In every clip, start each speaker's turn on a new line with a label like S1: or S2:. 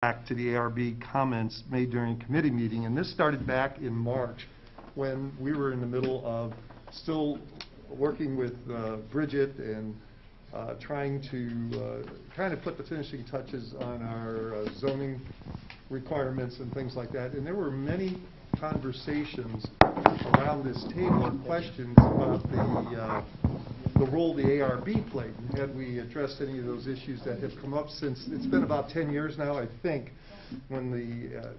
S1: back to the ARB comments made during a committee meeting, and this started back in March when we were in the middle of still working with Bridget and trying to kind of put the finishing touches on our zoning requirements and things like that. And there were many conversations around this table and questions about the role the ARB played. And had we addressed any of those issues that have come up since, it's been about 10 years now, I think, when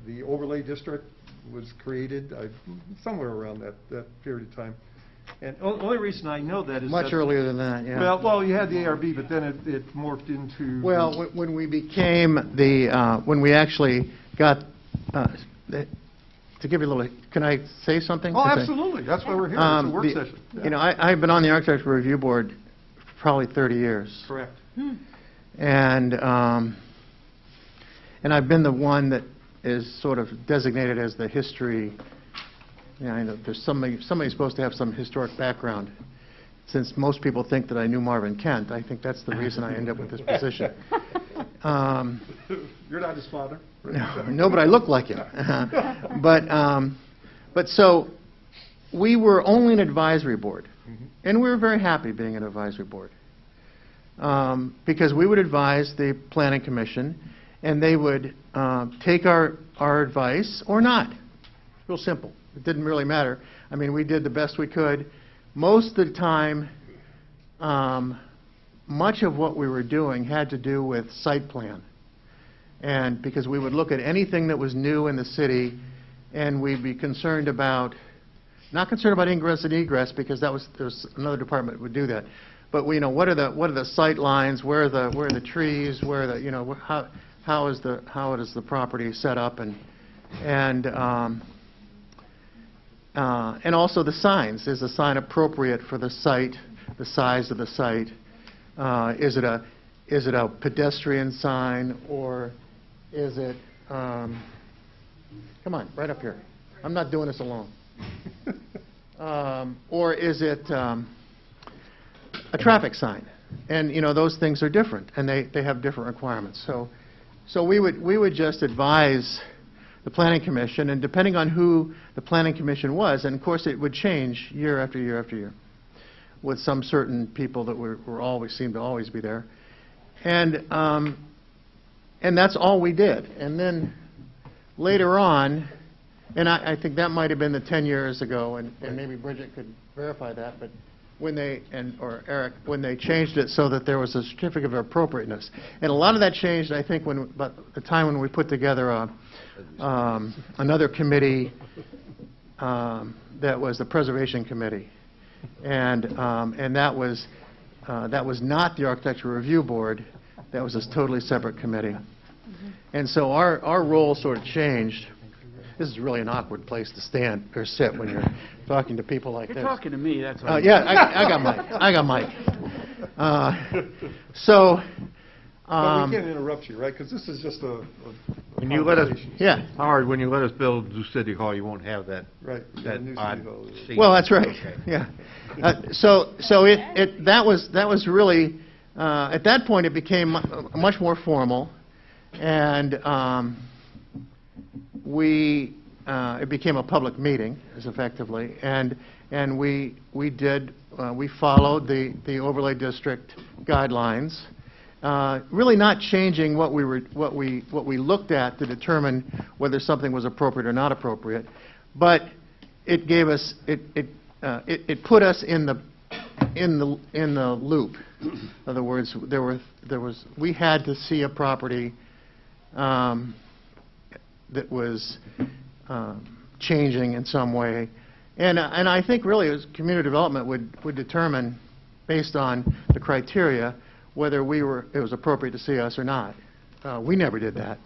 S1: the overlay district was created, somewhere around that period of time. And only reason I know that is
S2: much earlier than that, yeah.
S1: Well, you had the ARB, but then it morphed into...
S2: Well, when we became the, when we actually got, to give you a little, can I say something?
S1: Oh, absolutely. That's why we're here. It's a work session. Yeah.
S2: You know, I've been on the Architecture Review Board for probably 30 years.
S1: Correct.
S2: And I've been the one that is sort of designated as the history. Yeah, I know there's somebody's supposed to have some historic background. Since most people think that I knew Marvin Kent, I think that's the reason I end up with this position.
S1: You're not his father?
S2: No, but I look like him. But so we were only an advisory board, and we were very happy being an advisory board because we would advise the Planning Commission, and they would take our advice or not. Real simple. It didn't really matter. I mean, we did the best we could. Most of the time, much of what we were doing had to do with site plan. And because we would look at anything that was new in the city, and we'd be concerned about, not concerned about ingress and egress, because there's another department that would do that. But we, you know, what are the sight lines? Where are the trees? Where are the, you know, how is the property set up? And also the signs. Is the sign appropriate for the site, the size of the site? Is it a pedestrian sign, or is it, come on, right up here. I'm not doing this alone. Or is it a traffic sign? And, you know, those things are different, and they have different requirements. So we would just advise the Planning Commission, and depending on who the Planning Commission was, and of course it would change year after year after year, with some certain people that seemed to always be there, and that's all we did. And then later on, and I think that might have been the 10 years ago, and maybe Bridget could verify that, but when they, or Eric, when they changed it so that there was a certificate of appropriateness. And a lot of that changed, I think, about the time when we put together another committee that was the Preservation Committee. And that was not the Architecture Review Board. That was a totally separate committee. And so our role sort of changed. This is really an awkward place to stand or sit when you're talking to people like this.
S3: You're talking to me, that's all.
S2: Yeah, I got Mike. I got Mike.
S1: But we can't interrupt you, right? Because this is just a
S4: when you let us,
S2: yeah,
S4: Howard, when you let us build new City Hall, you won't have that.
S1: Right.
S4: That
S1: New
S4: odd
S1: City Hall.
S4: scene.
S2: well, that's right.
S4: Okay.
S2: Yeah. That was really at that point it became much more formal, and it became a public meeting, as effectively, and we followed the overlay district guidelines, really not changing what we looked at to determine whether something was appropriate or not appropriate, but it gave us it put us in the loop. In other words, we had to see a property that was changing in some way, and I think really it was community development would determine, based on the criteria, whether it was appropriate to see us or not. We never did that.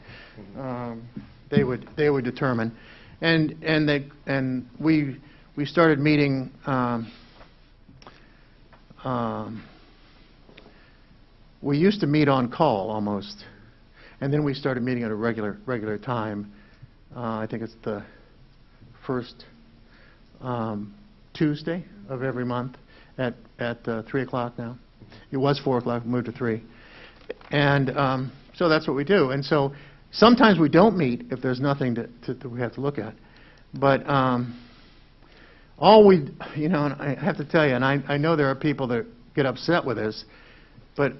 S2: They would determine, and we started meeting. We used to meet on call almost. And then we started meeting at a regular time. I think it's the first Tuesday of every month at 3 o'clock now. It was 4 o'clock, moved to 3. And so that's what we do. And so Sometimes we don't meet if there's nothing that we have to look at. But all we, you know, and I have to tell you, and I know there are people that get upset with this, but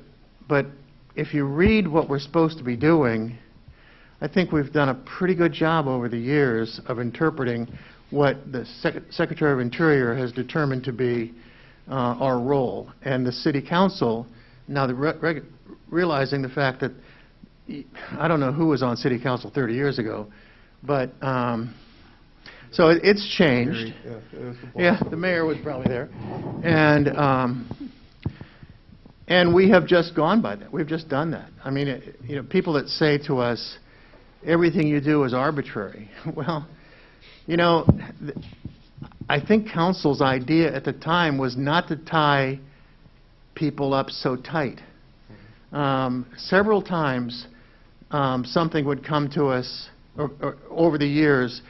S2: if you read what we're supposed to be doing, I think we've done a pretty good job over the years of interpreting what the Secretary of Interior has determined to be our role. And the City Council, now realizing the fact that, I don't know who was on City Council 30 years ago, but so it's changed. Yeah, the mayor was probably there. And we have just gone by that. We've just done that. I mean, you know, people that say to us, everything you do is arbitrary. Well, you know, I think council's idea at the time was not to tie people up so tight. Several times, something would come to us, or over the years,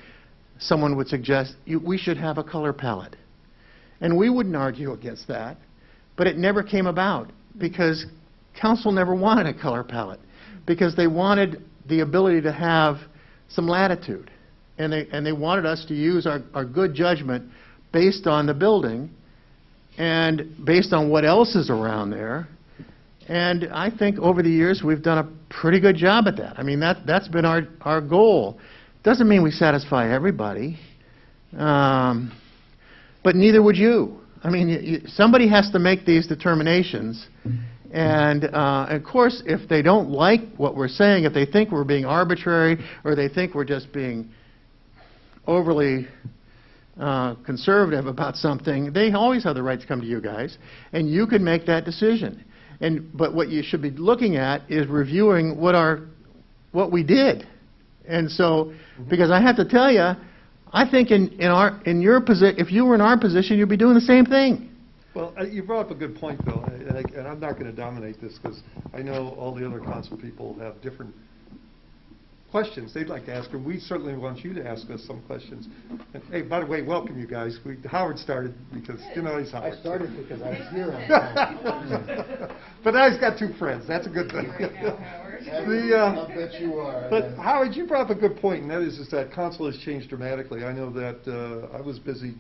S2: someone would suggest, we should have a color palette. And we wouldn't argue against that, but it never came about because council never wanted a color palette, because they wanted the ability to have some latitude. And they wanted us to use our good judgment based on the building and based on what else is around there. And I think over the years we've done a pretty good job at that. I mean, that's been our goal. Doesn't mean we satisfy everybody, but neither would you. I mean, somebody has to make these determinations. And of course, if they don't like what we're saying, if they think we're being arbitrary, or they think we're just being overly conservative about something, they always have the right to come to you guys, and you can make that decision. But what you should be looking at is reviewing what we did. And so, because I have to tell you, I think in your position, if you were in our position, you'd be doing the same thing.
S1: Well, you brought up a good point, Bill, and I'm not going to dominate this because I know all the other council people have different questions they'd like to ask, and we certainly want you to ask us some questions. And, hey, by the way, welcome you guys. Howard started because, you know, he's Howard.
S2: I started because I was here.
S1: But now he's got two friends. That's a good thing.
S2: I bet you are.
S1: But Howard, you brought up a good point, and that is that council has changed dramatically. I know that I was busy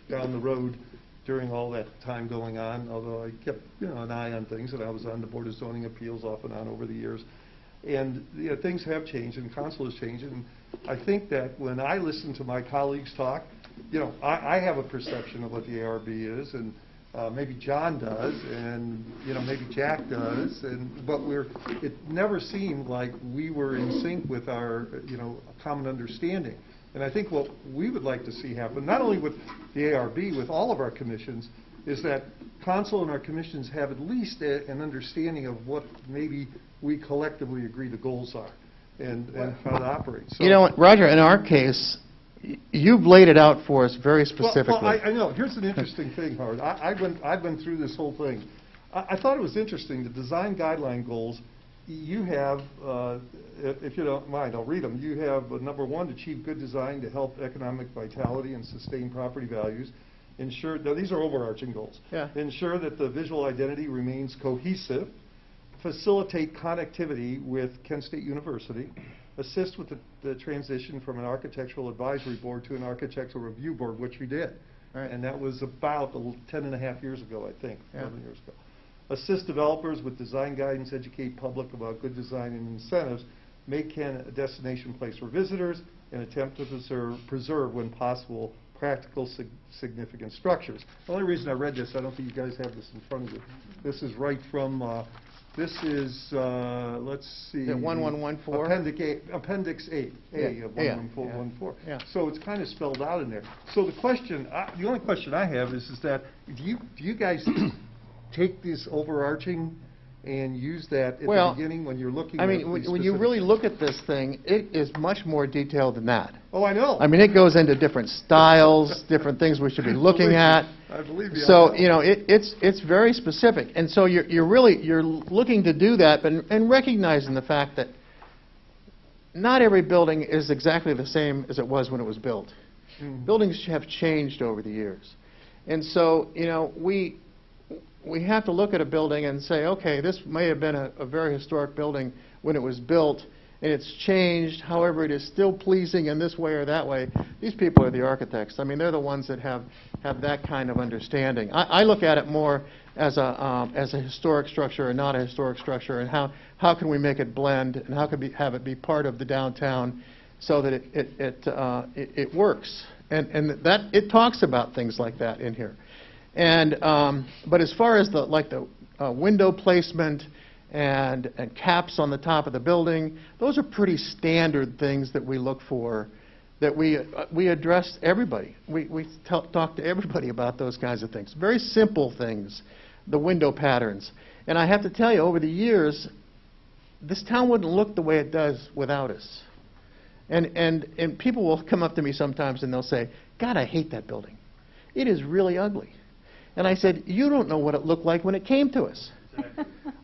S1: down the road during all that time going on, although I kept, you know, an eye on things, and I was on the Board of Zoning Appeals off and on over the years. And you know, things have changed, and council has changed. And I think that when I listen to my colleagues talk, you know, I have a perception of what the ARB is, and maybe John does, and you know, maybe Jack does, but it never seemed like we were in sync with our, you know, common understanding. And I think what we would like to see happen, not only with the ARB, with all of our commissions, is that council and our commissions have at least an understanding of what maybe we collectively agree the goals are and how to operate. So,
S2: you know, Roger, in our case, you've laid it out for us very specifically.
S1: Well, I know. Here's an interesting thing, Howard. I've been through this whole thing. I thought it was interesting. The design guideline goals, you have, if you don't mind, I'll read them. You have number 1, achieve good design to help economic vitality and sustain property values. Ensure, now these are overarching goals.
S2: Yeah.
S1: Ensure that the visual identity remains cohesive. Facilitate connectivity with Kent State University. Assist with the transition from an architectural advisory board to an architectural review board, which we did.
S2: Right.
S1: And that was about 10.5 years ago, I think,
S2: Yeah.
S1: 11 years ago. Assist developers with design guidance, educate public about good design and incentives, make Kent a destination place for visitors, and attempt to preserve when possible, practical significant structures. The only reason I read this, I don't think you guys have this in front of you. This is right from, this is, let's see.
S2: Is it 1114?
S1: Appendix A
S2: Yeah.
S1: of 11414.
S2: Yeah.
S1: So it's kind of spelled out in there. So the question, the only question I have is that, do you guys take this overarching and use that at the beginning when you're looking at these
S2: when you really look at this thing, it is much more detailed than that.
S1: Oh, I know.
S2: I mean, it goes into different styles, different things we should be looking at.
S1: I believe you.
S2: So, you know, it's very specific. And so you're looking to do that, and recognizing the fact that not every building is exactly the same as it was when it was built.
S1: Mm-hmm.
S2: Buildings have changed over the years. And so, you know, we have to look at a building and say, okay, this may have been a very historic building when it was built, and it's changed, however, it is still pleasing in this way or that way. These people are the architects. I mean, they're the ones that have that kind of understanding. I look at it more as a historic structure or not a historic structure, and how can we make it blend, and how can we have it be part of the downtown so that it works. And that it talks about things like that in here. And but as far as the window placement and caps on the top of the building, those are pretty standard things that we look for, that we address everybody. We talk to everybody about those kinds of things. Very simple things, the window patterns. And I have to tell you, over the years, this town wouldn't look the way it does without us. And people will come up to me sometimes and they'll say, God, I hate that building. It is really ugly. And I said, you don't know what it looked like when it came to us.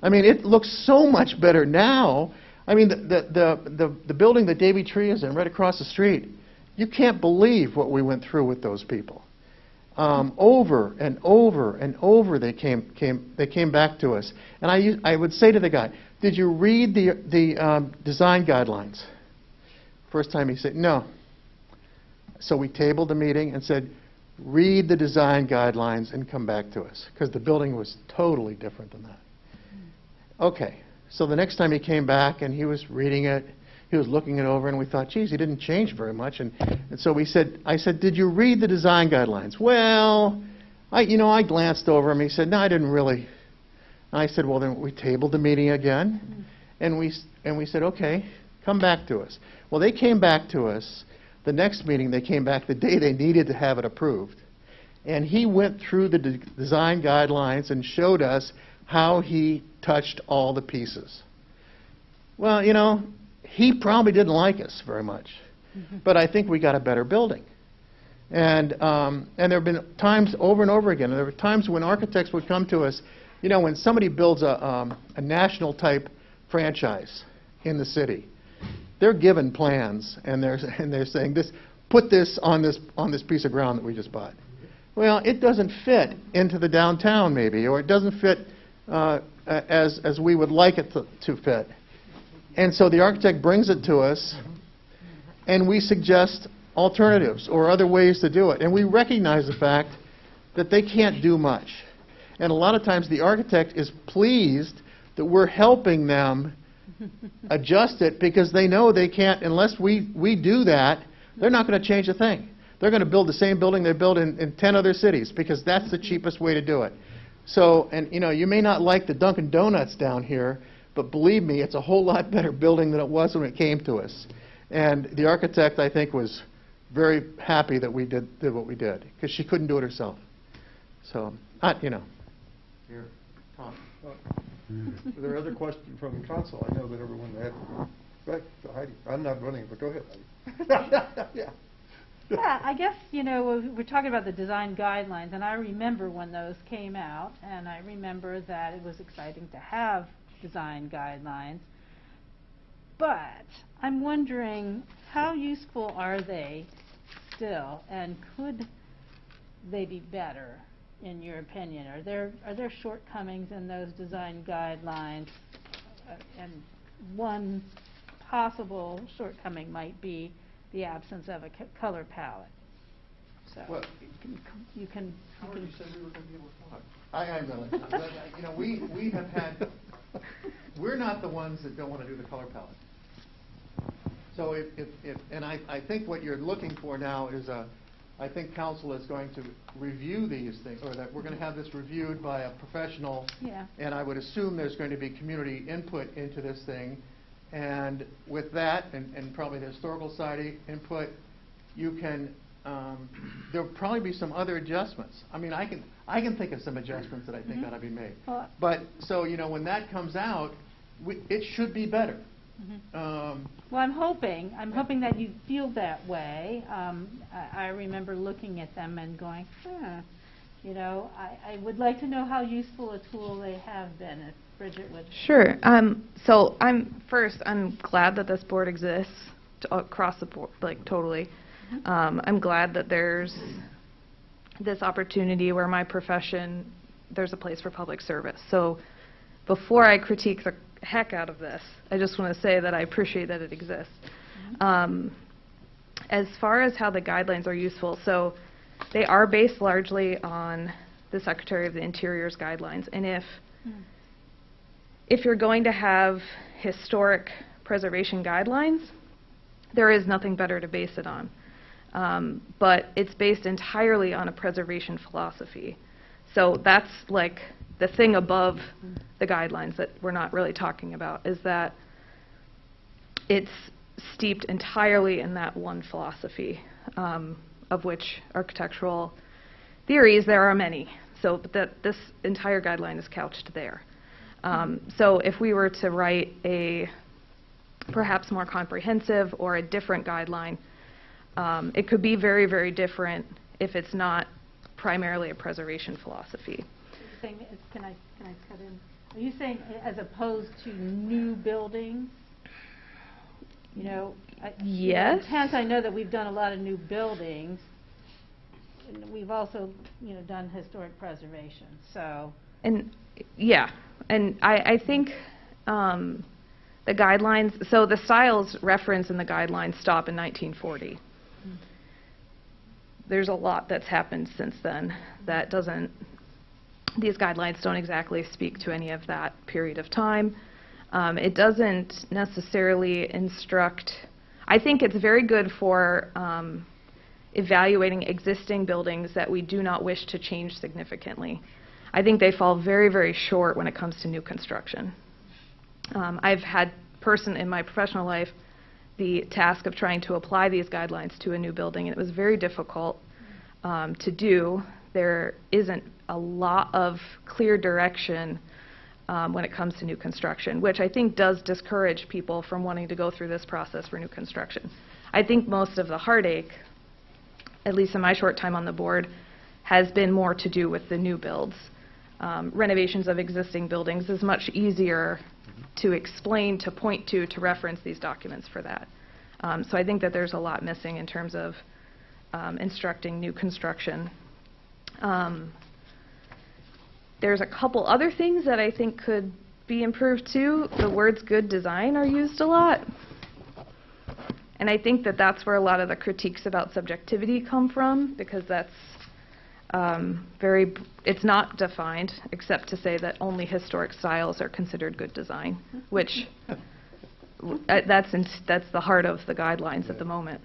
S2: I mean, it looks so much better now. I mean, the building that Davy Tree is in, right across the street, you can't believe what we went through with those people. Over and over and over they came back to us. And I would say to the guy, did you read the design guidelines? First time he said, no. So we tabled the meeting and said, read the design guidelines and come back to us, because the building was totally different than that. Okay, so the next time he came back and he was reading it, he was looking it over, and we thought, geez, he didn't change very much. And so I said, did you read the design guidelines? Well, I glanced over him. He said, no, I didn't really. And I said, well, then we tabled the meeting again, and we said, okay, come back to us. Well, they came back to us. The next meeting, they came back the day they needed to have it approved. And he went through the design guidelines and showed us how he touched all the pieces. Well, he probably didn't like us very much. But I think we got a better building. And there have been times over and over again, and there were times when architects would come to us, when somebody builds a national type franchise in the city, they're given plans, and they're saying, put this on this piece of ground that we just bought. Well, it doesn't fit into the downtown, maybe, or it doesn't fit as we would like it to fit. And so the architect brings it to us, and we suggest alternatives or other ways to do it. And we recognize the fact that they can't do much. And a lot of times the architect is pleased that we're helping them adjust it, because they know they can't, unless we do that, they're not going to change a thing. They're going to build the same building they build in 10 other cities, because that's the cheapest way to do it. So, and you may not like the Dunkin' Donuts down here, but believe me, it's a whole lot better building than it was when it came to us. And the architect, I think, was very happy that we did what we did, because she couldn't do it herself. So, Here, Tom.
S1: Are there other questions from the council? I know that everyone had. Back to Heidi. I'm not running, but go ahead, Heidi. Yeah.
S3: Yeah, I guess, we're talking about the design guidelines, and I remember when those came out, and I remember that it was exciting to have design guidelines. But I'm wondering, how useful are they still, and could they be better, in your opinion? Are there shortcomings in those design guidelines? And one possible shortcoming might be the absence of a color palette. So
S2: well,
S3: you can.
S2: Howard, you said we were going to be able to talk. I'm going to. We have had. We're not the ones that don't want to do the color palette. So I think what you're looking for now is I think council is going to review these things, or that we're going to have this reviewed by a professional.
S3: Yeah. And
S2: I would assume there's going to be community input into this thing. And with that, and probably the historical society input, you can, there'll probably be some other adjustments. I mean, I can think of some adjustments that I think ought to be made. But, so, when that comes out, it should be better.
S3: Well, I'm hoping that you feel that way. I remember looking at them and going, I would like to know how useful a tool they have been. If Bridget would.
S5: Sure. So I'm glad that this board exists across the board, like totally. I'm glad that there's this opportunity where my profession, there's a place for public service. So before I critique heck out of this. I just want to say that I appreciate that it exists. As far as how the guidelines are useful, so they are based largely on the Secretary of the Interior's guidelines. And if you're going to have historic preservation guidelines, there is nothing better to base it on. But it's based entirely on a preservation philosophy. So that's like the thing above the guidelines that we're not really talking about, is that it's steeped entirely in that one philosophy, of which architectural theories there are many. So this entire guideline is couched there. So if we were to write a perhaps more comprehensive or a different guideline, it could be very, very different if it's not primarily a preservation philosophy.
S3: Can I cut in? Are you saying as opposed to new buildings? You know,
S5: yes.
S3: In Kent, I know that we've done a lot of new buildings, and we've also, done historic preservation. So.
S5: And yeah, and I think the guidelines. So the styles referenced in the guidelines stop in 1940. There's a lot that's happened since then that doesn't. These guidelines don't exactly speak to any of that period of time. It doesn't necessarily instruct. I think it's very good for evaluating existing buildings that we do not wish to change significantly. I think they fall very, very short when it comes to new construction. I've had in my professional life the task of trying to apply these guidelines to a new building, and it was very difficult to do. There isn't a lot of clear direction when it comes to new construction, which I think does discourage people from wanting to go through this process for new construction. I think most of the heartache, at least in my short time on the board, has been more to do with the new builds. Renovations of existing buildings is much easier to explain, to point to reference these documents for that. So I think that there's a lot missing in terms of instructing new construction. There's a couple other things that I think could be improved too. The words good design are used a lot. And I think that that's where a lot of the critiques about subjectivity come from, because that's it's not defined except to say that only historic styles are considered good design, which that's the heart of the guidelines at the moment.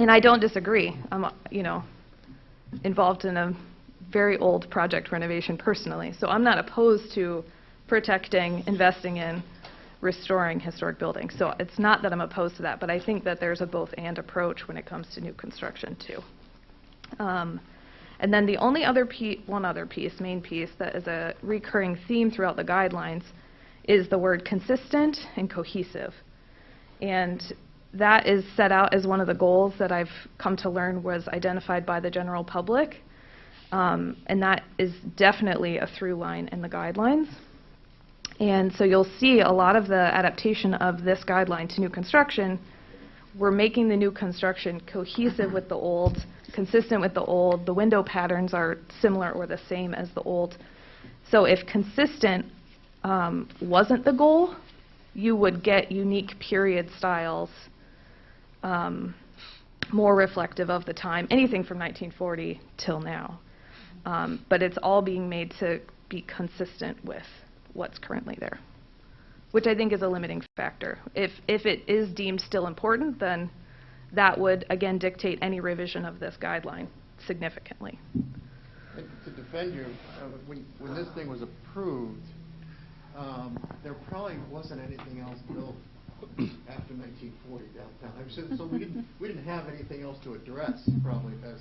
S5: And I don't disagree. I'm, involved in a very old project renovation personally, so I'm not opposed to protecting, investing in, restoring historic buildings. So it's not that I'm opposed to that, but I think that there's a both-and approach when it comes to new construction too. And then the only other main piece that is a recurring theme throughout the guidelines is the word consistent and cohesive. And that is set out as one of the goals that I've come to learn was identified by the general public. And that is definitely a through line in the guidelines. And so you'll see a lot of the adaptation of this guideline to new construction. We're making the new construction cohesive with the old, consistent with the old. The window patterns are similar or the same as the old. So if consistent wasn't the goal, you would get unique period styles more reflective of the time, anything from 1940 till now. But it's all being made to be consistent with what's currently there, which I think is a limiting factor. If it is deemed still important, then that would, again, dictate any revision of this guideline significantly.
S2: And to defend you, when this thing was approved, there probably wasn't anything else built after 1940 downtown. So we didn't have anything else to address probably as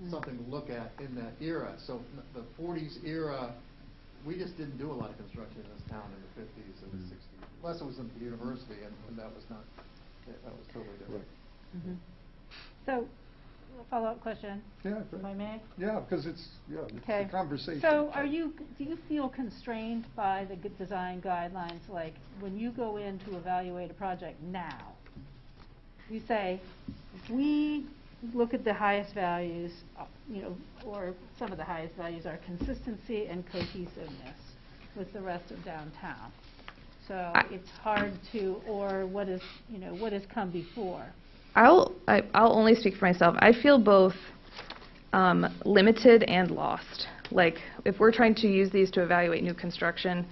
S2: something to look at in that era. So the 40s era, we just didn't do a lot of construction in this town in the 50s and the 60s. Unless it was in the university, and that was not, that was totally different.
S3: Mm-hmm. So, a follow-up question,
S1: Yeah,
S3: if I may?
S1: yeah, because it's
S3: Okay.
S1: a conversation.
S3: So do you feel constrained by the good design guidelines? Like, when you go in to evaluate a project now, you say, we look at the highest values, or some of the highest values are consistency and cohesiveness with the rest of downtown. so it's hard to, or what is, you know, what has come before.
S5: I'll only speak for myself. I feel both limited and lost. Like, if we're trying to use these to evaluate new construction,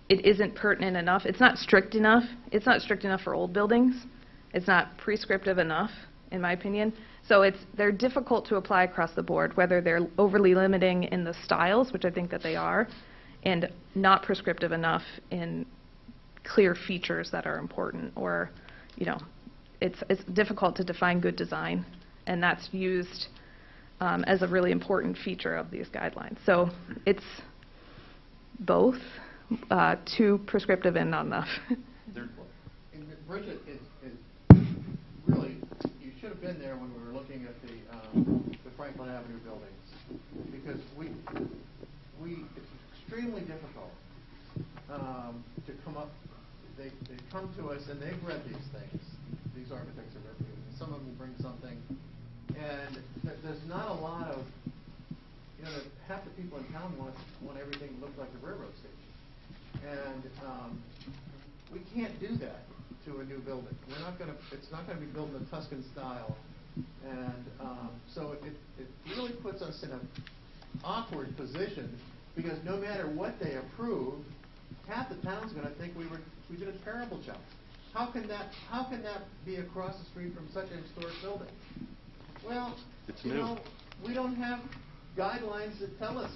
S5: it isn't pertinent enough. It's not strict enough. It's not strict enough for old buildings. It's not prescriptive enough, in my opinion. So they're difficult to apply across the board, whether they're overly limiting in the styles, which I think that they are, and not prescriptive enough in clear features that are important, or, you know, it's difficult to define good design, and that's used as a really important feature of these guidelines. So it's both too prescriptive and not enough.
S2: And Bridget is really, you should have been there when we were looking at the Franklin Avenue buildings, because it's extremely difficult to come up. They come to us and they've read these things. These architects have read these. Some of them will bring something, and there's not a lot of, you know, half the people in town want everything to look like a railroad station, and we can't do that to a new building. We're not going to. It's not going to be built in the Tuscan style, and so it really puts us in an awkward position, because no matter what they approve, half the town's going to think we did a terrible job. How can that be across the street from such a historic building? Well,
S4: It's
S2: you
S4: new.
S2: know, we don't have guidelines that tell us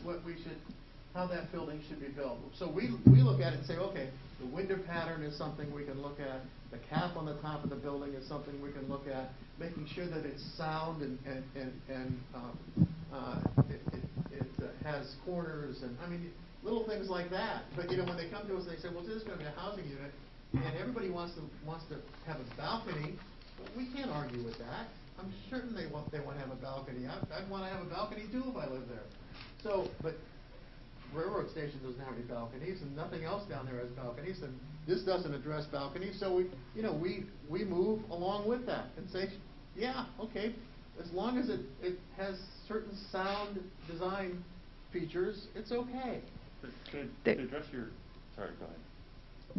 S2: how that building should be built. So we look at it and say, okay, the window pattern is something we can look at. The cap on the top of the building is something we can look at. Making sure that it's sound and it has corners, and I mean, little things like that. But you know, when they come to us, they say, well, this is going to be a housing unit, and everybody wants to have a balcony. But we can't argue with that. I'm certain they want to have a balcony. I'd want to have a balcony too if I lived there. So, but railroad station doesn't have any balconies, and nothing else down there has balconies, and this doesn't address balconies. So we move along with that and say, yeah, okay, as long as it has certain sound design features, it's okay.
S4: To address your, sorry, go ahead.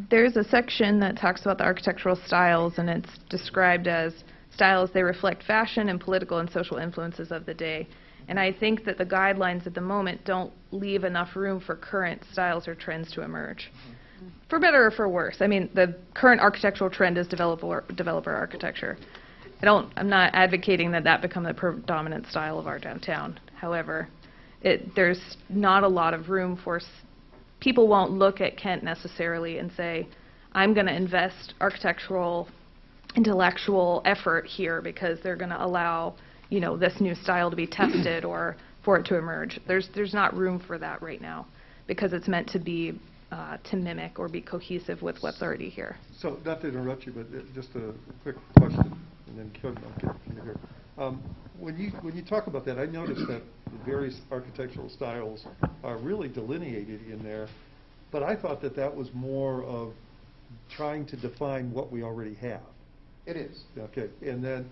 S5: There's a section that talks about the architectural styles, and it's described as styles, they reflect fashion and political and social influences of the day. And I think that the guidelines at the moment don't leave enough room for current styles or trends to emerge. Mm-hmm. For better or for worse. I mean, the current architectural trend is developer architecture. I'm not advocating that become the predominant style of our downtown. However, there's not a lot of room for people won't look at Kent necessarily and say, I'm going to invest architectural, intellectual effort here because they're going to allow, you know, this new style to be tested or for it to emerge. There's not room for that right now, because it's meant to be to mimic or be cohesive with what's already here.
S1: So, not to interrupt you, but just a quick question, and then Kevin, I'll get you here. When you talk about that, I noticed that the various architectural styles are really delineated in there, but I thought that was more of trying to define what we already have.
S2: It is.
S1: Okay, and then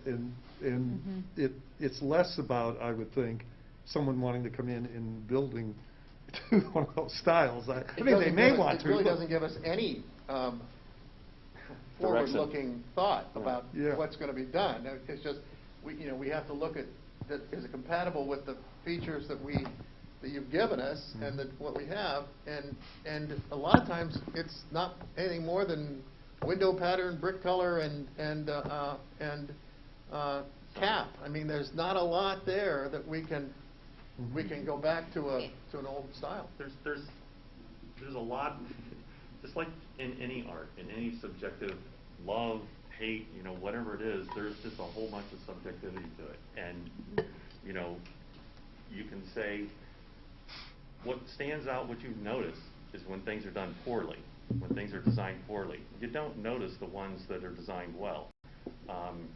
S1: it's less about, I would think, someone wanting to come in and building to one of those styles. I mean, they may want to.
S2: It really doesn't give us any forward-looking thought about what's going to be done. It's just we have to look at that. Is it compatible with the features that you've given us and what we have? And a lot of times it's not anything more than window pattern, brick color, and cap. I mean, there's not a lot there that we can go back to an old style.
S6: There's a lot, just like in any art, in any subjective love, hate, whatever it is, there's just a whole bunch of subjectivity to it. And, you can say what stands out, what you've noticed, is when things are done poorly, when things are designed poorly. You don't notice the ones that are designed well. And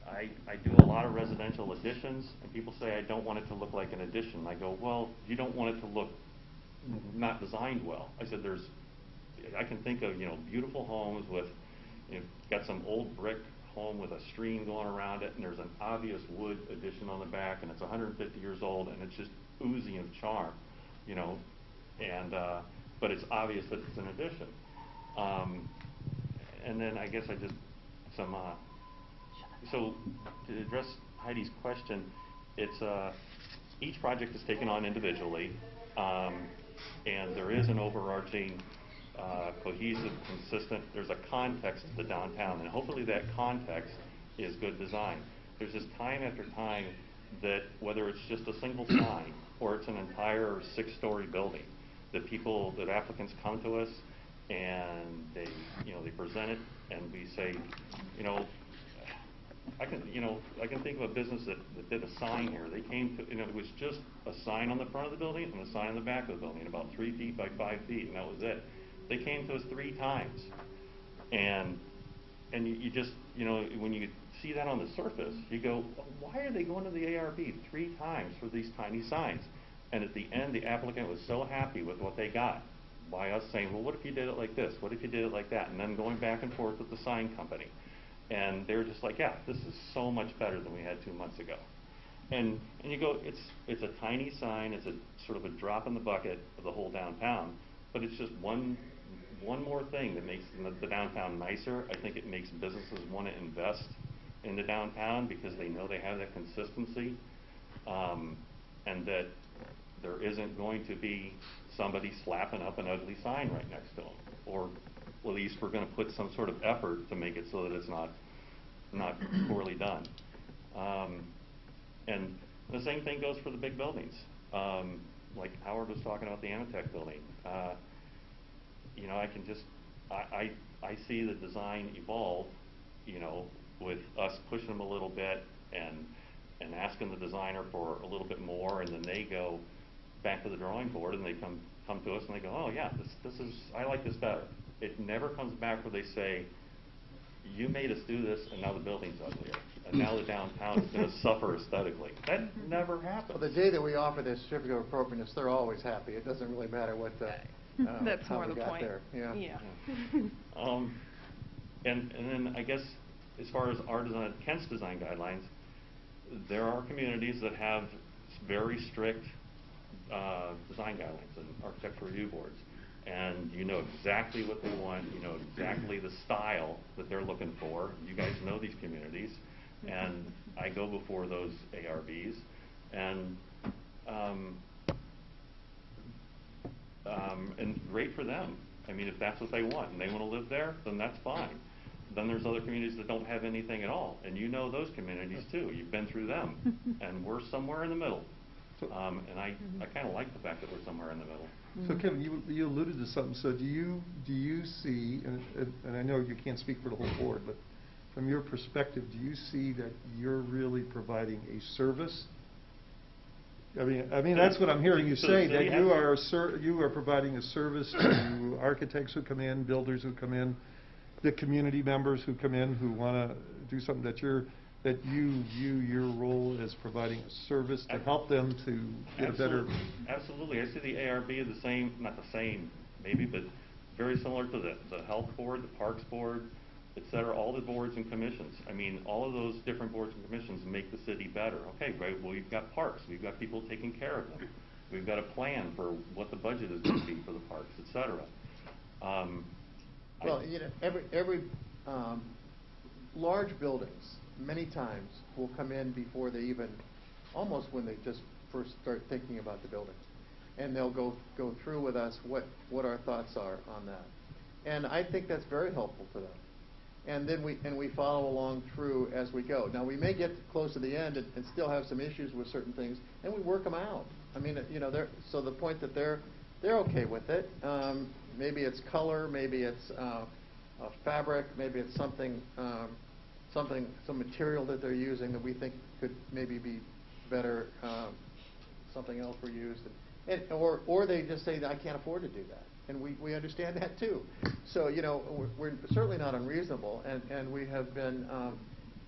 S6: I do a lot of residential additions, and people say I don't want it to look like an addition. I go, well, you don't want it to look not designed well. I said I can think of beautiful homes with got some old brick home with a stream going around it, and there's an obvious wood addition on the back, and it's 150 years old, and it's just oozing of charm. And, but it's obvious that it's an addition. And then I guess so to address Heidi's question, it's, each project is taken on individually, and there is an overarching, cohesive, consistent, there's a context to the downtown, and hopefully that context is good design. There's just time after time that whether it's just a single sign or it's an entire 6-story building, that applicants come to us and they present it, and we say, I can think of a business that did a sign here. They came to, it was just a sign on the front of the building and a sign on the back of the building, about 3 feet by 5 feet, and that was it. They came to us 3 times, and you just, when you see that on the surface, you go, why are they going to the ARB 3 times for these tiny signs? And at the end, the applicant was so happy with what they got by us saying, well, what if you did it like this? What if you did it like that? And then going back and forth with the sign company. And they were just like, yeah, this is so much better than we had 2 months ago. And you go, it's a tiny sign, it's a sort of a drop in the bucket of the whole downtown, but it's just one more thing that makes the downtown nicer. I think it makes businesses want to invest in the downtown because they know they have that consistency, and that there isn't going to be somebody slapping up an ugly sign right next to them, or at least we're going to put some sort of effort to make it so that it's not poorly done. And the same thing goes for the big buildings. Like Howard was talking about the Amatec building. I see the design evolve, with us pushing them a little bit and asking the designer for a little bit more, and then they go back to the drawing board and they come to us and they go, oh yeah, this is, I like this better. It never comes back where they say, you made us do this and now the building's uglier, and now the downtown is going to suffer aesthetically. That never happens.
S2: Well, the day that we offer this certificate of appropriateness, they're always happy. It doesn't really matter what
S5: That's
S2: how
S5: more
S2: we
S5: the
S2: got
S5: point.
S2: there. Yeah.
S6: And then I guess as far as our design, Kent's design guidelines, there are communities that have very strict design guidelines and architectural review boards, and you know exactly what they want, you know exactly the style that they're looking for. You guys know these communities, and I go before those ARBs, and great for them. I mean, if that's what they want and they want to live there, then that's fine. Then there's other communities that don't have anything at all, and you know those communities too. You've been through them, and we're somewhere in the middle. And I kind of like the fact that we're somewhere in the middle.
S1: So Kevin, you alluded to something. So do you see, and I know you can't speak for the whole board, but from your perspective, do you see that you're really providing a service? I mean that's what I'm hearing you say, that you are providing a service to architects who come in, builders who come in, the community members who come in who want to do something, that you view your role as providing a service to help them to get a better...
S6: Absolutely. I see the ARB the same, not the same maybe, but very similar to the health board, the parks board, et cetera, all the boards and commissions. I mean, all of those different boards and commissions make the city better. Okay, great. Well, we've got parks. We've got people taking care of them. We've got a plan for what the budget is going to be for the parks, et cetera.
S2: Well, every large buildings, many times, will come in before they even, almost when they just first start thinking about the building. And they'll go through with us what our thoughts are on that. And I think that's very helpful to them. And then we follow along through as we go. Now, we may get close to the end and still have some issues with certain things, and we work them out. I mean, so the point that they're okay with it. Maybe it's color, maybe it's a fabric, maybe it's some material that they're using that we think could maybe be better, something else we're used, or they just say, I can't afford to do that. And we understand that too. So, we're certainly not unreasonable, and we have been,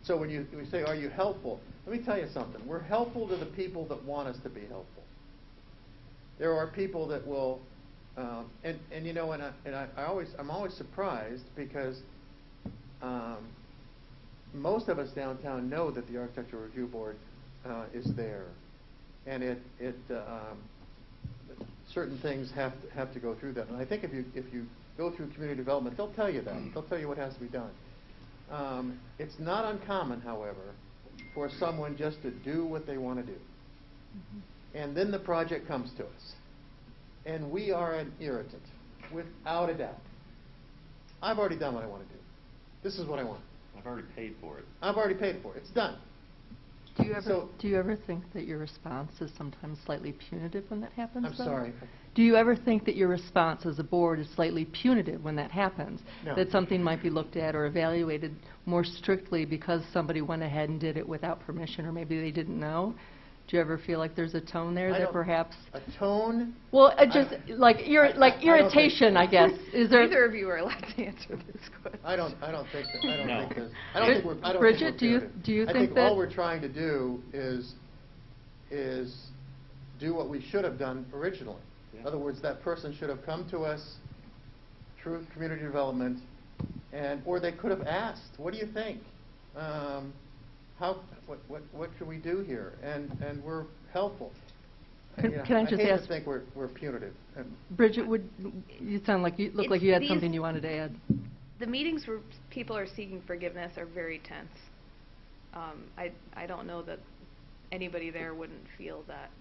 S2: so when we say, are you helpful? Let me tell you something. We're helpful to the people that want us to be helpful. There are people that will, I'm always surprised because most of us downtown know that the Architectural Review Board is there, and it certain things have to go through that. And I think if you go through community development, they'll tell you that. They'll tell you what has to be done. It's not uncommon, however, for someone just to do what they want to do. And then the project comes to us. And we are an irritant, without a doubt. I've already done what I want to do. This is what I want.
S6: I've already paid for it.
S2: I've already paid for it. It's done.
S7: Do you ever think that your response is sometimes slightly punitive when that happens?
S2: I'm
S7: though?
S2: sorry.
S7: Do you ever think that your response as a board is slightly punitive when that happens?
S2: No.
S7: That something might be looked at or evaluated more strictly because somebody went ahead and did it without permission, or maybe they didn't know? Do you ever feel like there's a tone there
S2: I
S7: that
S2: don't-
S7: perhaps?
S2: A tone?
S7: Well, just like
S2: I don't think-
S7: irritation, I guess. Is there?
S5: Neither of you are allowed to answer this question.
S2: I don't think that. I don't
S6: No.
S2: think that. I don't think we're. I don't
S7: Bridget,
S2: think we're
S7: do you-
S2: punitive.
S7: do you
S2: I
S7: think
S2: all
S7: that-
S2: we're trying to do is do what we should have done originally.
S6: Yeah.
S2: In other words, that person should have come to us through community development, or they could have asked, "What do you think? What can we do here?" And we're helpful.
S7: Can I just
S2: hate
S7: ask-
S2: to think we're punitive.
S7: Bridget, you sound like you look like you had
S5: These-
S7: something you wanted to add.
S5: The meetings where people are seeking forgiveness are very tense. I don't know that anybody there wouldn't feel that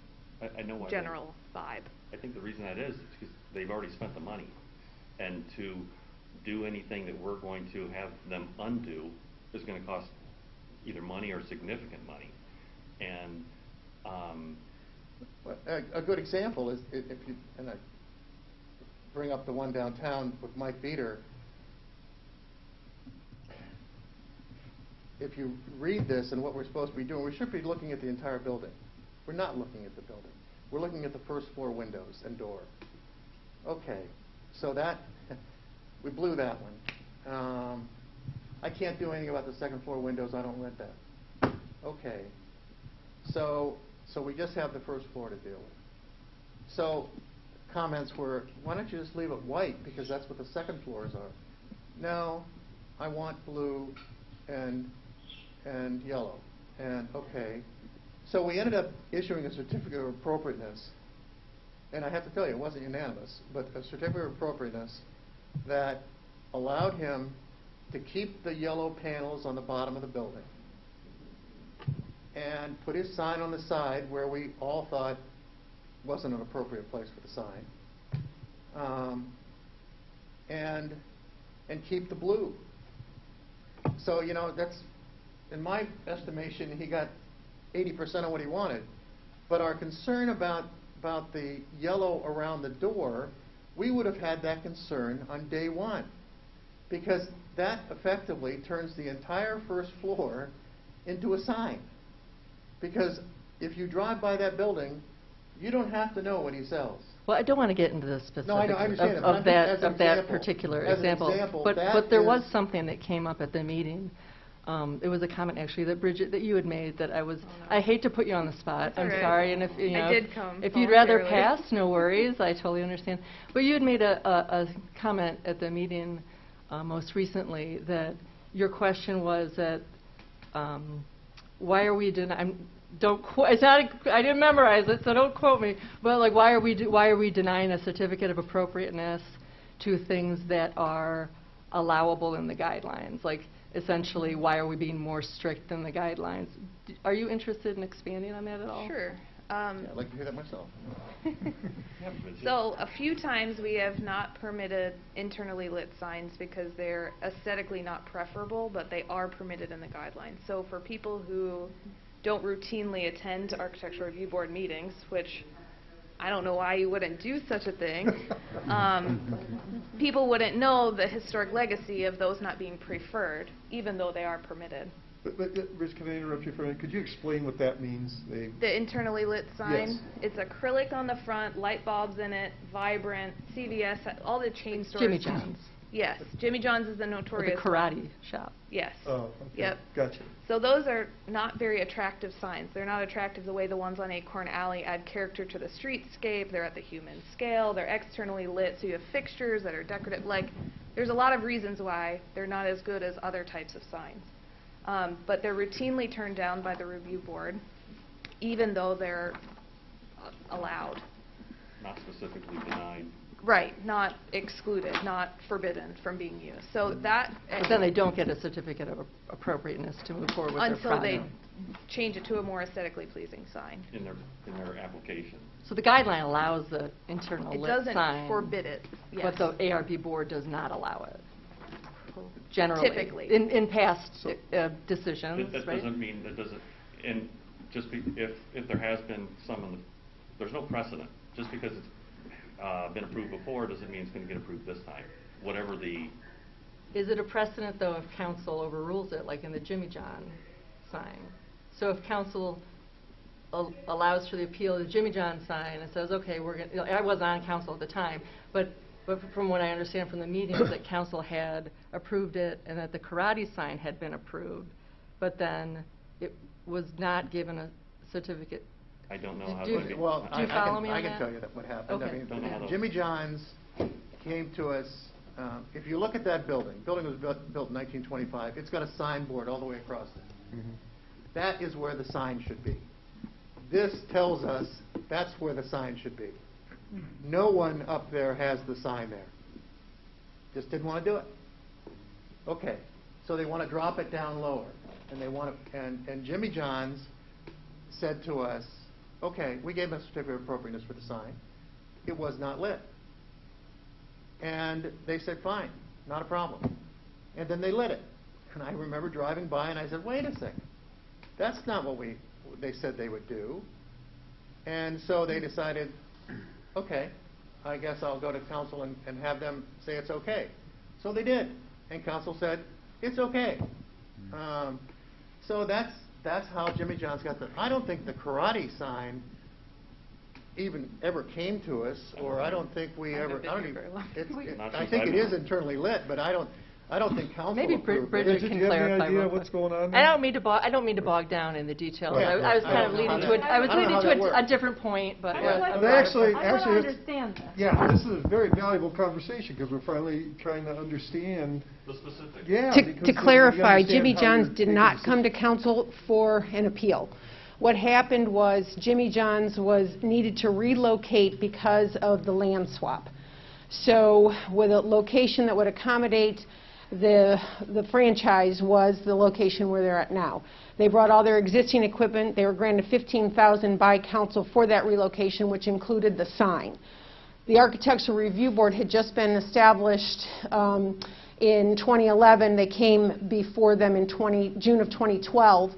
S6: I know why.
S5: general vibe.
S6: I think the reason that is because they've already spent the money. And to do anything that we're going to have them undo is going to cost either money or significant money. And
S2: A good example is if you, and I bring up the one downtown with Mike Beater. If you read this and what we're supposed to be doing, we should be looking at the entire building. We're not looking at the building. We're looking at the first floor windows and door. Okay, so that, we blew that one. I can't do anything about the second floor windows. I don't rent that. Okay, so we just have the first floor to deal with. So comments were, why don't you just leave it white because that's what the second floors are? No, I want blue and yellow. And okay, so we ended up issuing a certificate of appropriateness. And I have to tell you, it wasn't unanimous, but a certificate of appropriateness that allowed him to keep the yellow panels on the bottom of the building and put his sign on the side where we all thought wasn't an appropriate place for the sign, and keep the blue. So, you know, that's, in my estimation, he got 80% of what he wanted. But our concern about the yellow around the door, we would have had that concern on day one, because that effectively turns the entire first floor into a sign. Because if you drive by that building, you don't have to know what he sells.
S7: Well, I don't want to get into the specifics
S2: No, I understand that, but I'm just- as an
S7: of that
S2: example-
S7: particular
S2: as an
S7: example.
S2: example,
S7: But
S2: that
S7: there was
S2: is-
S7: something that came up at the meeting. It was a comment actually that Bridget, that you had made, that I hate to put you on the spot.
S5: That's all
S7: I'm
S5: right.
S7: sorry, and if you know,
S5: I did come
S7: if you'd rather
S5: voluntarily.
S7: pass, no worries. I totally understand. But you had made a comment at the meeting most recently that your question was that why are we denying? Don't quote. It's not. I didn't memorize it, so don't quote me. But like, why are we denying a certificate of appropriateness to things that are allowable in the guidelines? Like, essentially, why are we being more strict than the guidelines? Are you interested in expanding on that at all?
S5: Sure.
S2: Yeah, I'd like to hear that myself.
S6: Yeah, Bridget.
S5: So a few times we have not permitted internally lit signs because they're aesthetically not preferable, but they are permitted in the guidelines. So for people who don't routinely attend Architectural Review Board meetings, which I don't know why you wouldn't do such a thing, people wouldn't know the historic legacy of those not being preferred, even though they are permitted.
S1: But Rich, can I interrupt you for a minute? Could you explain what that means?
S5: The internally lit sign,
S1: Yes.
S5: it's acrylic on the front, light bulbs in it, vibrant, CVS, all the chain stores.
S7: Jimmy John's.
S5: Yes, Jimmy John's is the
S7: Or the
S5: notorious
S7: karate shop.
S5: Yes.
S1: Oh, okay.
S5: Yep.
S1: Gotcha.
S5: So those are not very attractive signs. They're not attractive the way the ones on Acorn Alley add character to the streetscape. They're at the human scale. They're externally lit, so you have fixtures that are decorative. Like, there's a lot of reasons why they're not as good as other types of signs. But they're routinely turned down by the review board, even though they're allowed.
S6: not specifically denied.
S5: Right, not excluded, not forbidden from being used. So that...
S7: But then they don't get a certificate of appropriateness to move forward with their
S5: until they
S7: project.
S5: change it to a more aesthetically pleasing sign.
S6: In their application.
S7: So the guideline allows the internal
S5: It
S7: lit
S5: doesn't
S7: sign.
S5: forbid it, yes.
S7: But the ARB board does not allow it, generally.
S5: Typically.
S7: In past
S1: So-
S7: decisions,
S6: That
S7: right?
S6: doesn't mean, that doesn't, and just if there has been there's no precedent. Just because it's been approved before doesn't mean it's going to get approved this time. Whatever the,
S7: Is it a precedent, though, if council overrules it, like in the Jimmy John sign? So if council allows for the appeal of the Jimmy John sign and says, okay, we're going to, I wasn't on council at the time, but from what I understand from the meetings, that council had approved it and that the karate sign had been approved, but then it was not given a certificate.
S6: I don't know
S7: Do
S6: how
S7: you-
S6: to get.
S2: Well,
S7: Do you follow me on
S2: I can
S7: that?
S2: tell you what happened.
S7: Okay.
S6: Don't know how to-
S2: Jimmy John's came to us, if you look at that building was built in 1925, it's got a signboard all the way across it. That is where the sign should be. This tells us that's where the sign should be. No one up there has the sign there. Just didn't want to do it. Okay, so they want to drop it down lower, and they want to, and Jimmy John's said to us, okay, we gave them a certificate of appropriateness for the sign. It was not lit. And they said, fine, not a problem. And then they lit it. And I remember driving by and I said, wait a second. That's not what they said they would do. And so they decided, okay, I guess I'll go to council and have them say it's okay. So they did. And council said, it's okay. So that's how Jimmy John's got the, I don't think the karate sign even ever came to us, or I don't think we
S5: I
S2: ever,
S5: haven't been
S2: I don't
S5: here
S2: even,
S5: very long.
S2: I think it is internally lit, but I don't think council
S7: Maybe
S2: approved it.
S7: Bridget
S1: Did
S7: can
S1: you have any
S7: clarify.
S1: idea
S7: real
S1: what's
S7: quick.
S1: going on
S7: I
S1: there?
S7: don't mean to bog down in the details.
S2: Yeah,
S7: I was
S2: I
S7: kind
S2: don't
S7: of
S2: know
S7: leading
S2: how
S7: to
S2: that-
S7: I was
S2: I don't know
S7: leading
S2: how
S7: to
S2: that works.
S7: a different point, but
S3: I
S7: yeah.
S3: would like
S1: And
S3: to-
S1: actually-
S3: I
S1: actually
S3: want to
S1: it's-
S3: understand this.
S1: Yeah, this is a very valuable conversation because we're finally trying to understand.
S6: The specifics.
S1: Yeah.
S8: To
S1: because then we
S8: clarify,
S1: understand
S8: Jimmy
S1: how
S8: John's
S1: you're
S8: did
S1: making
S8: not come to
S1: decisions.
S8: council for an appeal. What happened was Jimmy John's needed to relocate because of the land swap. So with a location that would accommodate the franchise was the location where they're at now. They brought all their existing equipment. They were granted $15,000 by council for that relocation, which included the sign. The Architectural Review Board had just been established in 2011. They came before them in June of 2012.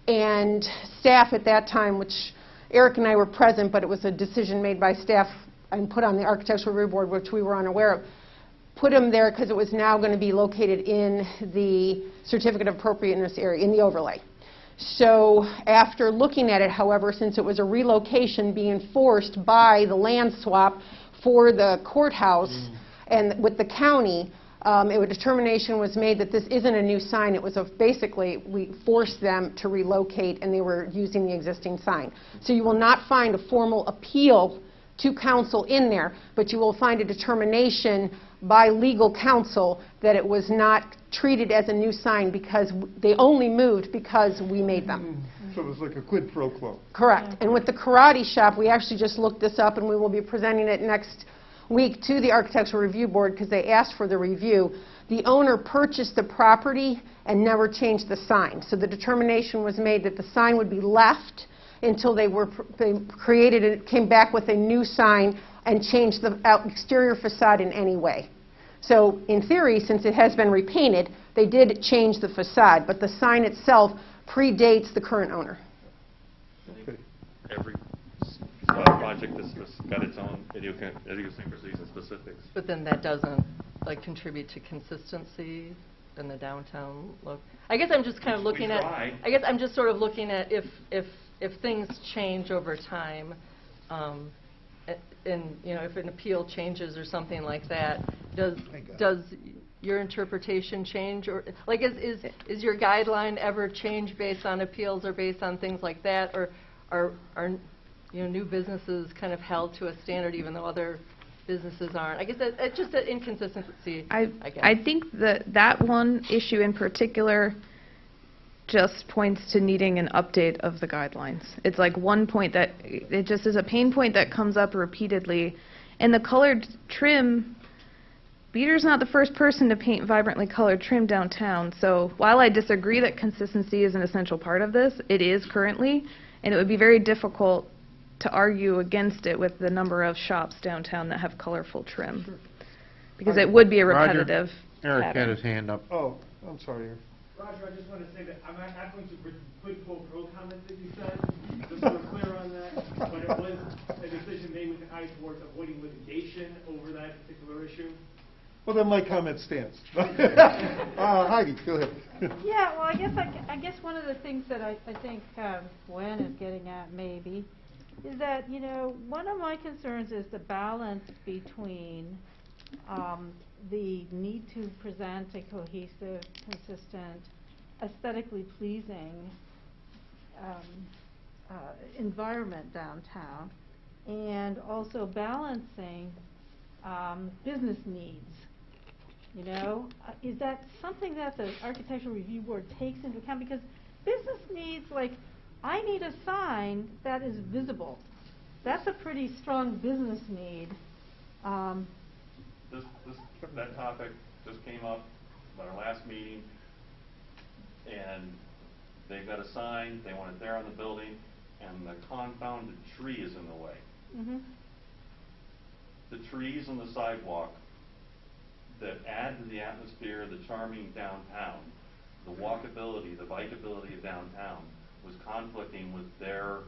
S8: And staff at that time, which Eric and I were present, but it was a decision made by staff and put on the Architectural Review Board, which we were unaware of, put them there because it was now going to be located in the Certificate of Appropriateness area, in the overlay. So after looking at it, however, since it was a relocation being forced by the land swap for the courthouse and with the county, a determination was made that this isn't a new sign. It was basically we forced them to relocate, and they were using the existing sign. So you will not find a formal appeal to council in there, but you will find a determination by legal counsel that it was not treated as a new sign because they only moved because we made them.
S1: So it was like a quid pro quo.
S8: Correct. And with the karate shop, we actually just looked this up, and we will be presenting it next week to the Architectural Review Board because they asked for the review. The owner purchased the property and never changed the sign. So the determination was made that the sign would be left until they created it, came back with a new sign and changed the exterior facade in any way. So in theory, since it has been repainted, they did change the facade, but the sign itself predates the current owner.
S1: Okay.
S6: Every project has got its own idiosyncrasies and specifics.
S7: But then that doesn't contribute to consistency in the downtown look. I guess I'm just kind of
S6: We
S7: looking at.
S6: try.
S7: I guess I'm just sort of looking at if things change over time, and if an appeal changes or something like that, does your interpretation change, or is your guideline ever change based on appeals or based on things like that, or are new businesses kind of held to a standard even though other businesses aren't? I guess it's just an inconsistency. I guess.
S5: I think that one issue in particular just points to needing an update of the guidelines. It's like one point that, it just is a pain point that comes up repeatedly. And the colored trim, Peter's not the first person to paint vibrantly colored trim downtown. So while I disagree that consistency is an essential part of this, it is currently, and it would be very difficult to argue against it with the number of shops downtown that have colorful trim. Because it would be a repetitive
S9: Eric had
S5: pattern.
S9: his hand up.
S1: Oh, I'm sorry, Eric.
S10: Roger, I just want to say that I'm not going to quid pro quo comment that you said, just so we're clear on that, but it was a decision made with an eye towards avoiding litigation over that particular issue.
S1: Well, then my comment stands. Heidi, go ahead.
S3: Yeah, well, I guess one of the things that I think Gwen is getting at maybe is that, you know, one of my concerns is the balance between the need to present a cohesive, consistent, aesthetically pleasing environment downtown, and also balancing business needs. You know, is that something that the Architectural Review Board takes into account? Because business needs, like, I need a sign that is visible. That's a pretty strong business need.
S6: That topic just came up at our last meeting, and they've got a sign, they want it there on the building, and the confounded tree is in the way.
S3: Mm-hmm.
S6: The trees on the sidewalk that add to the atmosphere, the charming downtown, the walkability, the bikeability of downtown was conflicting with their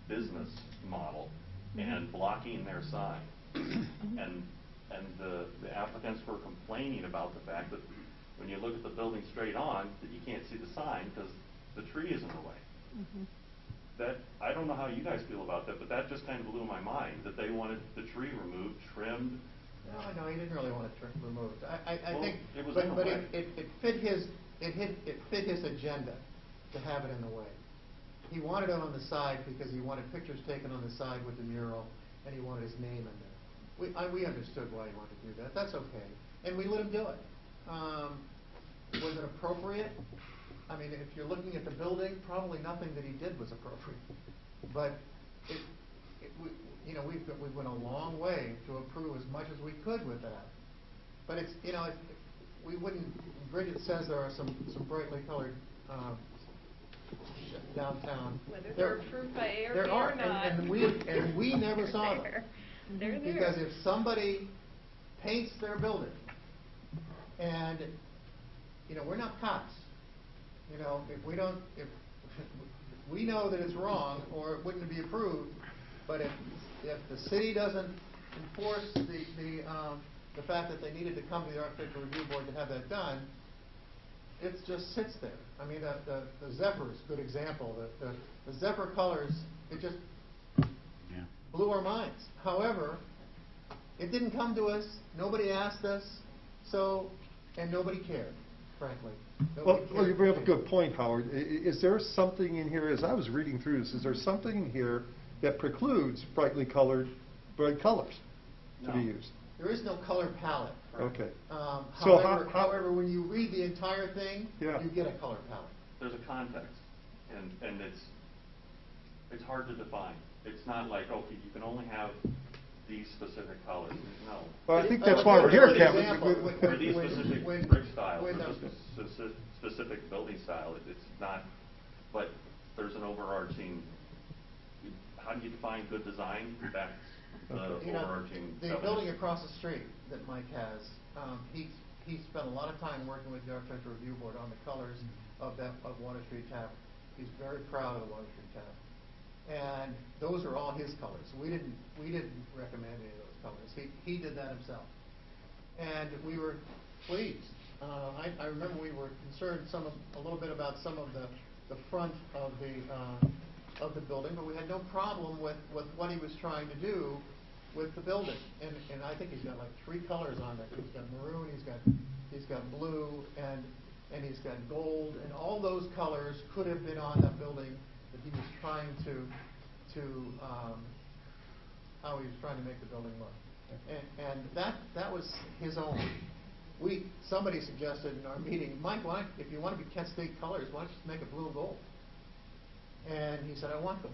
S6: business model and blocking their sign. And the applicants were complaining about the fact that when you look at the building straight on, that you can't see the sign because the tree is in the way.
S3: Mm-hmm.
S6: That, I don't know how you guys feel about that, but that just kind of blew my mind, that they wanted the tree removed, trimmed.
S2: No, he didn't really want it removed. I
S6: Well,
S2: think,
S6: it was
S2: but
S6: in the way.
S2: it fit his agenda to have it in the way. He wanted it on the side because he wanted pictures taken on the side with the mural, and he wanted his name in there. We understood why he wanted to do that. That's okay, and we let him do it. Was it appropriate? I mean, if you're looking at the building, probably nothing that he did was appropriate. But we went a long way to approve as much as we could with that. But it's, you know, we wouldn't. Bridget says there are some brightly colored downtown.
S5: Whether they're approved by ARB
S2: there are,
S5: or not.
S2: and we never saw them.
S5: They're there.
S2: Because if somebody paints their building, and, you know, we're not cops. You know, if we know that it's wrong or it wouldn't be approved, but if the city doesn't enforce the fact that they needed to come to the Architectural Review Board to have that done, it just sits there. I mean, the Zephyr is a good example. The Zephyr colors, it just blew our minds. However, it didn't come to us, nobody asked us, and nobody cared, frankly.
S1: Well, you bring up a good point, Howard. Is there something in here, as I was reading through this, is there something in here that precludes bright colors to be used?
S2: There is no color palette.
S1: Okay.
S2: However, when you read the entire thing, you get a color palette.
S6: There's a context, and it's hard to define. It's not like, okay, you can only have these specific colors. No.
S1: Well, I think that's why we're here, Kevin.
S6: Or these specific brick styles, or this specific building style. It's not, but there's an overarching, how do you define good design? That's the overarching.
S2: The building across the street that Mike has, he spent a lot of time working with the Architectural Review Board on the colors of Water Street Tavern. He's very proud of the Water Street Tavern. And those are all his colors. We didn't recommend any of those colors. He did that himself. And we were pleased. I remember we were concerned a little bit about some of the front of the building, but we had no problem with what he was trying to do with the building. And I think he's got like 3 colors on it. He's got maroon, he's got blue, and he's got gold, and all those colors could have been on that building that he was trying how he was trying to make the building look. And that was his own. somebody suggested in our meeting, Mike, if you want to be Kent State colors, why don't you just make it blue and gold? And he said, I want them.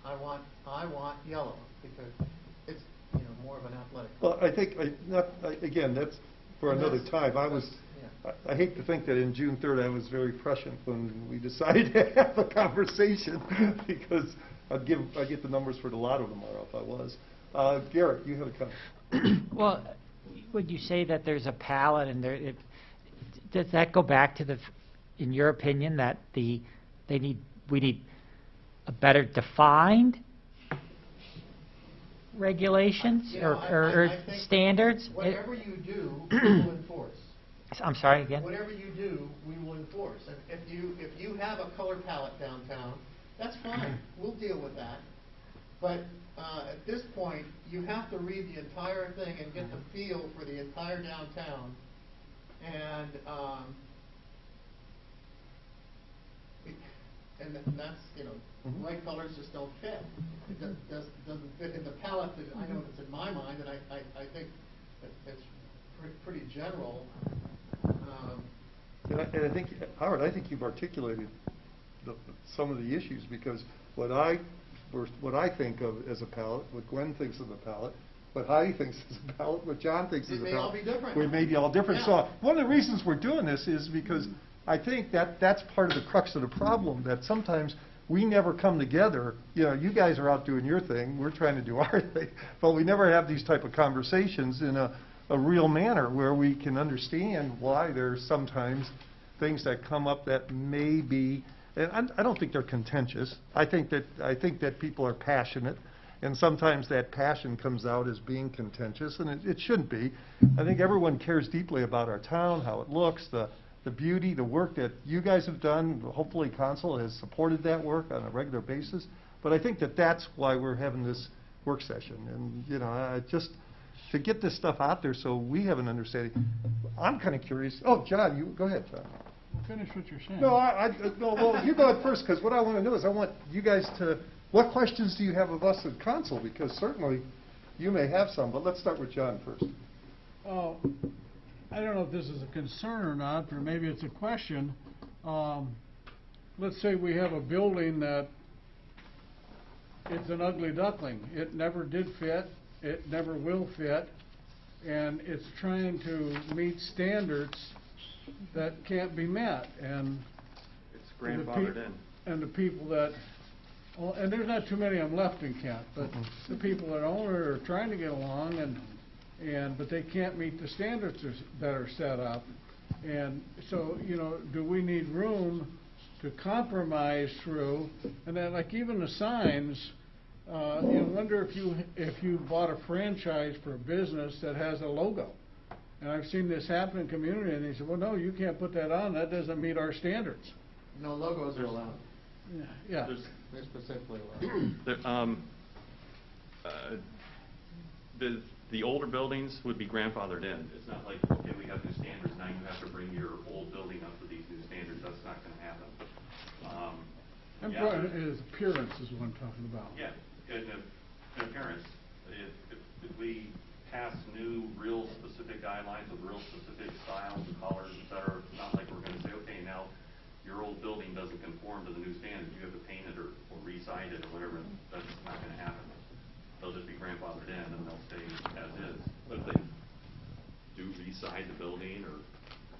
S2: I want yellow, because it's, more of an athletic color.
S1: Well, I think, again, that's for another time. I hate to think that in June 3rd I was very prescient when we decided to have a conversation, because I'd get the numbers for the lotto tomorrow if I was. Garrett, you had a comment.
S9: Well, would you say that there's a palette, and does that go back to in your opinion, that we need a better defined regulations or standards?
S2: Whatever you do, we will enforce.
S9: I'm sorry, again?
S2: Whatever you do, we will enforce. And if you have a color palette downtown, that's fine. We'll deal with that. But at this point, you have to read the entire thing and get the feel for the entire downtown. And that's, bright colors just don't fit. It doesn't fit in the palette that I know that's in my mind, and I think it's pretty general.
S1: And I think, Howard, you've articulated some of the issues, because what I think of as a palette, what Gwen thinks of a palette, what Heidi thinks is a palette, what John thinks is a palette.
S2: It may all be different.
S1: We may be all different.
S2: Yeah.
S1: So one of the reasons we're doing this is because I think that's part of the crux of the problem, that sometimes we never come together. You guys are out doing your thing, we're trying to do our thing, but we never have these type of conversations in a real manner where we can understand why there's sometimes things that come up that may be, and I don't think they're contentious. I think that people are passionate, and sometimes that passion comes out as being contentious, and it shouldn't be. I think everyone cares deeply about our town, how it looks, the beauty, the work that you guys have done. Hopefully Council has supported that work on a regular basis. But I think that's why we're having this work session. And, I just, to get this stuff out there so we have an understanding. I'm kind of curious. Oh, John, you go ahead, John.
S11: Finish what you're saying.
S1: No, no, well, you go ahead first, because what I want to know is I want you guys to, what questions do you have of us at Council? Because certainly you may have some, but let's start with John first.
S11: I don't know if this is a concern or not, or maybe it's a question. Let's say we have a building that it's an ugly duckling. It never did fit, it never will fit, and it's trying to meet standards that can't be met. And
S6: it's grandfathered in.
S11: And the people that, and there's not too many of them left in Kent, but the people that own it are trying to get along, but they can't meet the standards that are set up. And so, do we need room to compromise through? And then, like, even the signs, wonder if you bought a franchise for a business that has a logo. And I've seen this happen in community, and they say, well, no, you can't put that on. That doesn't meet our standards.
S2: No logos are allowed.
S11: Yeah.
S2: They're specifically allowed.
S6: The older buildings would be grandfathered in. It's not like, okay, we have new standards, now you have to bring your old building up to these new standards. That's not going to happen.
S11: His appearance is what I'm talking about.
S6: Yeah, in appearance. If we pass new, real specific guidelines with real specific styles and colors, et cetera, it's not like we're going to say, okay, now your old building doesn't conform to the new standards. You have to paint it or re-side it or whatever. That's not going to happen. They'll just be grandfathered in and they'll stay as is. But if they do re-side the building,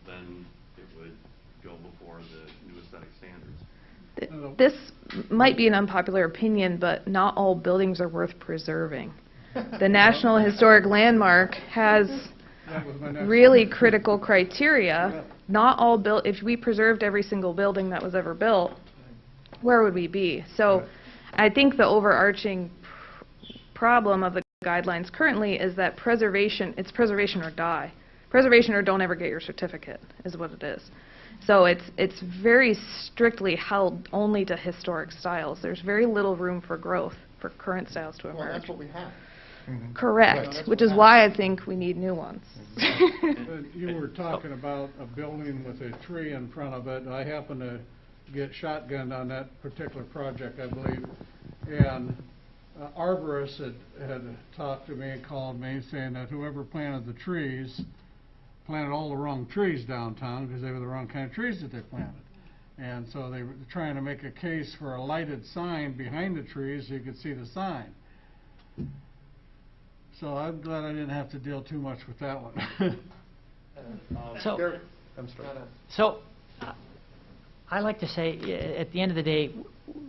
S6: then it would go before the new aesthetic standards.
S5: This might be an unpopular opinion, but not all buildings are worth preserving. The National Historic Landmark has really critical criteria. Not all if we preserved every single building that was ever built, where would we be? So I think the overarching problem of the guidelines currently is that it's preservation or die. Preservation or don't ever get your certificate is what it is. So it's very strictly held only to historic styles. There's very little room for growth for current styles to emerge.
S2: Well, that's what we have.
S5: Correct,
S2: Yeah,
S5: which is why I think we need new ones.
S11: You were talking about a building with a tree in front of it. I happened to get shotgunned on that particular project, I believe. And arborist had talked to me and called me saying that whoever planted the trees planted all the wrong trees downtown because they were the wrong kind of trees that they planted. And so they were trying to make a case for a lighted sign behind the trees so you could see the sign. So I'm glad I didn't have to deal too much with that one.
S9: So,
S1: I'm sorry.
S9: so I like to say, at the end of the day,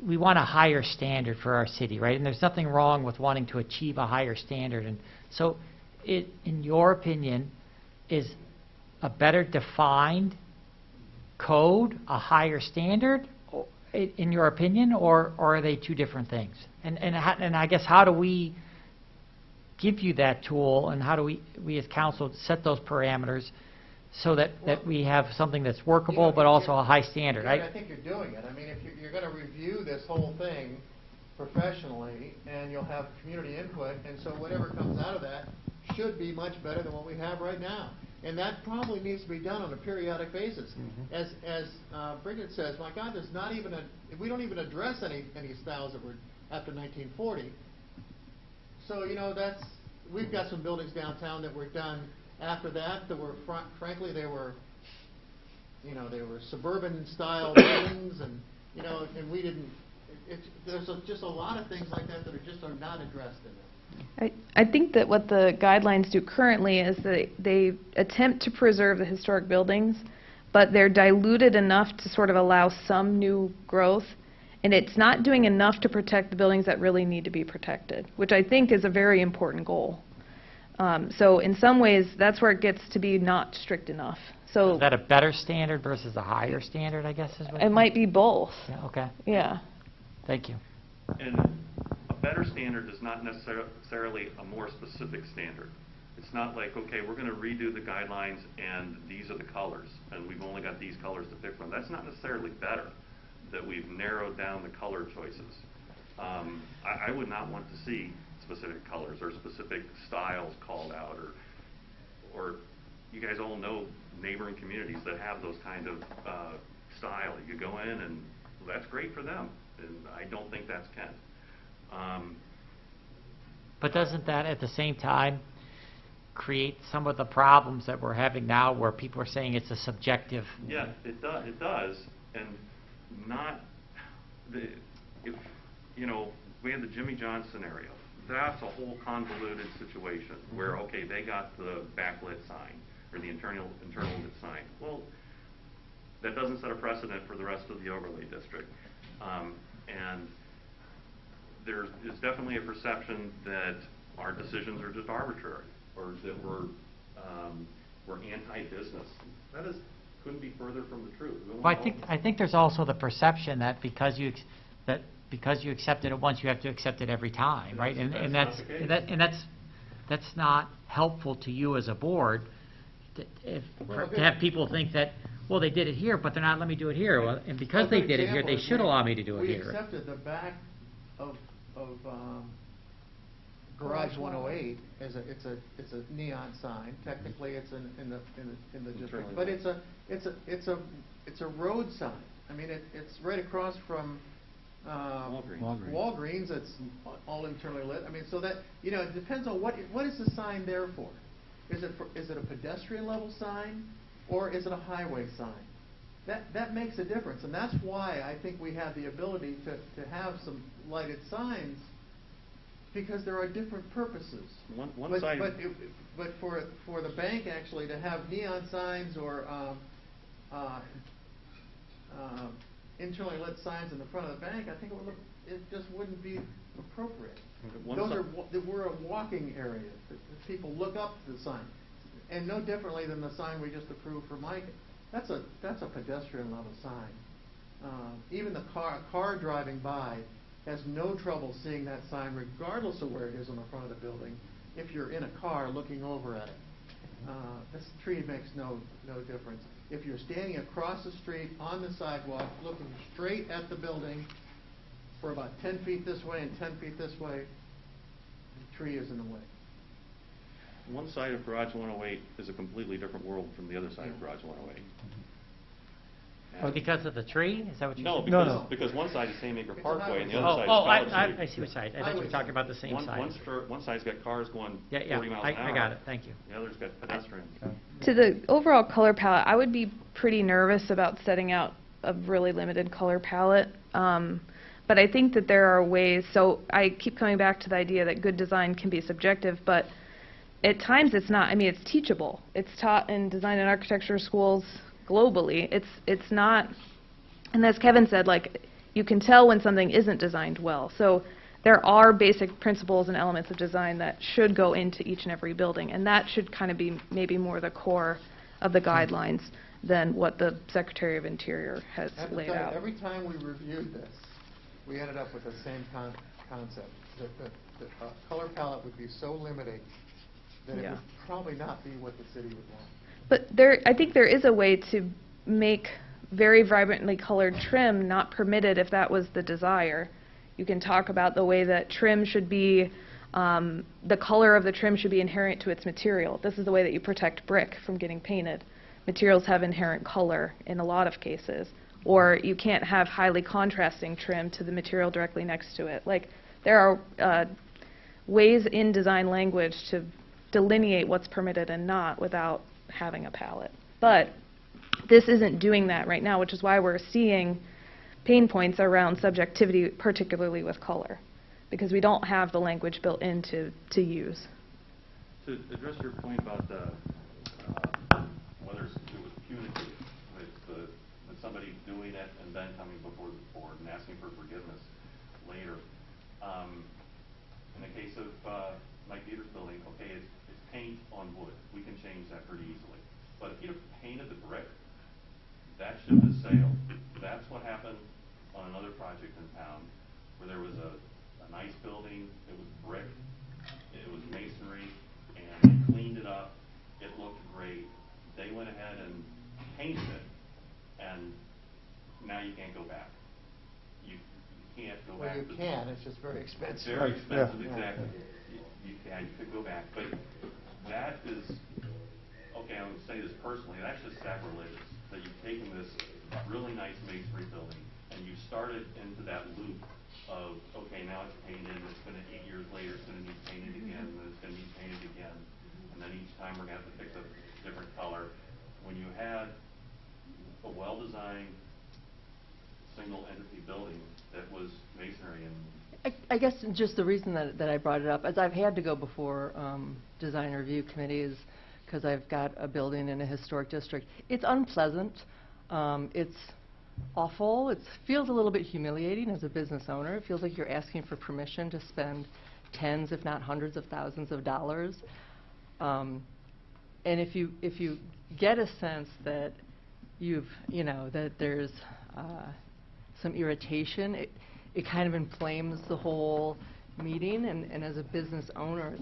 S9: we want a higher standard for our city, right? And there's nothing wrong with wanting to achieve a higher standard. And so, in your opinion, is a better defined code a higher standard, in your opinion, or are they two different things? And I guess, how do we give you that tool, and how do we as council set those parameters so that we have something that's workable but also a high standard?
S2: I think you're doing it. I mean, if you're going to review this whole thing professionally, and you'll have community input, and so whatever comes out of that should be much better than what we have right now. And that probably needs to be done on a periodic basis. As Bridget says, my God, there's not even we don't even address any styles that were after 1940. So, you know, we've got some buildings downtown that were done after that were, frankly, they were suburban style buildings, and, you know, and we didn't, there's just a lot of things like that that are not addressed in there.
S5: I think that what the guidelines do currently is that they attempt to preserve the historic buildings, but they're diluted enough to sort of allow some new growth, and it's not doing enough to protect the buildings that really need to be protected, which I think is a very important goal. So in some ways, that's where it gets to be not strict enough. So
S9: is that a better standard versus a higher standard, I guess, is what
S5: it might be both.
S9: Yeah, okay.
S5: Yeah.
S9: Thank you.
S6: And a better standard is not necessarily a more specific standard. It's not like, okay, we're going to redo the guidelines and these are the colors, and we've only got these colors to pick from. That's not necessarily better, that we've narrowed down the color choices. I would not want to see specific colors or specific styles called out, or you guys all know neighboring communities that have those kind of style. You go in and that's great for them, and I don't think that's Kent.
S9: But doesn't that at the same time create some of the problems that we're having now, where people are saying it's a subjective?
S6: Yeah, it does, and not if you know, we had the Jimmy John scenario. That's a whole convoluted situation where, okay, they got the backlit sign or the internal lit sign. Well, that doesn't set a precedent for the rest of the overlay district, and there is definitely a perception that our decisions are just arbitrary, or that we're anti-business. That couldn't be further from the truth.
S9: Well, I think there's also the perception that because you accepted it once, you have to accept it every time, right? And that's not helpful to you as a board to have people think that, well, they did it here, but they're not letting me do it here. Well, and because they did it here, they should allow me to do it here.
S2: We accepted the back of Garage 108 as it's a neon sign. Technically, it's in the district, but it's a road sign. I mean, it's right across from Walgreens. It's all internally lit. I mean, so that, you know, it depends on what is the sign there for. Is it a pedestrian level sign, or is it a highway sign? That makes a difference, and that's why I think we have the ability to have some lighted signs, because there are different purposes. But for the bank actually to have neon signs or internally lit signs in the front of the bank, I think it just wouldn't be appropriate. We're a walking area. People look up to the sign, and no differently than the sign we just approved for Mike. That's a pedestrian level sign. Even the car driving by has no trouble seeing that sign, regardless of where it is on the front of the building, if you're in a car looking over at it. This tree makes no difference. If you're standing across the street on the sidewalk looking straight at the building for about 10 feet this way and 10 feet this way, the tree is in the way.
S6: One side of Garage 108 is a completely different world from the other side of Garage 108.
S9: Because of the tree? Is that what you
S6: No,
S9: said?
S1: No.
S6: because one side is Haymaker
S2: It's a
S6: Parkway and the
S2: highway.
S6: other
S9: Oh,
S6: side is College
S9: I
S6: Street.
S9: see what side. I thought you were talking about the same side.
S6: One side's got cars going
S9: Yeah,
S6: 40 miles an hour.
S9: I got it, thank you.
S6: The other's got pedestrians.
S5: To the overall color palette, I would be pretty nervous about setting out a really limited color palette. But I think that there are ways, so I keep coming back to the idea that good design can be subjective, but at times it's not. I mean, it's teachable. It's taught in design and architecture schools globally. It's not, and as Kevin said, like, you can tell when something isn't designed well. So there are basic principles and elements of design that should go into each and every building, and that should kind of be maybe more the core of the guidelines than what the Secretary of Interior has
S2: I have to
S5: laid
S2: tell you,
S5: out.
S2: every time we reviewed this, we ended up with the same concept, that the color palette would be so limiting that it
S5: Yeah.
S2: would probably not be what the city would want.
S5: But I think there is a way to make very vibrantly colored trim not permitted if that was the desire. You can talk about the way that trim should be, the color of the trim should be inherent to its material. This is the way that you protect brick from getting painted. Materials have inherent color in a lot of cases. Or you can't have highly contrasting trim to the material directly next to it. Like, there are ways in design language to delineate what's permitted and not without having a palette. But this isn't doing that right now, which is why we're seeing pain points around subjectivity, particularly with color, because we don't have the language built in to use.
S6: To address your point about the, whether it was punitive, with somebody doing it and then coming before the board and asking for forgiveness later. In the case of Mike Dieter's building, okay, it's paint on wood. We can change that pretty easily. But if you'd have painted the brick, that ship has sailed. That's what happened on another project in town where there was a nice building. It was brick. It was masonry. And they cleaned it up. It looked great. They went ahead and painted it. And now you can't go back. You can't go back.
S2: Well, you can, it's just very expensive.
S6: It's very expensive,
S2: Yeah.
S6: exactly. You could go back. But that is, okay, I'm going to say this personally, that's just sacrilegious, that you've taken this really nice masonry building and you've started into that loop of, okay, now it's painted, and it's going to, 8 years later, it's going to need painted again, and it's going to need painted again. And then each time we're going to have to pick a different color. When you had a well-designed single-entity building that was masonry and
S7: I guess just the reason that I brought it up is I've had to go before design review committees because I've got a building in a historic district. It's unpleasant. It's awful. It feels a little bit humiliating as a business owner. It feels like you're asking for permission to spend tens, if not hundreds of thousands of dollars. And if you get a sense that that there's some irritation, it kind of inflames the whole meeting, and as a business owner,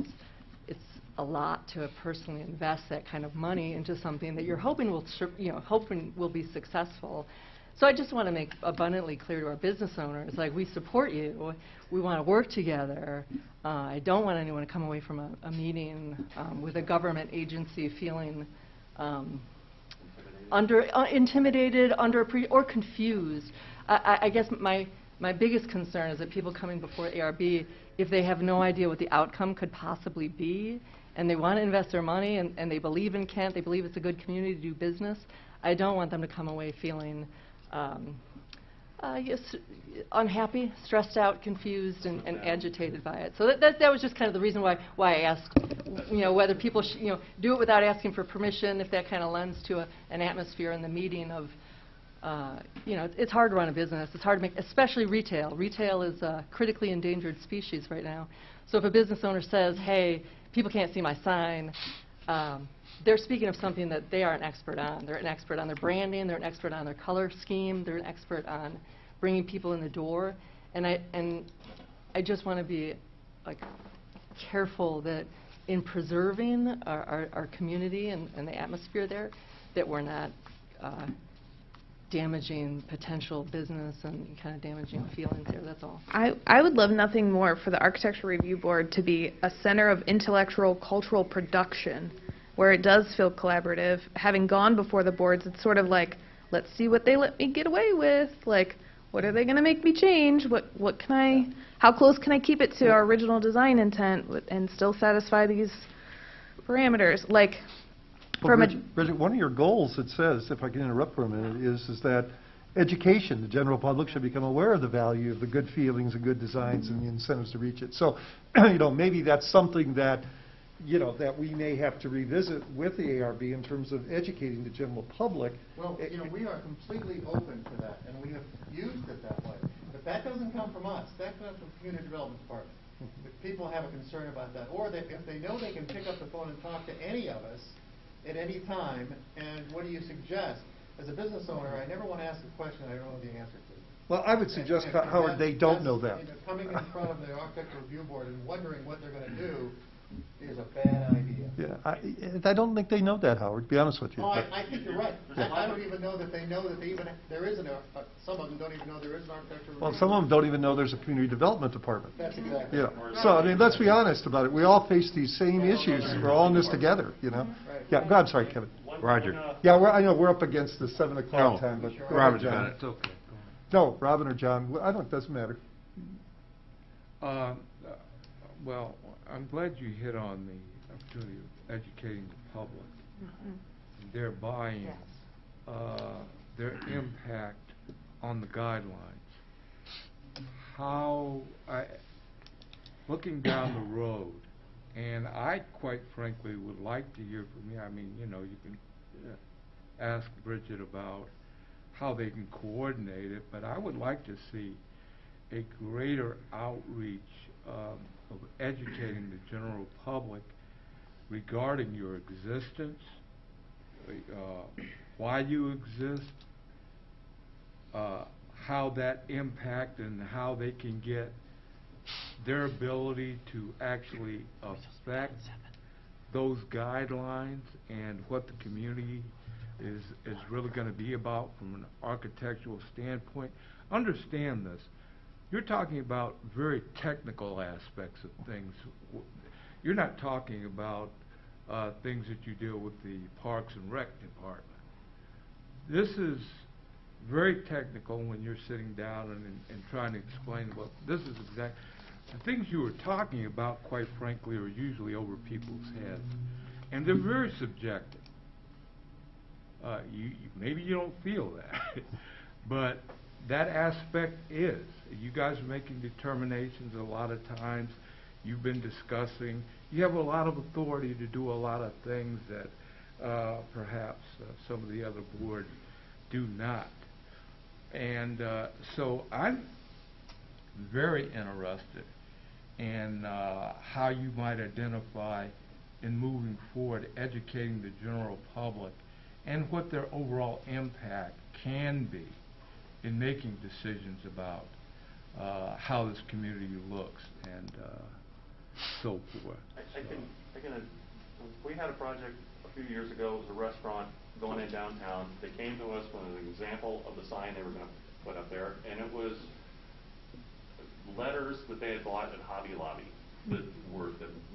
S7: it's a lot to personally invest that kind of money into something that you're hoping will be successful. So I just want to make abundantly clear to our business owners, like, we support you, we want to work together. I don't want anyone to come away from a meeting with a government agency feeling intimidated, or confused. I guess my biggest concern is that people coming before ARB, if they have no idea what the outcome could possibly be, and they want to invest their money, and they believe in Kent, they believe it's a good community to do business, I don't want them to come away feeling unhappy, stressed out, confused, and agitated by it. So that was just kind of the reason why I asked, whether people do it without asking for permission, if that kind of lends to an atmosphere in the meeting of, it's hard to run a business. It's hard to make, especially retail. Retail is a critically endangered species right now. So if a business owner says, hey, people can't see my sign, they're speaking of something that they are an expert on. They're an expert on their branding. They're an expert on their color scheme. They're an expert on bringing people in the door. And I just want to be careful that in preserving our community and the atmosphere there, that we're not damaging potential business and kind of damaging feelings there. That's all.
S5: I would love nothing more for the Architecture Review Board to be a center of intellectual, cultural production where it does feel collaborative. Having gone before the boards, it's sort of like let's see what they let me get away with. Like, what are they going to make me change? What can I, how close can I keep it to our original design intent and still satisfy these parameters? Like,
S1: Well, Bridget, one of your goals, it says, if I can interrupt for a minute, is that education, the general public should become aware of the value of the good feelings and good designs and the incentives to reach it. So, maybe that's something that, that we may have to revisit with the ARB in terms of educating the general public.
S2: Well, we are completely open to that, and we have used it that way. But that doesn't come from us. That comes from the Community Development Department. If people have a concern about that, or if they know they can pick up the phone and talk to any of us at any time, and what do you suggest? As a business owner, I never want to ask a question I don't know the answer to.
S1: Well, I would suggest, Howard, they don't know that.
S2: Coming in front of the Architectural Review Board and wondering what they're going to do is a bad idea.
S1: Yeah, I don't think they know that, Howard, to be honest with you.
S2: Oh, I think you're right. I don't even know that they know that there is some of them don't even know there is an architectural review.
S1: Well, some of them don't even know there's a community development department.
S2: That's exactly
S1: right. So, let's be honest about it. We all face these same issues. We're all in this together,
S2: Right.
S1: Yeah, I'm sorry, Kevin.
S4: Roger.
S1: Yeah, I know we're up against the 7 o'clock time, but go ahead, John.
S4: It's okay.
S1: No, Robin or John, it doesn't matter.
S12: Well, I'm glad you hit on the opportunity of educating the public, their buy-in, their impact on the guidelines. Looking down the road, and I quite frankly would like to hear from you. I mean, you can ask Bridget about how they can coordinate it, but I would like to see a greater outreach of educating the general public regarding your existence, why you exist, how that impact and how they can get their ability to actually affect those guidelines and what the community is really going to be about from an architectural standpoint. Understand this. You're talking about very technical aspects of things. You're not talking about things that you deal with the Parks and Rec Department. This is very technical when you're sitting down and trying to explain, well, this is exactly. The things you were talking about, quite frankly, are usually over people's heads. And they're very subjective. Maybe you don't feel that, but that aspect is. You guys are making determinations a lot of times. You've been discussing. You have a lot of authority to do a lot of things that perhaps some of the other boards do not. And so I'm very interested in how you might identify in moving forward, educating the general public and what their overall impact can be in making decisions about how this community looks and so forth.
S6: We had a project a few years ago. It was a restaurant going in downtown. They came to us with an example of the sign they were going to put up there, and it was letters that they had bought at Hobby Lobby that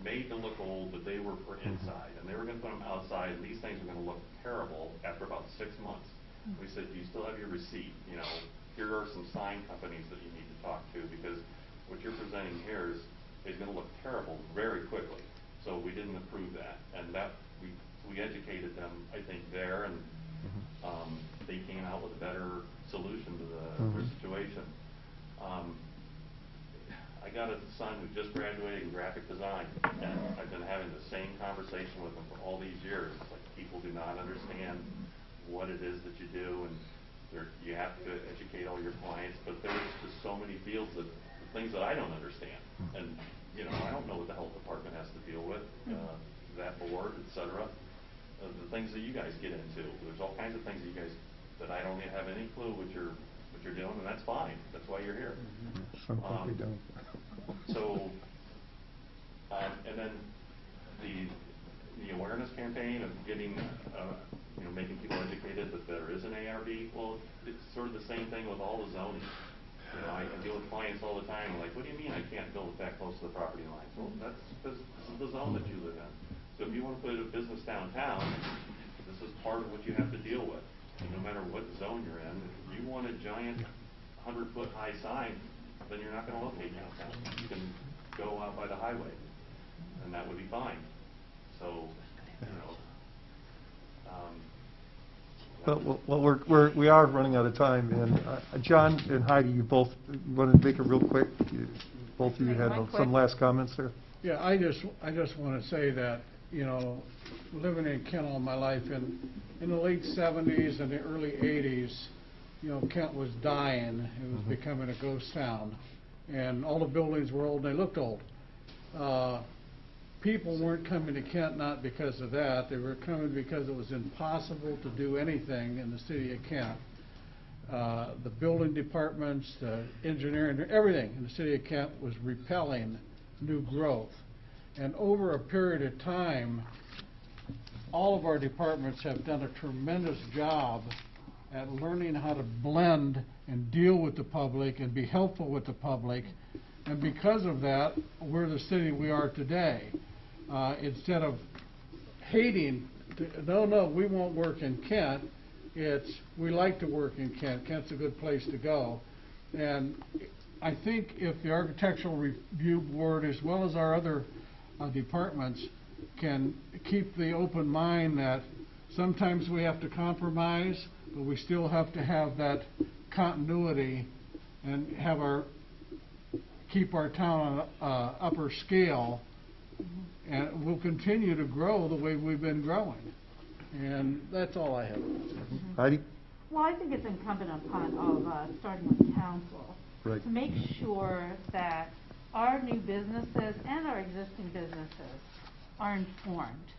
S6: made them look old, but they were for inside, and they were going to put them outside, and these things were going to look terrible after about 6 months. We said, do you still have your receipt? Here are some sign companies that you need to talk to, because what you're presenting here is going to look terrible very quickly. So we didn't approve that, and that we educated them, I think, there, and they came out with a better solution to their situation. I got a son who just graduated in graphic design, and I've been having the same conversation with him for all these years. It's like people do not understand what it is that you do, and you have to educate all your clients, but there's just so many fields the things that I don't understand. And I don't know what the health department has to deal with, that board, et cetera. The things that you guys get into. There's all kinds of things that I don't have any clue what you're doing, and that's fine. That's why you're here.
S1: Sometimes they don't.
S6: And then the awareness campaign of getting, making people educated that there is an ARB. Well, it's sort of the same thing with all the zoning. I deal with clients all the time, like, what do you mean I can't build that close to the property line? Well, that's because this is the zone that you live in. So if you want to put a business downtown, this is part of what you have to deal with. And no matter what zone you're in, if you want a giant 100-foot high sign, then you're not going to locate downtown. You can go out by the highway, and that would be fine. So, you know.
S1: Well, we are running out of time, and John and Heidi, you both want to make it real quick? Both of you had some last comments there?
S11: Yeah, I just want to say that, you know, living in Kent all my life, in the late 70s and the early 80s, you know, Kent was dying. It was becoming a ghost town. And all the buildings were old, and they looked old. People weren't coming to Kent not because of that. They were coming because it was impossible to do anything in the city of Kent. The building departments, the engineering, everything in the city of Kent was repelling new growth. And over a period of time, all of our departments have done a tremendous job at learning how to blend and deal with the public and be helpful with the public. And because of that, we're the city we are today. Instead of hating, no, we won't work in Kent, it's we like to work in Kent. Kent's a good place to go. And I think if the Architectural Review Board, as well as our other departments, can keep the open mind that sometimes we have to compromise, but we still have to have that continuity and keep our town on an upper scale, and we'll continue to grow the way we've been growing. And that's all I have.
S1: Heidi?
S3: Well, I think it's incumbent upon all of us, starting with council, to make sure that our new businesses and our existing businesses are informed.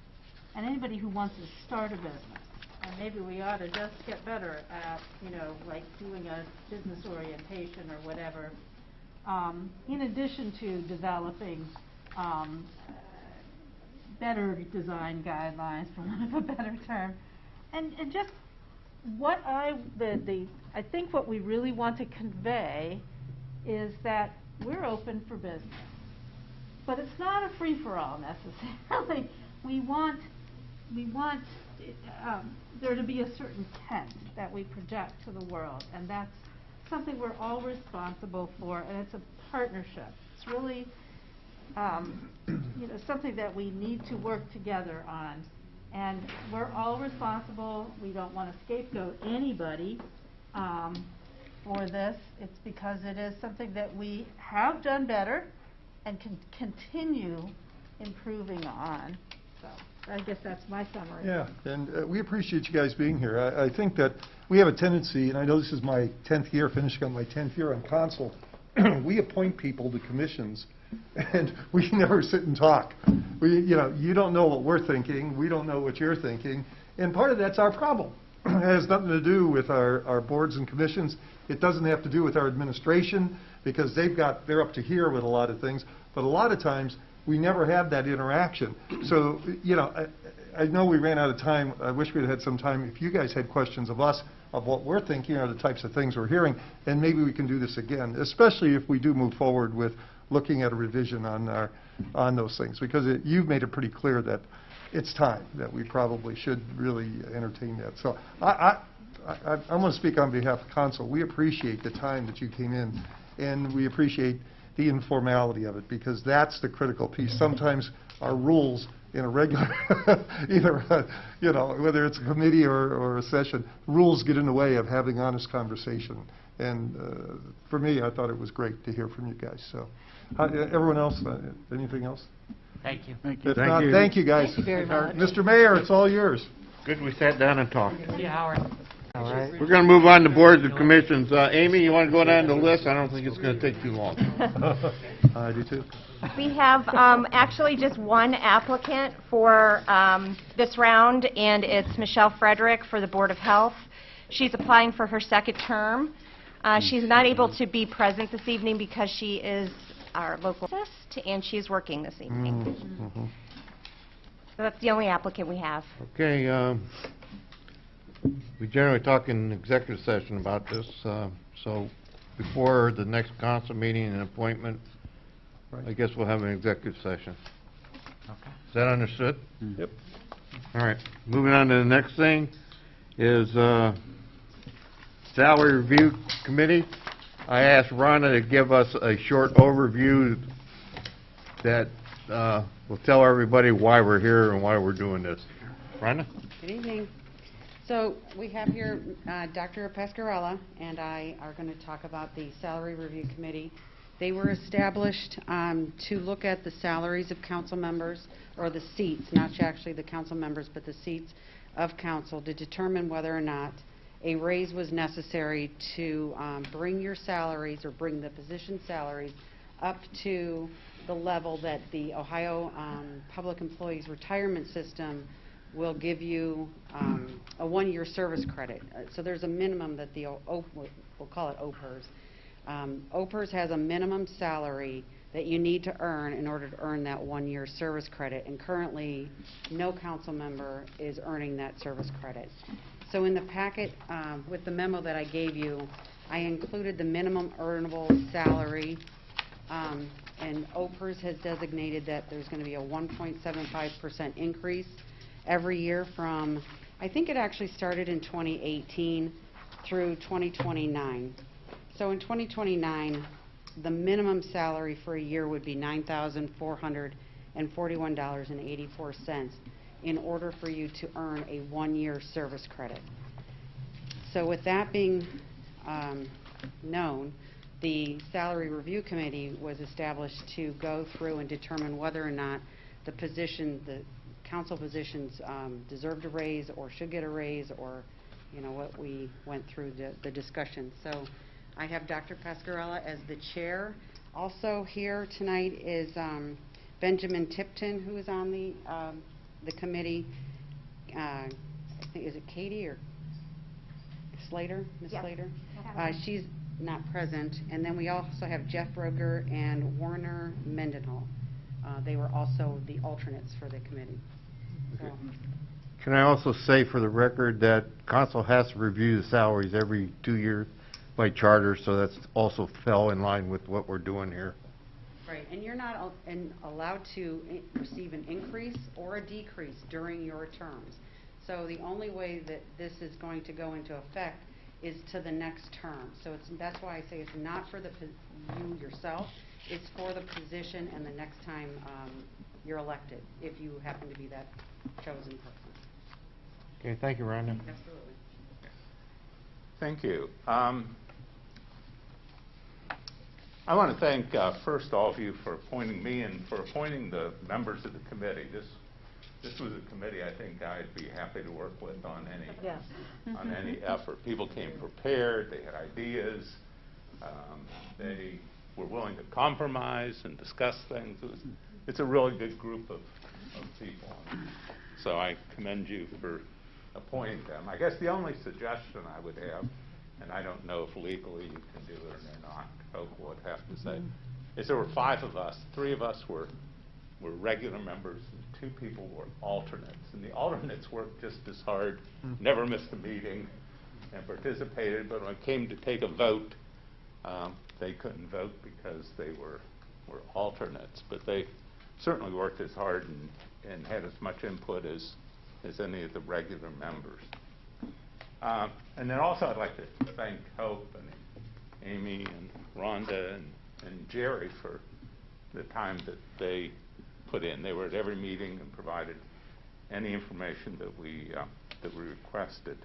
S3: And anybody who wants to start a business, and maybe we ought to just get better at, you know, like doing a business orientation or whatever, in addition to developing better design guidelines, for want of a better term, and just what I think what we really want to convey is that we're open for business, but it's not a free-for-all necessarily. We want there to be a certain tent that we project to the world, and that's something we're all responsible for, and it's a partnership. It's really you know, something that we need to work together on, and we're all responsible. We don't want to scapegoat anybody for this. It's because it is something that we have done better and can continue improving on. So I guess that's my summary.
S1: Yeah, and we appreciate you guys being here. I think that we have a tendency, and I know this is my 10th year, finishing on my 10th year on council, we appoint people to commissions, and we never sit and talk. You know, you don't know what we're thinking, we don't know what you're thinking, and part of that's our problem. It has nothing to do with our boards and commissions. It doesn't have to do with our administration, because they're up to here with a lot of things, but a lot of times we never have that interaction. So, you know, I know we ran out of time. I wish we'd had some time. If you guys had questions of us, of what we're thinking or the types of things we're hearing, and maybe we can do this again, especially if we do move forward with looking at a revision on those things, because you've made it pretty clear that it's time that we probably should really entertain that. So I want to speak on behalf of council. We appreciate the time that you came in, and we appreciate the informality of it, because that's the critical piece. Sometimes our rules in a regular, either, you know, whether it's a committee or a session, rules get in the way of having honest conversation. And for me, I thought it was great to hear from you guys. So, everyone else, anything else?
S9: Thank you.
S11: Thank you.
S1: If not, thank you guys.
S7: Thank you very much.
S1: Mr. Mayor, it's all yours.
S13: Good, we sat down and talked.
S9: Yeah, Howard.
S1: All right.
S13: We're going to move on to boards and commissions. Amy, you want to go down the list? I don't think it's going to take too long.
S1: I do too.
S14: We have actually just one applicant for this round, and it's Michelle Frederick for the Board of Health. She's applying for her second term. She's not able to be present this evening because she is our local assist, and she's working this evening.
S13: Mm-hmm.
S14: So that's the only applicant we have.
S13: Okay. We generally talk in executive session about this, so before the next council meeting and appointment, I guess we'll have an executive session.
S9: Okay.
S13: Is that understood?
S1: Yep.
S13: All right. Moving on to the next thing is Salary Review Committee. I asked Rhonda to give us a short overview that will tell everybody why we're here and why we're doing this. Rhonda?
S15: Good evening. So we have here Dr. Pascarella and I are going to talk about the Salary Review Committee. They were established to look at the salaries of council members, or the seats, not actually the council members, but the seats of council, to determine whether or not a raise was necessary to bring your salaries, or bring the position salaries up to the level that the Ohio Public Employees Retirement System will give you a one-year service credit. So there's a minimum that the, we'll call it OPERS. OPERS has a minimum salary that you need to earn in order to earn that one-year service credit, and currently no council member is earning that service credit. So in the packet with the memo that I gave you, I included the minimum earnable salary, and OPERS has designated that there's going to be a 1.75% increase every year from, I think it actually started in 2018 through 2029. So in 2029, the minimum salary for a year would be $9,441.84 in order for you to earn a one-year service credit. So with that being known, the Salary Review Committee was established to go through and determine whether or not the council positions deserved a raise or should get a raise, or what we went through the discussion. So I have Dr. Pascarella as the chair. Also here tonight is Benjamin Tipton, who is on the committee. I think, is it Katie or Slater? Ms.
S14: Yes.
S15: Slater? She's not present. And then we also have Jeff Broger and Warner Mendenhall. They were also the alternates for the committee. So.
S13: Can I also say for the record that council has to review the salaries every 2 years by charter, so that's also fell in line with what we're doing here.
S15: Right, and you're not allowed to receive an increase or a decrease during your terms. So the only way that this is going to go into effect is to the next term. So that's why I say it's not for you yourself, it's for the position and the next time you're elected, if you happen to be that chosen person.
S13: Okay, thank you, Rhonda.
S15: Absolutely.
S16: Thank you. I want to thank, first, all of you for appointing me and for appointing the members of the committee. This was a committee I think I'd be happy to work with on any effort. People came prepared, they had ideas, they were willing to compromise and discuss things. It's a really good group of people. So I commend you for appointing them. I guess the only suggestion I would have, and I don't know if legally you can do it or not, Coke would have to say, is there were 5 of us. 3 of us were regular members, and 2 people were alternates. And the alternates worked just as hard, never missed a meeting, and participated, but when it came to take a vote, they couldn't vote because they were alternates. But they certainly worked as hard and had as much input as any of the regular members. And then also I'd like to thank Hope and Amy and Rhonda and Jerry for the time that they put in. They were at every meeting and provided any information that we requested.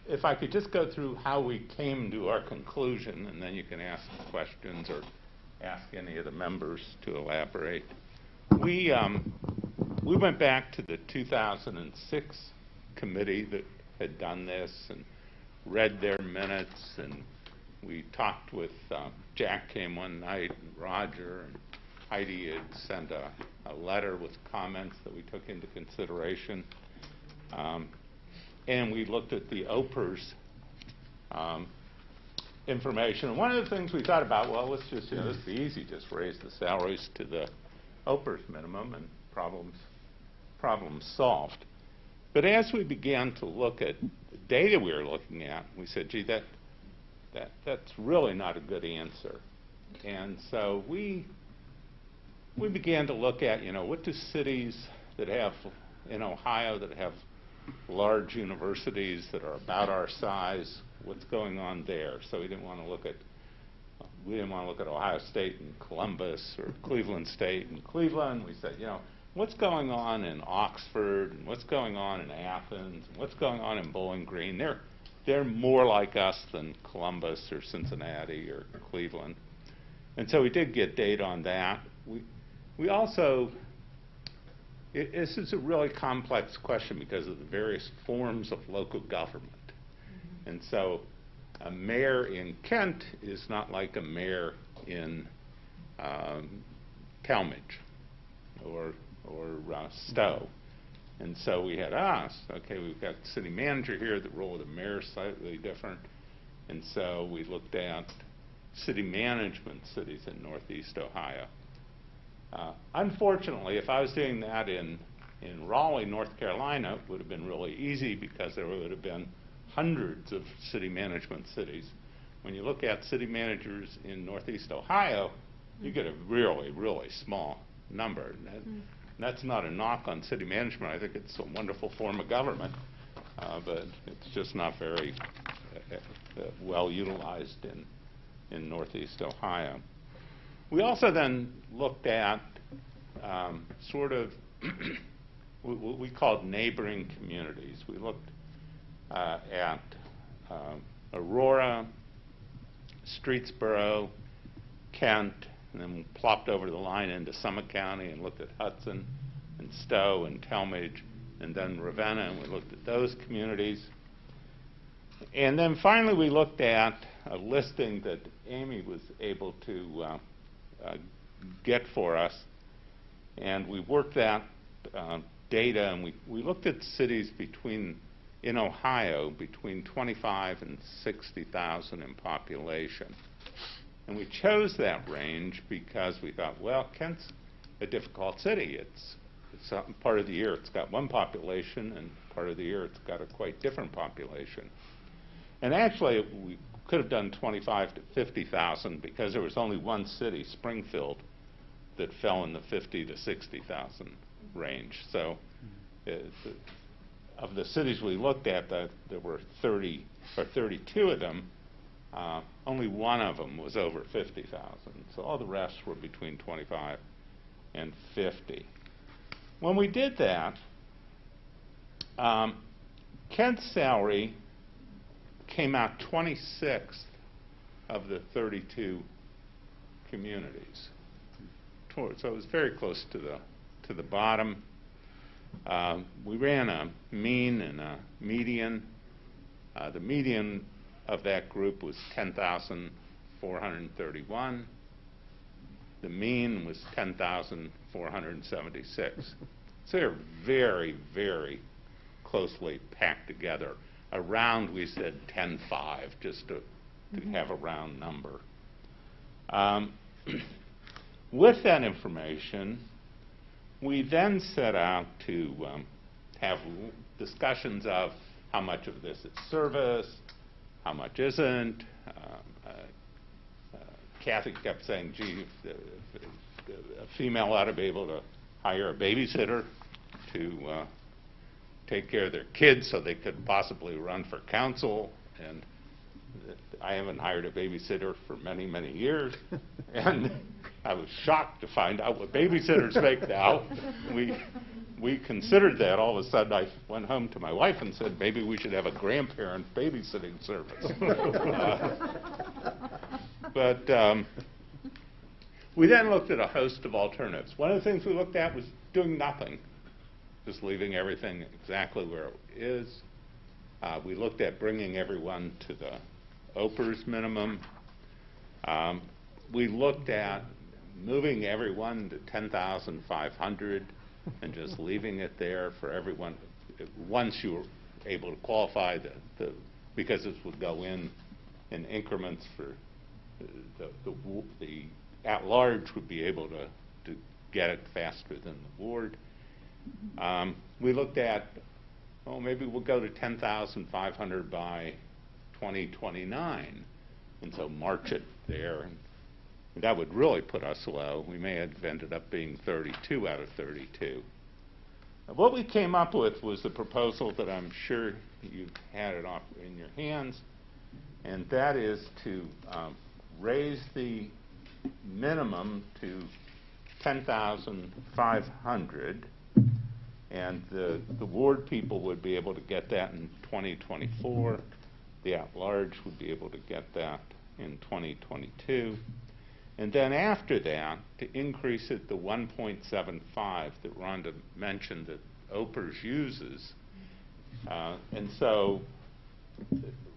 S16: If I could just go through how we came to our conclusion, and then you can ask questions or ask any of the members to elaborate. We went back to the 2006 committee that had done this and read their minutes, and we talked with, Jack came one night, and Roger, and Heidi had sent a letter with comments that we took into consideration. And we looked at the OPERS information. And one of the things we thought about, well, let's just, this would be easy, just raise the salaries to the OPERS minimum and problems solved. But as we began to look at the data we were looking at, we said, gee, that's really not a good answer. And so we began to look at, what do cities that have in Ohio that have large universities that are about our size? What's going on there? So we didn't want to look at Ohio State and Columbus or Cleveland State and Cleveland. We said, what's going on in Oxford and what's going on in Athens and what's going on in Bowling Green? They're more like us than Columbus or Cincinnati or Cleveland. And so we did get data on that. We also, this is a really complex question because of the various forms of local government. And so a mayor in Kent is not like a mayor in Talmadge or Stowe. And so we had okay, we've got city manager here, the role of the mayor is slightly different. And so we looked at city management cities in Northeast Ohio. Unfortunately, if I was doing that in Raleigh, North Carolina, it would have been really easy because there would have been hundreds of city management cities. When you look at city managers in Northeast Ohio, you get a really, really small number. And that's not a knock on city management. I think it's a wonderful form of government, but it's just not very well utilized in Northeast Ohio. We also then looked at sort of what we called neighboring communities. We looked at Aurora, Streetsboro, Kent, and then we plopped over the line into Summit County and looked at Hudson and Stowe and Talmadge and then Ravenna, and we looked at those communities. And then finally we looked at a listing that Amy was able to get for us, and we worked that data, and we looked at cities in Ohio between 25 and 60,000 in population. And we chose that range because we thought, well, Kent's a difficult city. It's part of the year it's got one population, and part of the year it's got a quite different population. And actually, we could have done 25 to 50,000 because there was only one city, Springfield, that fell in the 50 to 60,000 range. So of the cities we looked at, there were 30 or 32 of them. Only one of them was over 50,000. So all the rest were between 25 and 50. When we did that, Kent's salary came out 26th of the 32 communities. So it was very close to the bottom. We ran a mean and a median. The median of that group was 10,431. The mean was 10,476. So they're very, very closely packed together. Around, we said 10.5, just to have a round number. With that information, we then set out to have discussions of how much of this is service, how much isn't. Kathy kept saying, gee, if a female ought to be able to hire a babysitter to take care of their kids so they could possibly run for council. And I haven't hired a babysitter for many, many years. And I was shocked to find out what babysitters make now. We considered that. All of a sudden, I went home to my wife and said, maybe we should have a grandparent babysitting service. But we then looked at a host of alternatives. One of the things we looked at was doing nothing, just leaving everything exactly where it is. We looked at bringing everyone to the OPERS minimum. We looked at moving everyone to 10,500 and just leaving it there for everyone. Once you were able to qualify, because this would go in increments for the at-large would be able to get it faster than the board. We looked at, maybe we'll go to 10,500 by 2029, and so march it there. And that would really put us low. We may have ended up being 32 out of 32. What we came up with was the proposal that I'm sure you've had it off in your hands, and that is to raise the minimum to $10,500, and the ward people would be able to get that in 2024. The at-large would be able to get that in 2022. And then after that, to increase it to 1.75 that Rhonda mentioned that OPERS uses. And so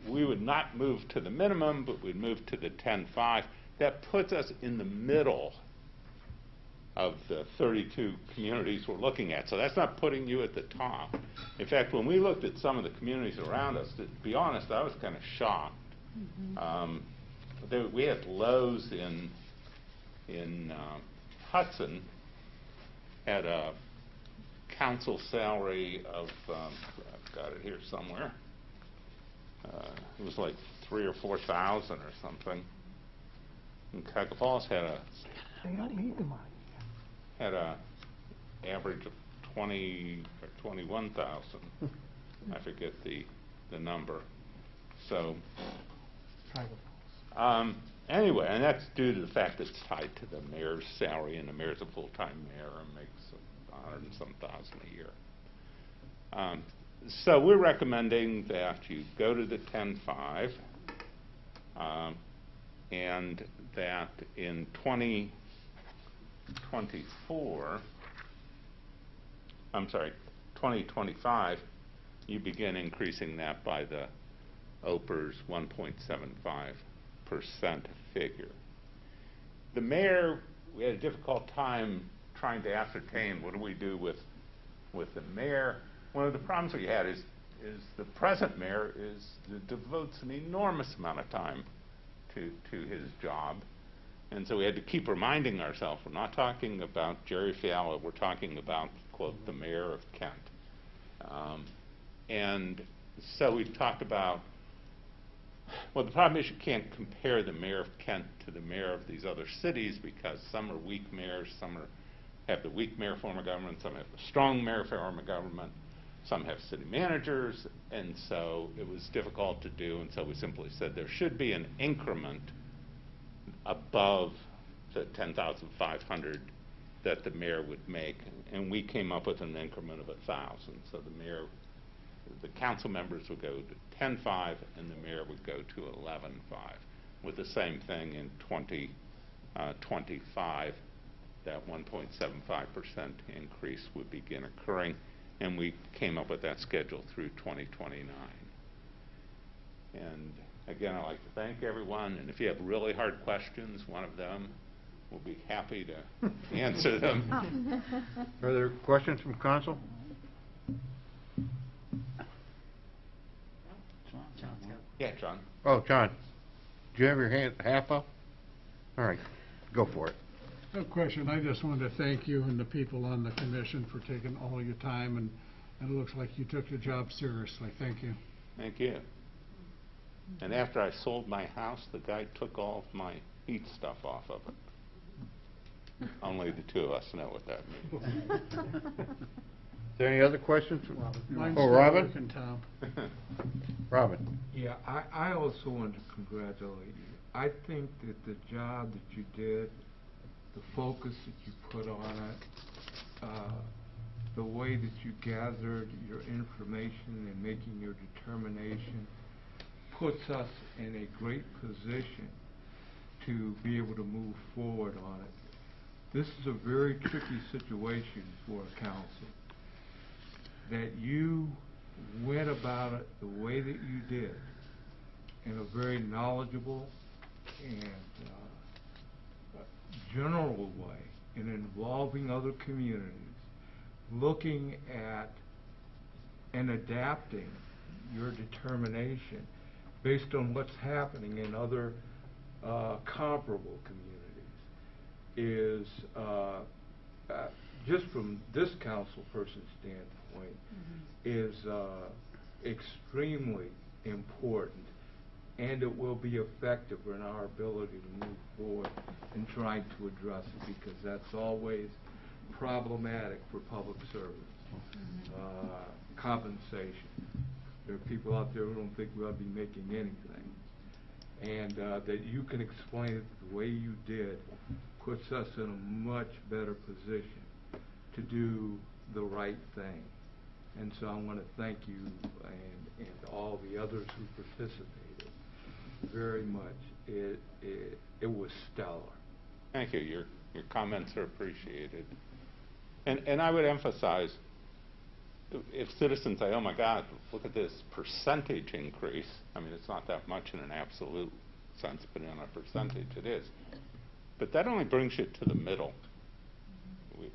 S16: we would not move to the minimum, but we'd move to the 10.5. That puts us in the middle of the 32 communities we're looking at. So that's not putting you at the top. In fact, when we looked at some of the communities around us, to be honest, I was kind of shocked. We had Lowe's in Hudson, had a council salary of, I've got it here somewhere, it was like $3,000 or $4,000 or something. And Cuyahoga Falls had a average of 20 or 21,000. I forget the number. So anyway, and that's due to the fact that it's tied to the mayor's salary, and the mayor's a full-time mayor and makes 100 and some thousand a year. So we're recommending that you go to the 10.5, and that in 2025, you begin increasing that by the OPERS 1.75% figure. The mayor, we had a difficult time trying to ascertain what do we do with the mayor. One of the problems we had is the present mayor devotes an enormous amount of time to his job. And so we had to keep reminding ourselves, we're not talking about Jerry Fiala, we're talking about, quote, the mayor of Kent. And so we talked about, well, the problem is you can't compare the mayor of Kent to the mayor of these other cities because some are weak mayors, some have the weak mayor form of government, some have the strong mayor form of government, some have city managers, and so it was difficult to do, and so we simply said there should be an increment above the 10,500 that the mayor would make, and we came up with an increment of 1,000. So the mayor, the council members would go to 10.5, and the mayor would go to 11.5. With the same thing in 2025, that 1.75% increase would begin occurring, and we came up with that schedule through 2029. And again, I'd like to thank everyone, and if you have really hard questions, one of them will be happy to answer them.
S13: Are there questions from council?
S16: Yeah, John.
S13: Oh, John, do you have your hand half up? All right, go for it.
S11: No question. I just wanted to thank you and the people on the commission for taking all your time, and it looks like you took your job seriously. Thank you.
S16: Thank you. And after I sold my house, the guy took all of my heat stuff off of it. Only the two of us know what that means.
S13: Is there any other questions?
S11: Mine's
S13: Oh,
S11: still
S13: Robin?
S11: working, Tom.
S13: Robin.
S12: Yeah, I also want to congratulate you. I think that the job that you did, the focus that you put on it, the way that you gathered your information and making your determination puts us in a great position to be able to move forward on it. This is a very tricky situation for a council. That you went about it the way that you did, in a very knowledgeable and general way, in involving other communities, looking at and adapting your determination based on what's happening in other comparable communities, is just from this council person's standpoint, is extremely important, and it will be effective in our ability to move forward in trying to address it, because that's always problematic for public servants. compensation. There are people out there who don't think we ought to be making anything. And that you can explain it the way you did puts us in a much better position to do the right thing. And so I want to thank you and all the others who participated very much. It was stellar.
S16: Thank you. Your comments are appreciated. And I would emphasize, if citizens say, oh my God, look at this percentage increase, I mean, it's not that much in an absolute sense, but in a percentage it is. But that only brings you to the middle.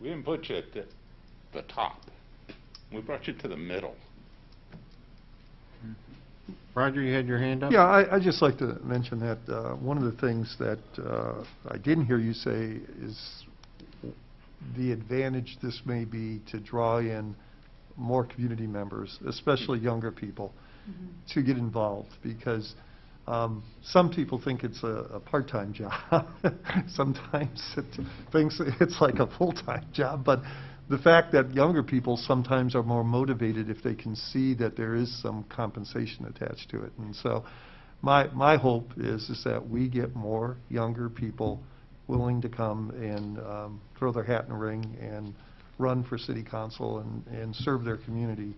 S16: We didn't put you at the top. We brought you to the middle.
S13: Roger, you had your hand up?
S1: Yeah, I'd just like to mention that one of the things that I didn't hear you say is the advantage this may be to draw in more community members, especially younger people, to get involved, because some people think it's a part-time job. Sometimes it thinks it's like a full-time job, but the fact that younger people sometimes are more motivated if they can see that there is some compensation attached to it. And so my hope is that we get more younger people willing to come and throw their hat in the ring and run for city council and serve their community.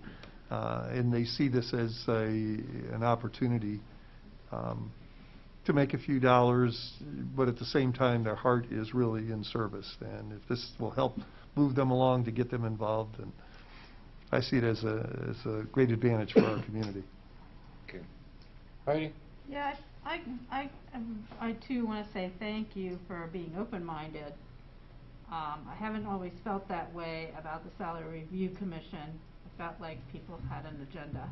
S1: And they see this as an opportunity to make a few dollars, but at the same time their heart is really in service. And if this will help move them along to get them involved, and I see it as a great advantage for our community.
S16: Okay.
S13: Heidi?
S3: Yeah, I too want to say thank you for being open-minded. I haven't always felt that way about the Salary Review Commission. I felt like people had an agenda.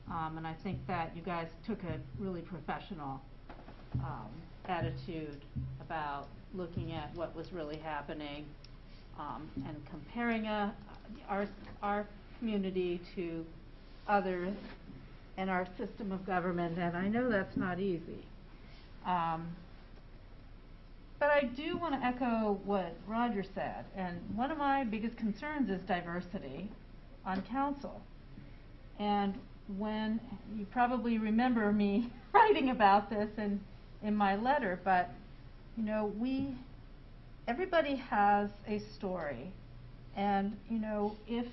S3: And I think that you guys took a really professional attitude about looking at what was really happening and comparing our community to others and our system of government, and I know that's not easy. But I do want to echo what Roger said, and one of my biggest concerns is diversity on council. And when, you probably remember me writing about this in my letter, but you know, everybody has a story, and you know, if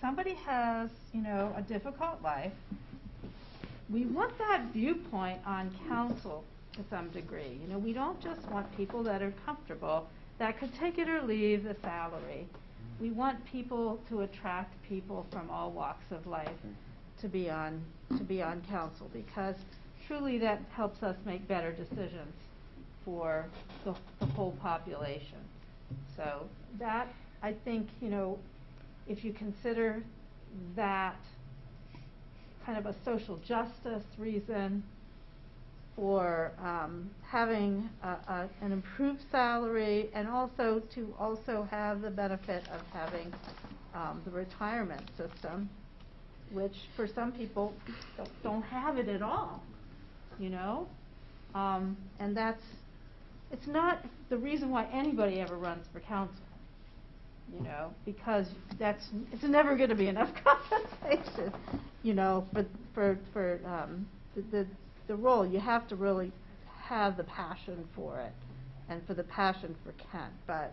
S3: somebody has, you know, a difficult life, we want that viewpoint on council to some degree. You know, we don't just want people that are comfortable, that could take it or leave the salary. We want people to attract people from all walks of life to be on council, because truly that helps us make better decisions for the whole population. So that, I think, you know, if you consider that kind of a social justice reason for having an improved salary, and also to have the benefit of having the retirement system, which for some people don't have it at all, you know, and it's not the reason why anybody ever runs for council, you know, because it's never going to be enough compensation, you know, for the role. You have to really have the passion for it, and for the passion for Kent. But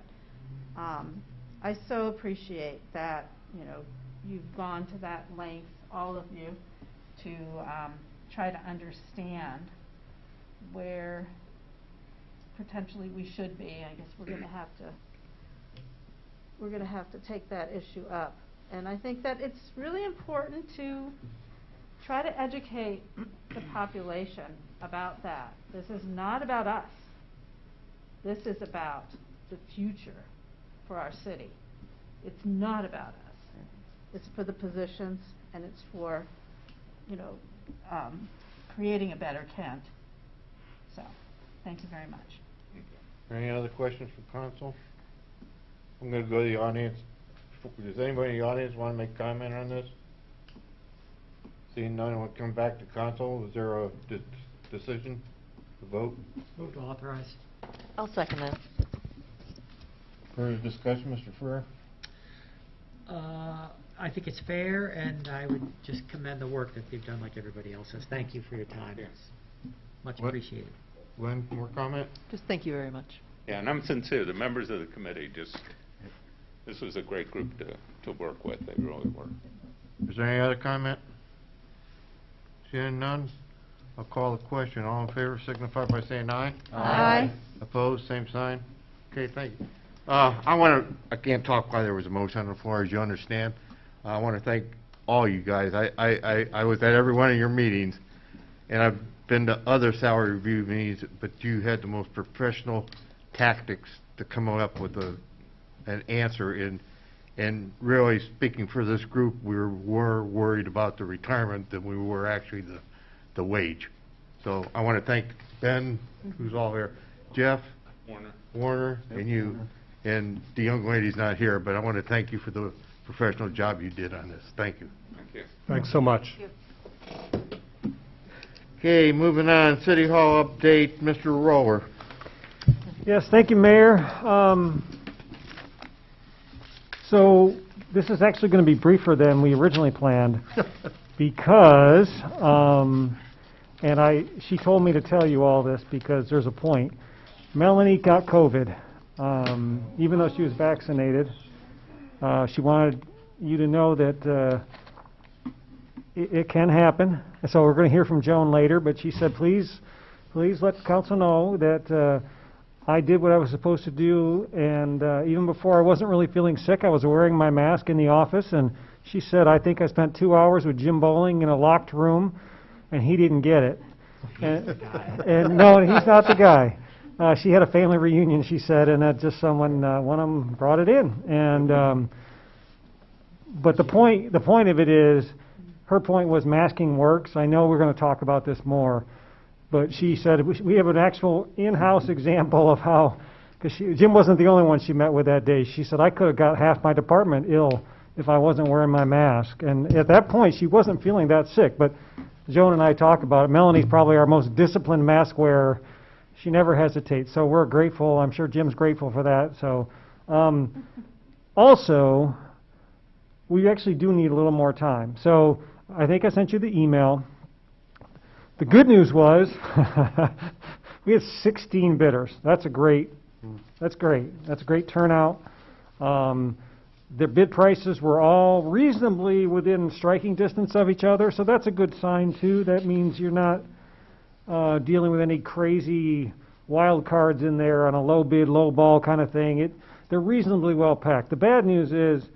S3: I so appreciate that, you know, you've gone to that length, all of you, to try to understand where potentially we should be. I guess we're going to have to take that issue up. And I think that it's really important to try to educate the population about that. This is not about us. This is about the future for our city. It's not about us. It's for the positions, and it's for, you know, creating a better Kent. So, thank you very much.
S13: Any other questions from council? I'm going to go to the audience. Does anybody in the audience want to make a comment on this? Seeing none, we'll come back to council. Is there a decision to vote?
S9: Move to authorize.
S17: I'll second that.
S13: Further discussion, Mr. Ferrer?
S9: I think it's fair, and I would just commend the work that they've done like everybody else has. Thank you for your time.
S16: Yes.
S9: Much
S13: What?
S9: appreciated.
S13: Glenn, more comment?
S7: Just thank you very much.
S16: Yeah, and I'm sincere, the members of the committee this was a great group to work with, they really were.
S13: Is there any other comment? Seeing none, I'll call the question. All in favor signify by saying aye.
S8: Aye.
S13: Opposed, same sign. Okay, thank you. I can't talk while there was a motion on the floor, as you understand. I want to thank all you guys. I was at every one of your meetings, and I've been to other salary review meetings, but you had the most professional tactics to come up with an answer. And really, speaking for this group, we were more worried about the retirement than we were actually the wage. So I want to thank Ben, who's all here, Jeff, Warner, and you. And the young lady's not here, but I want to thank you for the professional job you did on this. Thank you.
S16: Thank you.
S1: Thanks so much.
S13: Okay, moving on, City Hall update, Mr. Roller.
S17: Yes, thank you, Mayor. So this is actually going to be briefer than we originally planned because, she told me to tell you all this because there's a point. Melanie got COVID. Even though she was vaccinated, she wanted you to know that it can happen. So we're going to hear from Joan later, but she said, please let the council know that I did what I was supposed to do, and even before I wasn't really feeling sick, I was wearing my mask in the office, and she said, I think I spent 2 hours with Jim Bowling in a locked room, and he didn't get it. And no, he's not the guy. She had a family reunion, she said, and that just one of them brought it in. And but the point of it is, her point was masking works. I know we're going to talk about this more, but she said we have an actual in-house example of how, because Jim wasn't the only one she met with that day. She said I could have got half my department ill if I wasn't wearing my mask. And at that point, she wasn't feeling that sick. But Joan and I talk about it. Melanie's probably our most disciplined mask wearer. She never hesitates, so we're grateful. I'm sure Jim's grateful for that. So, also, we actually do need a little more time. So, I think I sent you the email. The good news was we had 16 bidders. That's great. That's a great turnout. Their bid prices were all reasonably within striking distance of each other, so that's a good sign too. That means you're not dealing with any crazy wild cards in there on a low bid, low ball kind of thing. They're reasonably well packed. The bad news is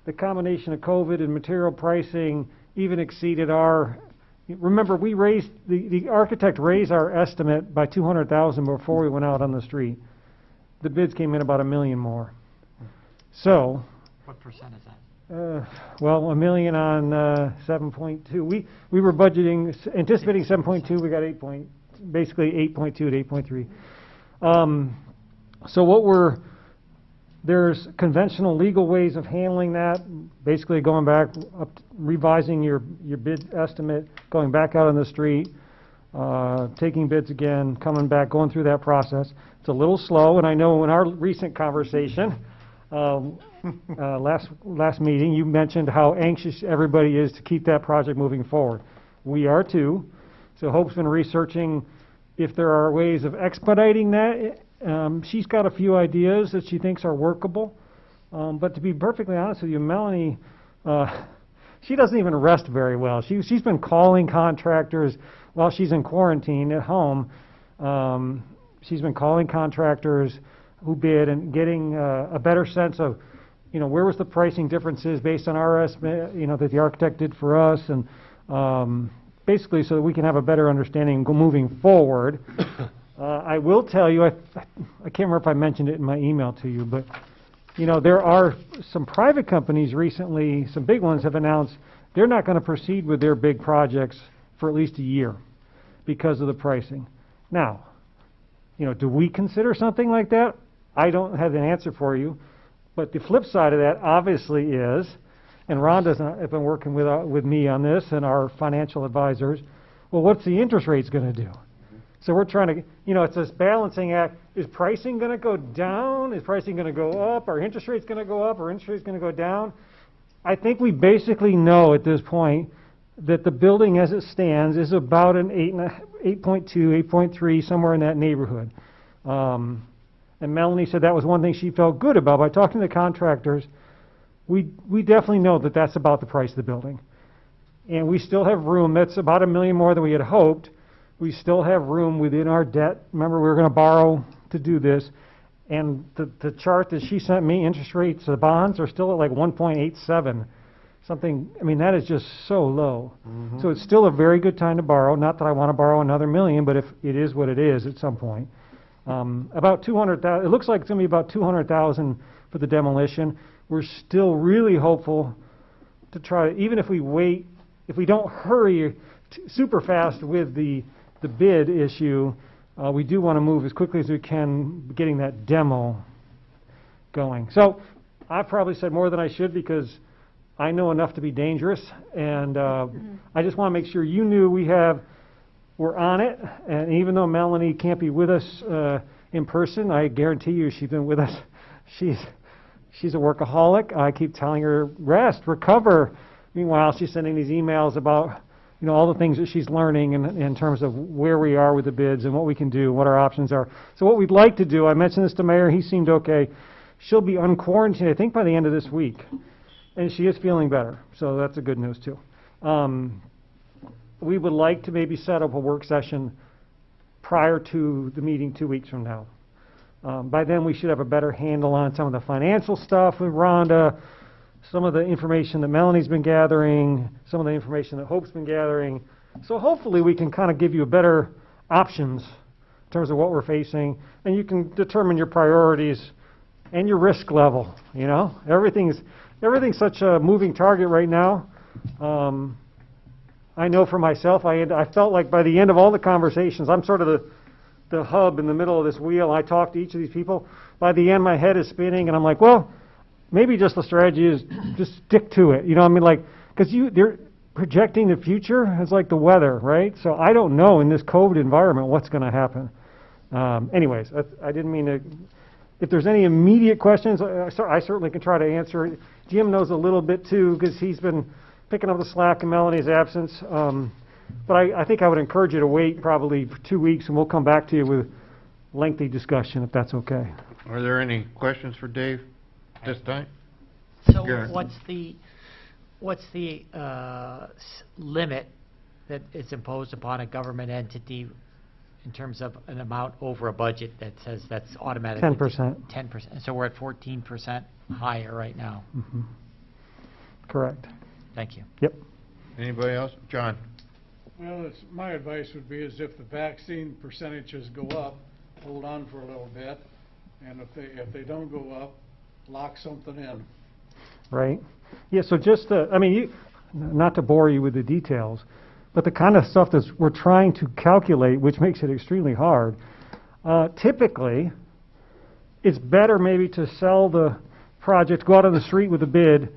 S17: the combination of COVID and material pricing even exceeded our. Remember, we raised the architect raised our estimate by $200,000 before we went out on the street. The bids came in about $1 million more. So.
S9: What percent is that?
S17: Well, $1 million on 7.2. We were anticipating 7.2. We got basically 8.2 to 8.3. So there's conventional legal ways of handling that. Basically, going back revising your bid estimate, going back out on the street, taking bids again, coming back, going through that process. It's a little slow, and I know in our recent conversation. Last meeting, you mentioned how anxious everybody is to keep that project moving forward. We are too. So Hope's been researching if there are ways of expediting that. She's got a few ideas that she thinks are workable. But to be perfectly honest with you, Melanie, she doesn't even rest very well. She's been calling contractors while she's in quarantine at home. She's been calling contractors who bid and getting a better sense of, where was the pricing differences based on our estimate, that the architect did for us, and basically so that we can have a better understanding moving forward. I will tell you, I can't remember if I mentioned it in my email to you, but there are some private companies recently, some big ones have announced they're not going to proceed with their big projects for at least a year because of the pricing. Now, do we consider something like that? I don't have an answer for you, but the flip side of that obviously is, and Rhonda's been working with me on this and our financial advisors, well, what's the interest rates going to do? So we're trying to, it's this balancing act. Is pricing going to go down? Is pricing going to go up? Are interest rates going to go up? Are interest rates going to go down? I think we basically know at this point that the building as it stands is about an 8.2, 8.3, somewhere in that neighborhood. And Melanie said that was one thing she felt good about. By talking to the contractors, we definitely know that that's about the price of the building. And we still have room. That's about $1 million more than we had hoped. We still have room within our debt. Remember, we were going to borrow to do this. And the chart that she sent me, interest rates, the bonds are still at like 1.87. Something, I mean, that is just so low.
S1: Mm-hmm.
S17: So it's still a very good time to borrow. Not that I want to borrow another $1 million, but if it is what it is at some point. About 200,000, it looks like it's going to be about 200,000 for the demolition. We're still really hopeful to try, even if we wait, if we don't hurry super fast with the bid issue, we do want to move as quickly as we can getting that demo going. So I probably said more than I should because I know enough to be dangerous, and I just want to make sure you knew we're on it, and even though Melanie can't be with us in person, I guarantee you she's been with us. She's a workaholic. I keep telling her, rest, recover. Meanwhile, she's sending these emails about all the things that she's learning in terms of where we are with the bids and what we can do, what our options are. So what we'd like to do, I mentioned this to Mayor, he seemed okay. She'll be unquarantined, I think, by the end of this week. And she is feeling better, so that's a good news, too. We would like to maybe set up a work session prior to the meeting 2 weeks from now. By then, we should have a better handle on some of the financial stuff with Rhonda, some of the information that Melanie's been gathering, some of the information that Hope's been gathering. So hopefully we can kind of give you better options in terms of what we're facing, and you can determine your priorities and your risk level. Everything's such a moving target right now. I know for myself, I felt like by the end of all the conversations, I'm sort of the hub in the middle of this wheel. I talk to each of these people. By the end, my head is spinning, and I'm like, well, maybe just the strategy is just stick to it. Because they're projecting the future is like the weather, right? So I don't know in this COVID environment what's going to happen. Anyways, I didn't mean to. If there's any immediate questions, I certainly can try to answer it. Jim knows a little bit too because he's been picking up the slack in Melanie's absence. But I think I would encourage you to wait probably for 2 weeks, and we'll come back to you with lengthy discussion if that's okay.
S13: Are there any questions for Dave this time?
S9: So
S13: Garrett.
S9: what's the limit that is imposed upon a government entity in terms of an amount over a budget that says that's automatically
S17: 10%.
S9: 10%. So we're at 14% higher right now.
S17: Mm-hmm. Correct.
S9: Thank you.
S17: Yep.
S13: Anybody else? John?
S11: Well, my advice would be is if the vaccine percentages go up, hold on for a little bit, and if they don't go up, lock something in.
S17: Right. Yeah, so just, not to bore you with the details, but the kind of stuff that we're trying to calculate, which makes it extremely hard, typically, it's better maybe to sell the project, go out on the street with a bid,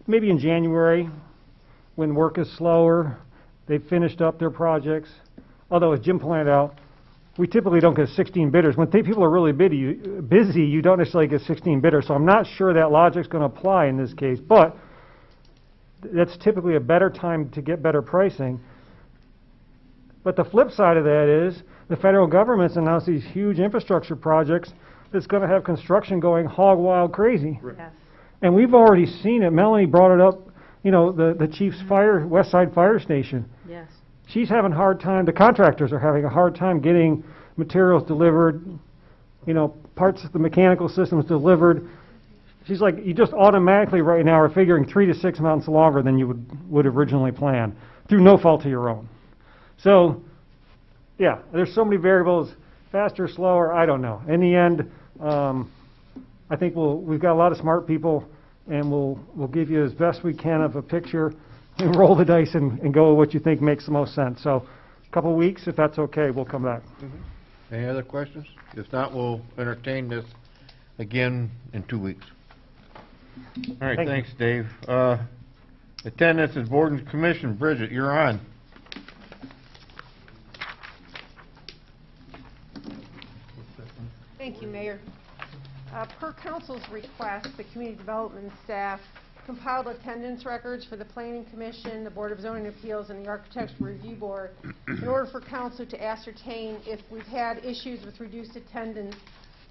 S17: maybe in January, when work is slower, they've finished up their projects. Although, as Jim pointed out, we typically don't get 16 bidders. When people are really busy, you don't necessarily get 16 bidders. So I'm not sure that logic's going to apply in this case. But that's typically a better time to get better pricing. But the flip side of that is the federal government's announced these huge infrastructure projects that's going to have construction going hog wild crazy.
S15: Yes.
S17: And we've already seen it. Melanie brought it up, the Chief's West Side Fire Station.
S15: Yes.
S17: She's having a hard time, the contractors are having a hard time getting materials delivered, parts of the mechanical systems delivered. She's like, you just automatically right now are figuring 3 to 6 months longer than you would originally plan, through no fault of your own. So, yeah, there's so many variables, faster, slower, I don't know. In the end, I think we've got a lot of smart people, and we'll give you as best we can of a picture and roll the dice and go with what you think makes the most sense. So a couple of weeks, if that's okay, we'll come back.
S13: Mm-hmm. Any other questions? If not, we'll entertain this again in 2 weeks. All right, thanks, Dave. Attendance is Board and Commission. Bridget, you're on.
S8: Thank you, Mayor. Per council's request, the community development staff compiled attendance records for the Planning Commission, the Board of Zoning Appeals, and the Architectural Review Board in order for council to ascertain if we've had issues with reduced attendance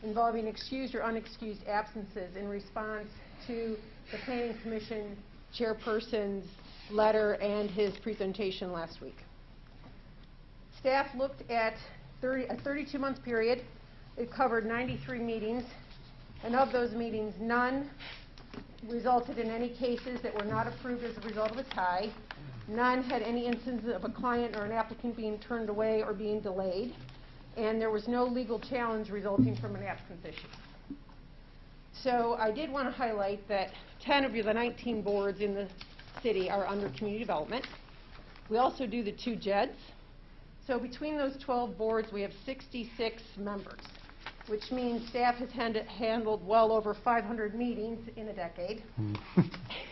S8: involving excused or unexcused absences in response to the Planning Commission chairperson's letter and his presentation last week. Staff looked at a 32-month period. It covered 93 meetings, and of those meetings, none resulted in any cases that were not approved as a result of a tie. None had any instances of a client or an applicant being turned away or being delayed, and there was no legal challenge resulting from an absence issue. So I did want to highlight that 10 of the 19 boards in the city are under community development. We also do the 2 JEDs. So between those 12 boards, we have 66 members, which means staff has handled well over 500 meetings in a decade.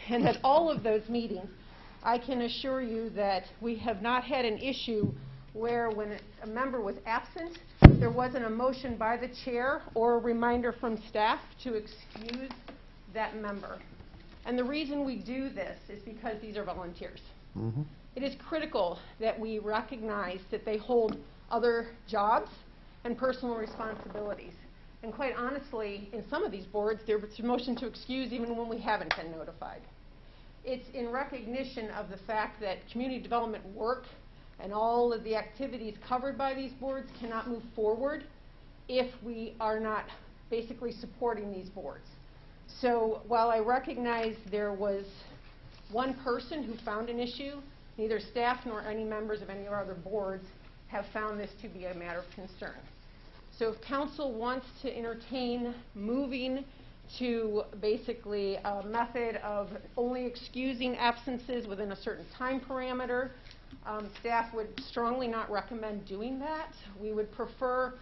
S8: And at all of those meetings, I can assure you that we have not had an issue where when a member was absent, there wasn't a motion by the chair or a reminder from staff to excuse that member. And the reason we do this is because these are volunteers. It is critical that we recognize that they hold other jobs and personal responsibilities. And quite honestly, in some of these boards, there's a motion to excuse even when we haven't been notified. It's in recognition of the fact that community development work and all of the activities covered by these boards cannot move forward if we are not basically supporting these boards. So while I recognize there was one person who found an issue, neither staff nor any members of any of our other boards have found this to be a matter of concern. So if council wants to entertain moving to basically a method of only excusing absences within a certain time parameter, staff would strongly not recommend doing that. We would prefer,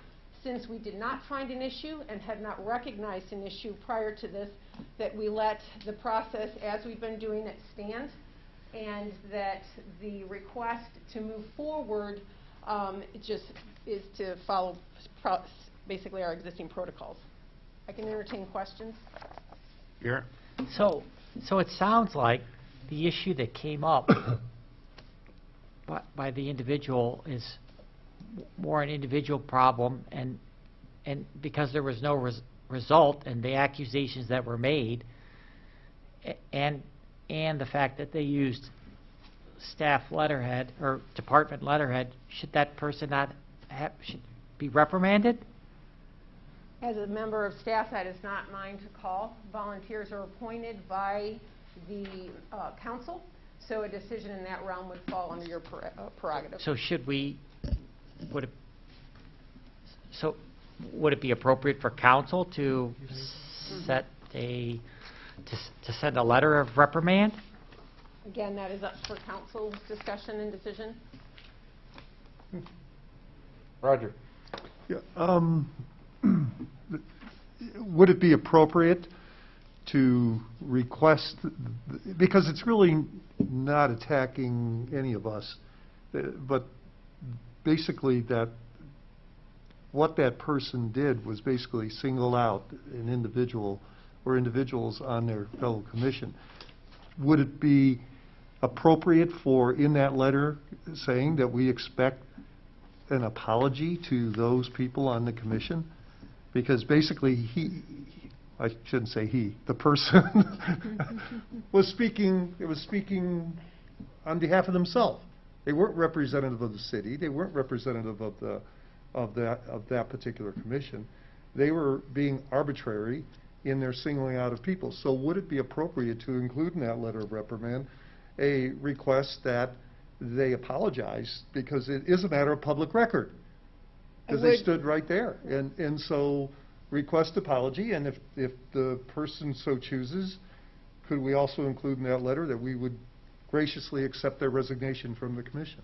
S8: since we did not find an issue and had not recognized an issue prior to this, that we let the process as we've been doing it stand, and that the request to move forward just is to follow basically our existing protocols. I can entertain questions.
S13: Yeah.
S9: So it sounds like the issue that came up by the individual is more an individual problem, and because there was no result and the accusations that were made, and the fact that they used staff letterhead or department letterhead, should that person not should be reprimanded?
S8: As a member of staff, that is not mine to call. Volunteers are appointed by the council, so a decision in that realm would fall under your prerogative.
S9: So would it be appropriate for council to set to send a letter of reprimand?
S8: Again, that is up for council discussion and decision.
S13: Roger.
S1: Yeah, would it be appropriate to request, because it's really not attacking any of us, but basically that what that person did was basically single out an individual or individuals on their fellow commission. Would it be appropriate for, in that letter, saying that we expect an apology to those people on the commission? Because basically I shouldn't say he, the person was speaking on behalf of themselves. They weren't representative of the city. They weren't representative of that particular commission. They were being arbitrary in their singling out of people. So would it be appropriate to include in that letter of reprimand a request that they apologize, because it is a matter of public record, because they stood right there, and so request apology, and if the person so chooses, could we also include in that letter that we would graciously accept their resignation from the commission?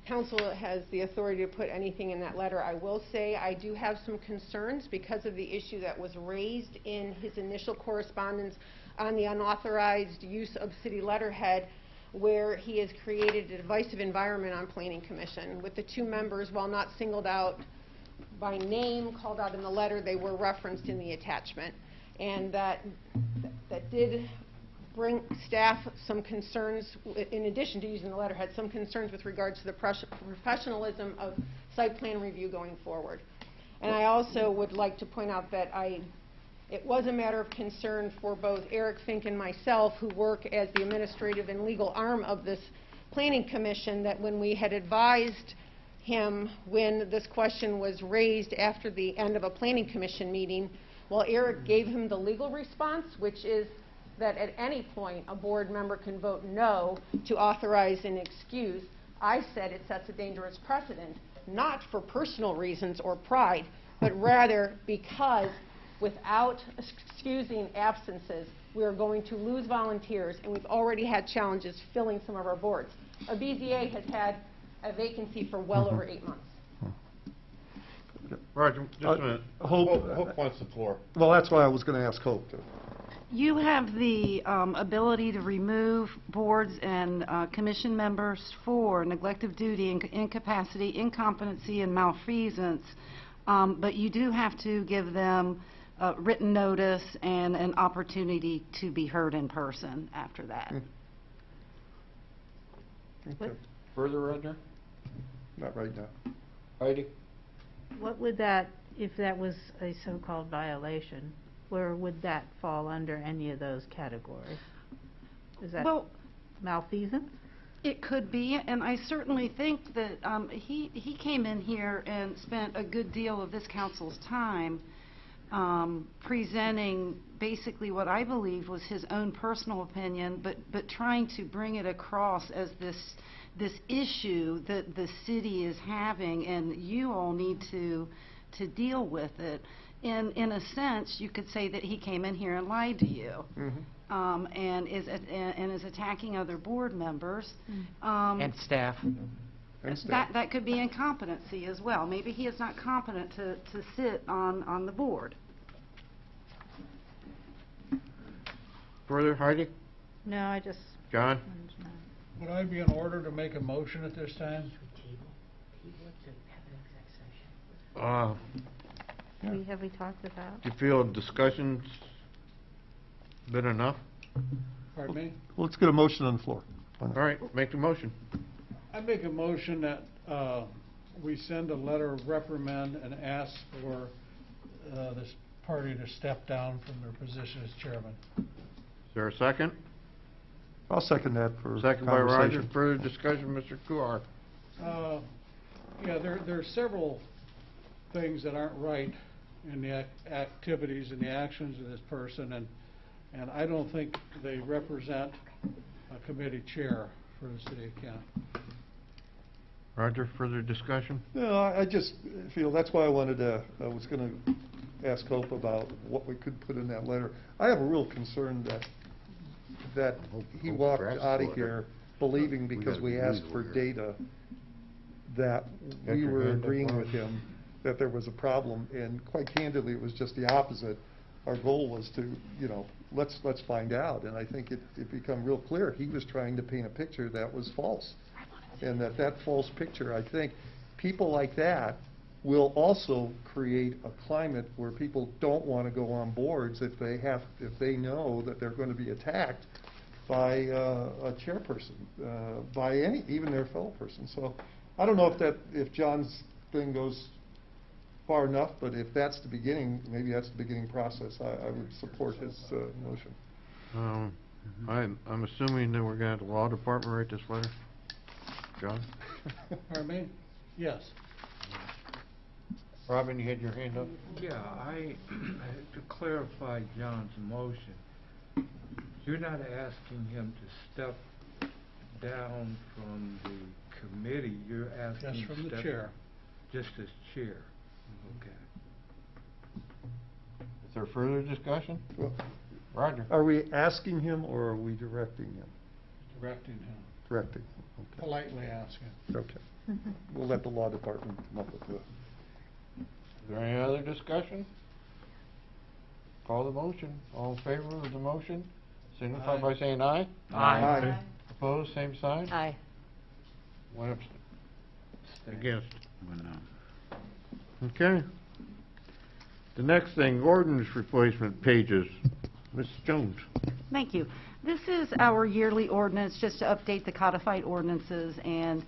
S8: Council has the authority to put anything in that letter. I will say I do have some concerns because of the issue that was raised in his initial correspondence on the unauthorized use of city letterhead, where he has created a divisive environment on Planning Commission. With the 2 members, while not singled out by name, called out in the letter, they were referenced in the attachment. And that did bring staff some concerns, in addition to using the letterhead, some concerns with regards to the professionalism of site plan review going forward. And I also would like to point out that it was a matter of concern for both Eric Fink and myself, who work as the administrative and legal arm of this planning commission, that when we had advised him when this question was raised after the end of a planning commission meeting, well, Eric gave him the legal response, which is that at any point a board member can vote no to authorize an excuse. I said it sets a dangerous precedent, not for personal reasons or pride, but rather because without excusing absences, we are going to lose volunteers, and we've already had challenges filling some of our boards. Our BZA has had a vacancy for well over 8 months.
S13: Roger, just a minute. Hope wants the floor.
S1: Well, that's why I was going to ask Hope to.
S18: You have the ability to remove boards and commission members for neglect of duty, incapacity, incompetency, and malfeasance, but you do have to give them written notice and an opportunity to be heard in person after that.
S1: Okay.
S13: Further, Roger?
S1: Not right now.
S13: Heidi?
S3: What would that, if that was a so-called violation, where would that fall under any of those categories? Is that malfeasance?
S18: It could be, and I certainly think that he came in here and spent a good deal of this council's time presenting basically what I believe was his own personal opinion, but trying to bring it across as this issue that the city is having, and you all need to deal with it. In a sense, you could say that he came in here and lied to you, and is attacking other board members.
S9: And staff.
S18: That could be incompetency as well. Maybe he is not competent to sit on the board.
S13: Further, Heidi?
S3: No, I just...
S13: John?
S11: Would I be in order to make a motion at this time?
S3: Have we talked about?
S13: Do you feel discussion's been enough?
S11: Pardon me?
S1: Well, let's get a motion on the floor.
S13: All right, make the motion.
S11: I make a motion that we send a letter of reprimand and ask for this party to step down from their position as chairman.
S13: Is there a second?
S1: I'll second that for
S13: Second by Roger.
S1: conversation.
S13: Further discussion, Mr. Kuhar.
S11: Yeah, there are several things that aren't right in the activities and the actions of this person, and I don't think they represent a committee chair for the city of Kent.
S13: Roger, further discussion?
S1: No, I just feel that's why I was going to ask Hope about what we could put in that letter. I have a real concern that he walked out of here believing because we asked for data that we were agreeing with him that there was a problem, and quite candidly, it was just the opposite. Our goal was to, let's find out, and I think it became real clear he was trying to paint a picture that was false, and that false picture, I think, people like that will also create a climate where people don't want to go on boards if they know that they're going to be attacked by a chairperson, by even their fellow person. So I don't know if John's thing goes far enough, but if that's the beginning, maybe that's the beginning process. I would support his motion.
S13: I'm assuming that we're going to have the law department write this letter? John?
S11: Pardon me? Yes.
S13: Robin, you had your hand up?
S12: Yeah, to clarify John's motion, you're not asking him to step down from the committee, you're asking
S11: Just from
S12: him
S11: the
S12: to step
S11: chair.
S12: just as chair. Okay.
S13: Is there further discussion? Roger.
S1: Are we asking him or are we directing him?
S11: Directing him.
S1: Directing. Okay.
S11: Politely asking.
S1: Okay. We'll let the law department come up with it.
S13: Is there any other discussion? Call the motion. All in favor of the motion, signify by saying aye.
S9: Aye.
S13: Opposed, same sign.
S7: Aye.
S13: One against. Okay. The next thing, ordinance replacement pages. Ms. Jones.
S18: Thank you. This is our yearly ordinance, just to update the codified ordinances, and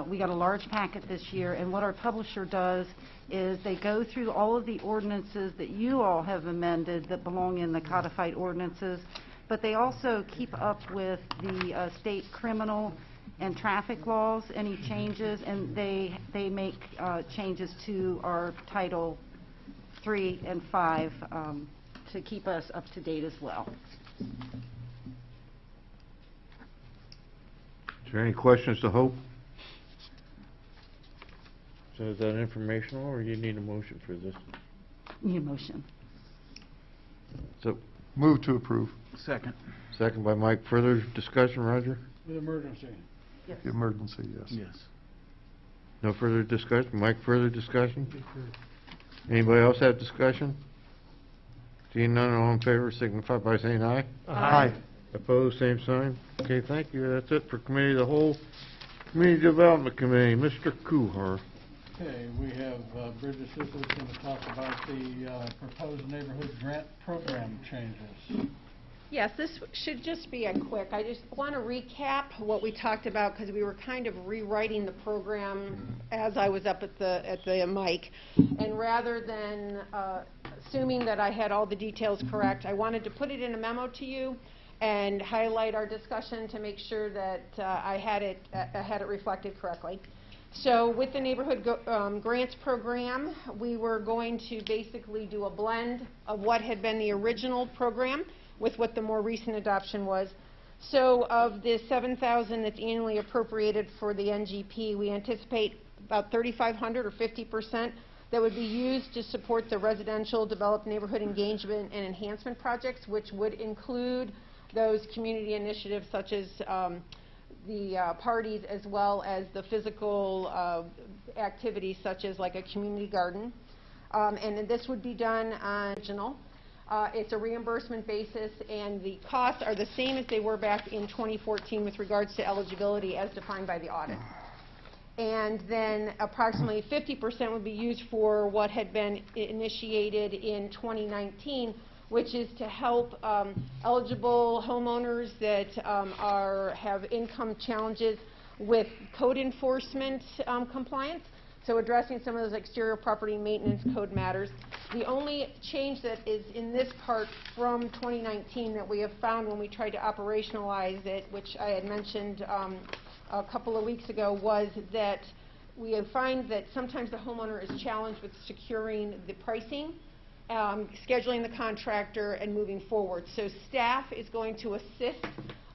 S18: we got a large packet this year, and what our publisher does is they go through all of the ordinances that you all have amended that belong in the codified ordinances, but they also keep up with the state criminal and traffic laws, any changes, and they make changes to our Title 3 and 5 to keep us up to date as well.
S13: Is there any questions to Hope? So is that informational, or you need a motion for this?
S18: Need a motion.
S13: So,
S1: Move to approve.
S11: Second.
S13: second by Mike. Further discussion, Roger?
S11: With emergency.
S18: Yes.
S1: Emergency, yes.
S11: Yes.
S13: No further discussion? Mike, further discussion? Anybody else have discussion? Seeing none, all in favor signify by saying aye.
S1: Aye.
S13: Opposed, same sign. Okay, thank you. That's it for Committee of the Whole. Community Development Committee, Mr. Kuhar.
S11: Okay, we have Bridget Sissel's going to talk about the proposed neighborhood grant program changes.
S8: Yes, this should just be a quick, I just want to recap what we talked about because we were kind of rewriting the program as I was up at the mic. And rather than assuming that I had all the details correct, I wanted to put it in a memo to you and highlight our discussion to make sure that I had it reflected correctly. So with the neighborhood grants program, we were going to basically do a blend of what had been the original program with what the more recent adoption was. So of the $7,000 that's annually appropriated for the NGP, we anticipate about $3,500 or 50% that would be used to support the residential developed neighborhood engagement and enhancement projects, which would include those community initiatives such as the parties as well as the physical activities such as like a community garden. And this would be done on regional. It's a reimbursement basis, and the costs are the same as they were back in 2014 with regards to eligibility as defined by the audit. And then approximately 50% would be used for what had been initiated in 2019, which is to help eligible homeowners that have income challenges with code enforcement compliance. So addressing some of those exterior property maintenance code matters. The only change that is in this part from 2019 that we have found when we tried to operationalize it, which I had mentioned a couple of weeks ago, was that we find that sometimes the homeowner is challenged with securing the pricing, scheduling the contractor, and moving forward. So staff is going to assist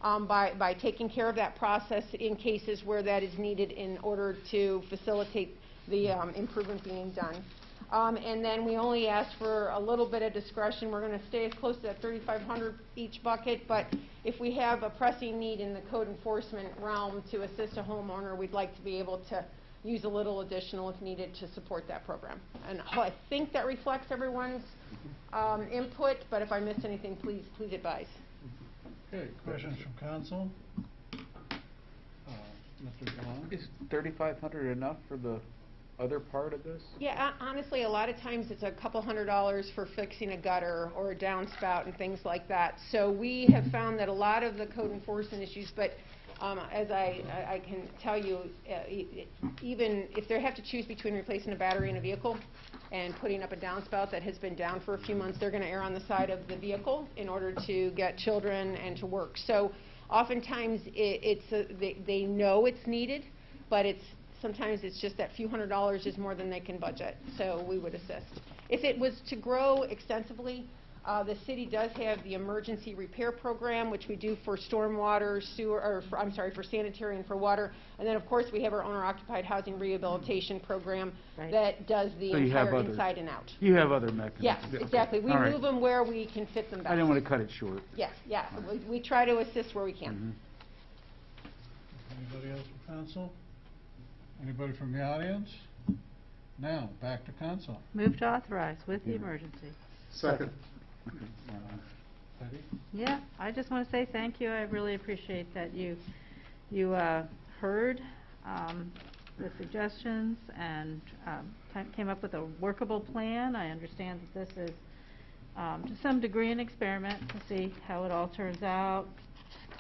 S8: by taking care of that process in cases where that is needed in order to facilitate the improvement being done. And then we only ask for a little bit of discretion. We're going to stay as close to that $3,500 each bucket, but if we have a pressing need in the code enforcement realm to assist a homeowner, we'd like to be able to use a little additional if needed to support that program. And I think that reflects everyone's input, but if I missed anything, please advise.
S11: Okay, questions from council? Mr. John?
S19: Is $3,500 enough for the other part of this?
S8: Yeah, honestly, a lot of times it's a couple $100s for fixing a gutter or a downspout and things like that. So we have found that a lot of the code enforcement issues, but as I can tell you, even if they have to choose between replacing a battery in a vehicle and putting up a downspout that has been down for a few months, they're going to err on the side of the vehicle in order to get children and to work. So oftentimes they know it's needed, but sometimes it's just that few $100s is more than they can budget, so we would assist. If it was to grow extensively, the city does have the emergency repair program, which we do for stormwater, sewer, or for sanitary and for water. And then, of course, we have our owner-occupied housing rehabilitation program that does the entire inside and out.
S19: You have other mechanisms.
S8: Yes, exactly. We move them where we can fit them best.
S19: I didn't want to cut it short.
S8: Yes, yeah. We try to assist where we can.
S11: Anybody else from council? Anybody from the audience? Now, back to council.
S3: Move to authorize with the emergency.
S1: Second.
S11: Betty?
S3: Yeah, I just want to say thank you. I really appreciate that you heard the suggestions and came up with a workable plan. I understand that this is to some degree an experiment to see how it all turns out.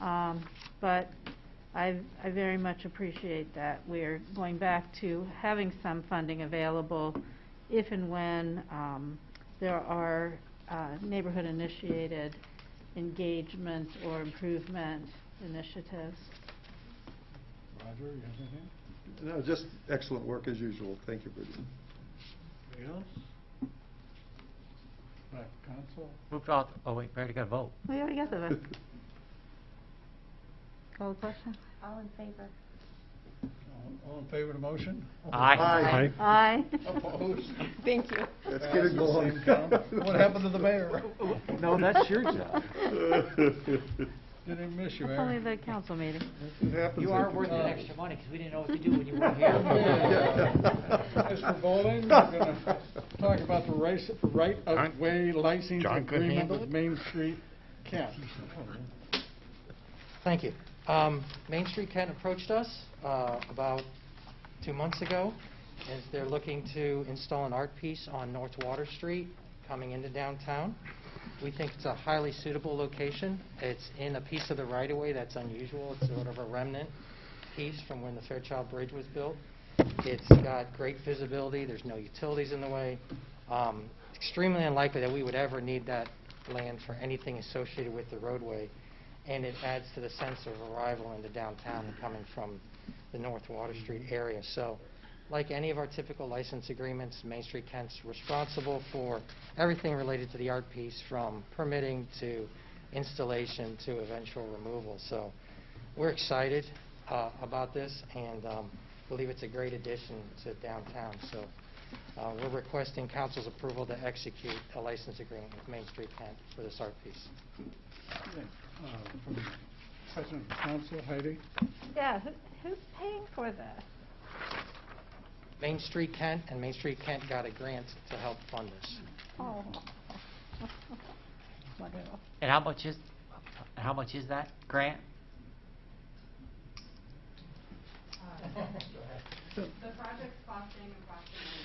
S3: But I very much appreciate that we're going back to having some funding available if and when there are neighborhood-initiated engagement or improvement initiatives.
S11: Roger, you have anything?
S1: No, just excellent work as usual. Thank you, Bridget.
S11: Anything else? Back to council.
S9: Moved off, oh wait, we already got a vote.
S3: We already got the vote. Call the question?
S14: All in favor?
S11: All in favor of the motion?
S9: Aye.
S3: Aye.
S11: Opposed?
S8: Thank you.
S1: Let's get it going.
S11: Same count. What happened to the mayor?
S19: No, that's your job.
S11: Didn't even miss you,
S3: It's only
S11: Mayor.
S3: the council meeting.
S1: It happens.
S9: You are worth that extra money, because we didn't know what to do when you weren't here.
S11: Mr. Bowling, we're going to talk about the right-of-way licensing
S13: John could
S11: agreement
S13: handle
S11: with
S13: it.
S11: Main Street Kent.
S20: Thank you. Main Street Kent approached us about 2 months ago, as they're looking to install an art piece on North Water Street coming into downtown. We think it's a highly suitable location. It's in a piece of the right-of-way that's unusual. It's sort of a remnant piece from when the Fairchild Bridge was built. It's got great visibility. There's no utilities in the way. Extremely unlikely that we would ever need that land for anything associated with the roadway. And it adds to the sense of arrival into downtown and coming from the North Water Street area. So, like any of our typical license agreements, Main Street Kent's responsible for everything related to the art piece, from permitting to installation to eventual removal. So we're excited about this, and believe it's a great addition to downtown. So we're requesting council's approval to execute a license agreement with Main Street Kent for this art piece.
S11: From President of Council, Heidi.
S3: Yeah, who's paying for this?
S20: Main Street Kent, and Main Street Kent got a grant to help fund this.
S3: Oh. Wonderful.
S9: And how much is that grant?
S21: The project's costing approximately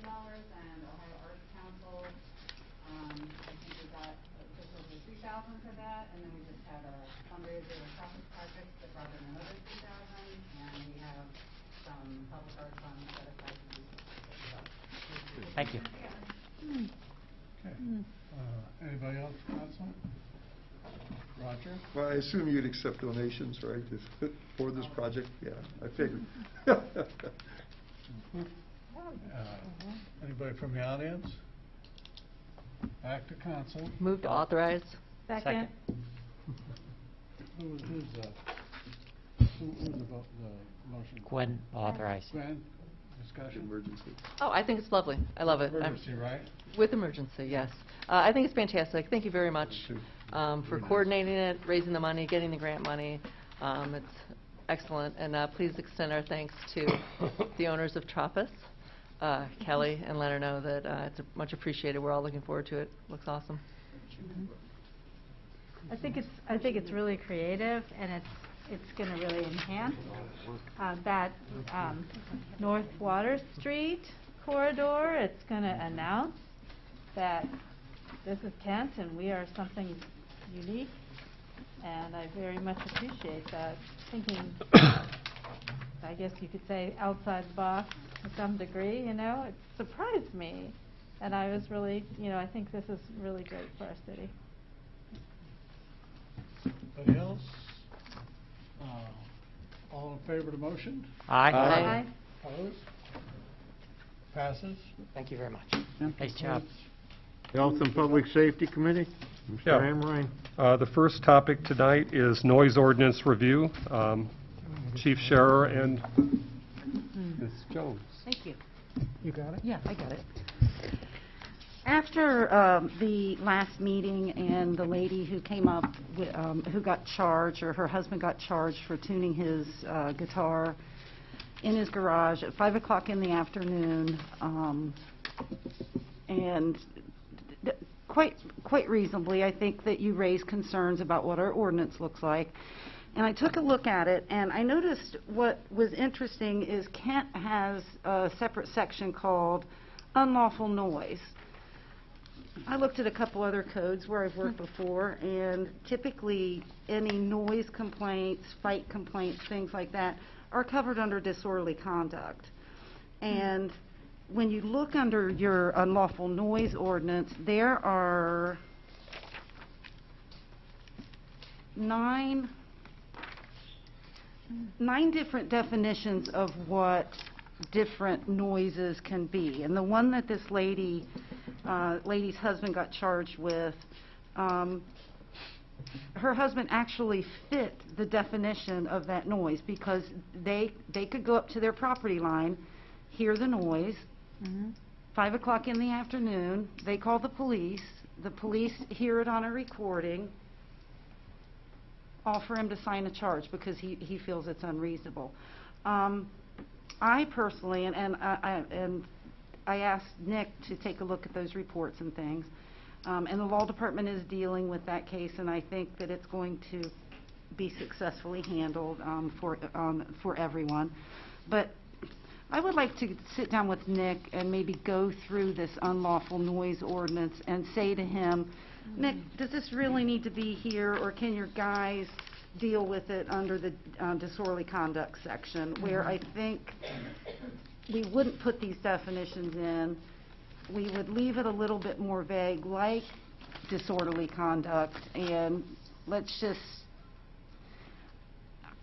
S21: $10,000, and Ohio Arts Council, I think we got just over $3,000 for that, and then we just had a fundraiser with Tropic Projects that brought in another $3,000, and we have some public art funds set aside to do so.
S9: Thank you.
S11: Okay. Anybody else, council? Roger?
S1: Well, I assume you'd accept donations, right, for this project? Yeah, I figured.
S11: Anybody from the audience? Back to council.
S7: Move to authorize.
S3: Second.
S11: Who's the motion?
S9: Gwen authorized.
S11: Gwen, discussion?
S1: Emergency.
S7: Oh, I think it's lovely. I love it.
S11: Emergency, right?
S7: With emergency, yes. I think it's fantastic. Thank you very much for coordinating it, raising the money, getting the grant money. It's excellent. And please extend our thanks to the owners of Tropis, Kelly, and let her know that it's much appreciated. We're all looking forward to it. Looks awesome.
S3: I think it's really creative, and it's going to really enhance that North Water Street corridor. It's going to announce that this is Kent, and we are something unique, and I very much appreciate that. Thinking, I guess you could say, outside the box to some degree, it surprised me, and I was really, I think this is really great for our city.
S11: Anybody else? All in favor of the motion?
S9: Aye.
S3: Aye.
S11: Opposed? Passes.
S20: Thank you very much.
S9: Nice job.
S13: Health and Public Safety Committee, Mr.
S22: Yeah.
S13: Amrine.
S22: The first topic tonight is noise ordinance review. Chief Scherer and Ms. Jones.
S18: Thank you.
S11: You got it?
S18: Yeah, I got it. After the last meeting and the lady who came up, who got charged, or her husband got charged for tuning his guitar in his garage at 5 o'clock in the afternoon, and quite reasonably, I think that you raised concerns about what our ordinance looks like. And I took a look at it, and I noticed what was interesting is Kent has a separate section called Unlawful Noise. I looked at a couple other codes where I've worked before, and typically any noise complaints, fight complaints, things like that are covered under disorderly conduct. And when you look under your unlawful noise ordinance, there are 9 different definitions of what different noises can be. And the one that this lady's husband got charged with, her husband actually fit the definition of that noise because they could go up to their property line, hear the noise, 5 o'clock in the afternoon, they call the police hear it on a recording, offer him to sign a charge because he feels it's unreasonable. I personally, and I asked Nick to take a look at those reports and things, and the law department is dealing with that case, and I think that it's going to be successfully handled for everyone. But I would like to sit down with Nick and maybe go through this unlawful noise ordinance and say to him, Nick, does this really need to be here, or can your guys deal with it under the disorderly conduct section, where I think we wouldn't put these definitions in. We would leave it a little bit more vague, like disorderly conduct, and let's just...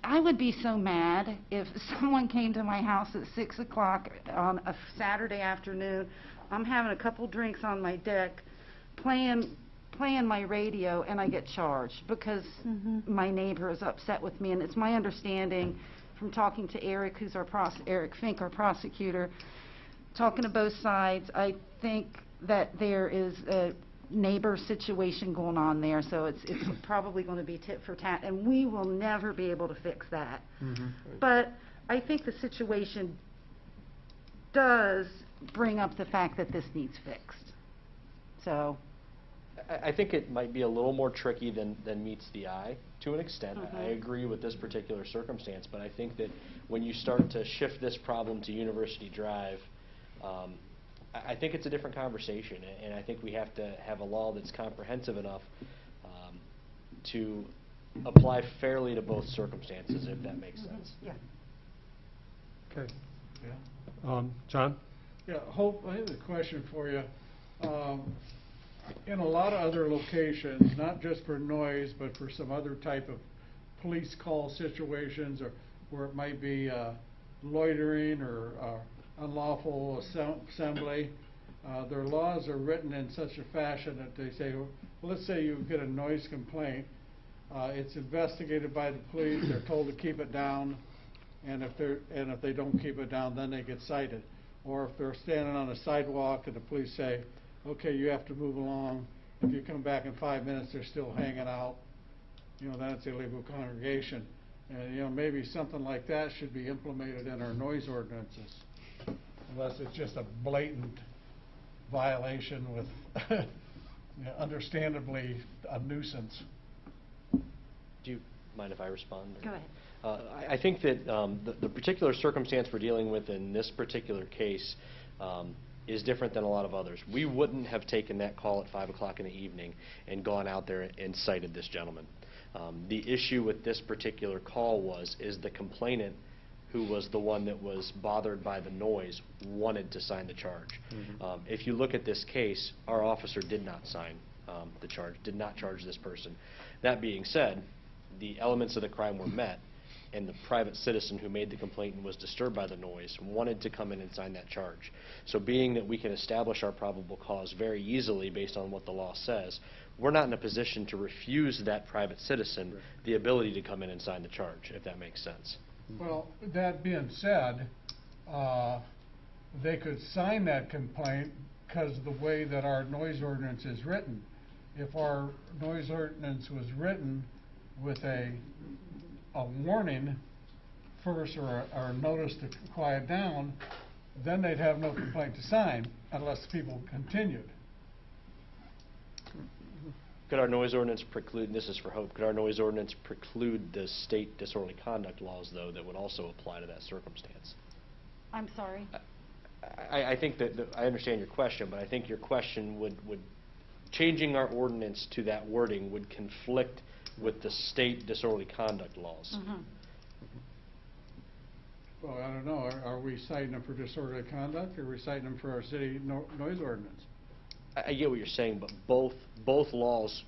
S18: I would be so mad if someone came to my house at 6 o'clock on a Saturday afternoon. I'm having a couple drinks on my deck, playing my radio, and I get charged because my neighbor is upset with me. And it's my understanding from talking to Eric, who's Eric Fink, our prosecutor, talking to both sides, I think that there is a neighbor situation going on there, so it's probably going to be tit for tat, and we will never be able to fix that. But I think the situation does bring up the fact that this needs fixed. So
S5: I think it might be a little more tricky than meets the eye to an extent. I agree with this particular circumstance, but I think that when you start to shift this problem to University Drive, I think it's a different conversation, and I think we have to have a law that's comprehensive enough to apply fairly to both circumstances, if that makes sense.
S18: Yeah.
S22: Okay.
S11: Yeah.
S22: John?
S11: Yeah, Hope, I have a question for you. In a lot of other locations, not just for noise, but for some other type of police call situations, or where it might be loitering or unlawful assembly, their laws are written in such a fashion that they say, well, let's say you get a noise complaint, it's investigated by the police, they're told to keep it down, and if they don't keep it down, then they get cited. Or if they're standing on a sidewalk and the police say, okay, you have to move along, if you come back in 5 minutes, they're still hanging out, then it's illegal congregation. And maybe something like that should be implemented in our noise ordinances, unless it's just a blatant violation with understandably a nuisance.
S5: Do you mind if I respond?
S18: Go ahead.
S5: I think that the particular circumstance we're dealing with in this particular case is different than a lot of others. We wouldn't have taken that call at 5 o'clock in the evening and gone out there and cited this gentleman. The issue with this particular call is the complainant, who was the one that was bothered by the noise, wanted to sign the charge. If you look at this case, our officer did not sign the charge, did not charge this person. That being said, the elements of the crime were met, and the private citizen who made the complaint and was disturbed by the noise wanted to come in and sign that charge. So being that we can establish our probable cause very easily based on what the law says, we're not in a position to refuse that private citizen the ability to come in and sign the charge, if that makes sense.
S11: Well, that being said, they could sign that complaint because of the way that our noise ordinance is written. If our noise ordinance was written with a warning first, or a notice to quiet down, then they'd have no complaint to sign unless people continued.
S5: Could our noise ordinance preclude, and this is for Hope, could our noise ordinance preclude the state disorderly conduct laws, though, that would also apply to that circumstance?
S18: I'm sorry?
S5: I think that I understand your question, but I think your question would changing our ordinance to that wording would conflict with the state disorderly conduct laws.
S11: Well, I don't know, are we citing them for disorderly conduct, or are we citing them for our city noise ordinance?
S5: I get what you're saying, but both laws,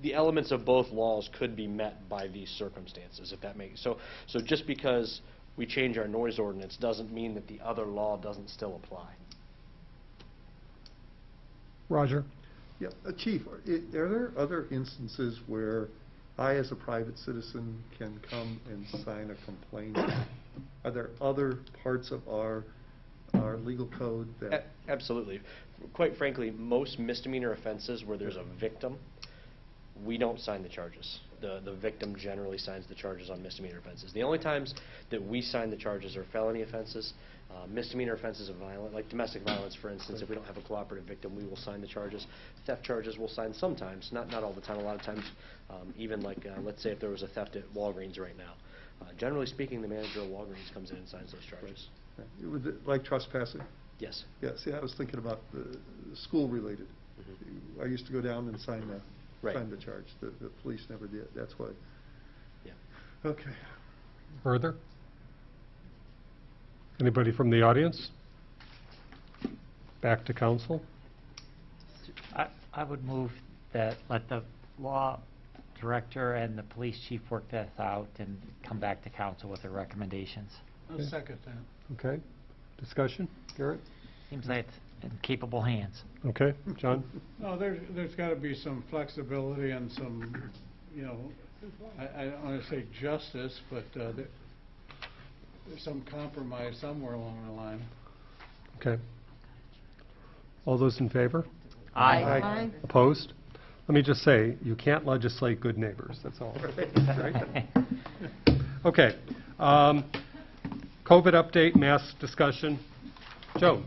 S5: the elements of both laws could be met by these circumstances, if that makes so just because we change our noise ordinance doesn't mean that the other law doesn't still apply.
S22: Roger?
S1: Yeah, Chief, are there other instances where I, as a private citizen, can come and sign a complaint? Are there other parts of our legal code that...
S5: Absolutely. Quite frankly, most misdemeanor offenses where there's a victim, we don't sign the charges. The victim generally signs the charges on misdemeanor offenses. The only times that we sign the charges are felony offenses, misdemeanor offenses of violence, like domestic violence, for instance. If we don't have a cooperative victim, we will sign the charges. Theft charges we'll sign sometimes, not all the time. A lot of times, even like, let's say if there was a theft at Walgreens right now. Generally speaking, the manager of Walgreens comes in and signs those charges.
S1: Like trespassing?
S5: Yes.
S1: Yeah, see, I was thinking about the school-related. I used to go down and sign the charge. The police never did. That's why.
S5: Yeah.
S1: Okay.
S22: Further? Anybody from the audience? Back to council.
S9: I would move that let the law director and the police chief work that out and come back to council with their recommendations.
S11: I'll second that.
S22: Okay. Discussion? Garrett?
S9: Seems like it's in capable hands.
S22: Okay. John?
S11: No, there's got to be some flexibility and some, you know, I don't want to say justice, but there's some compromise somewhere along the line.
S22: Okay. All those in favor?
S9: Aye.
S8: Aye.
S22: Opposed? Let me just say, you can't legislate good neighbors, that's all. Right? Okay. COVID update, mask discussion. Joe?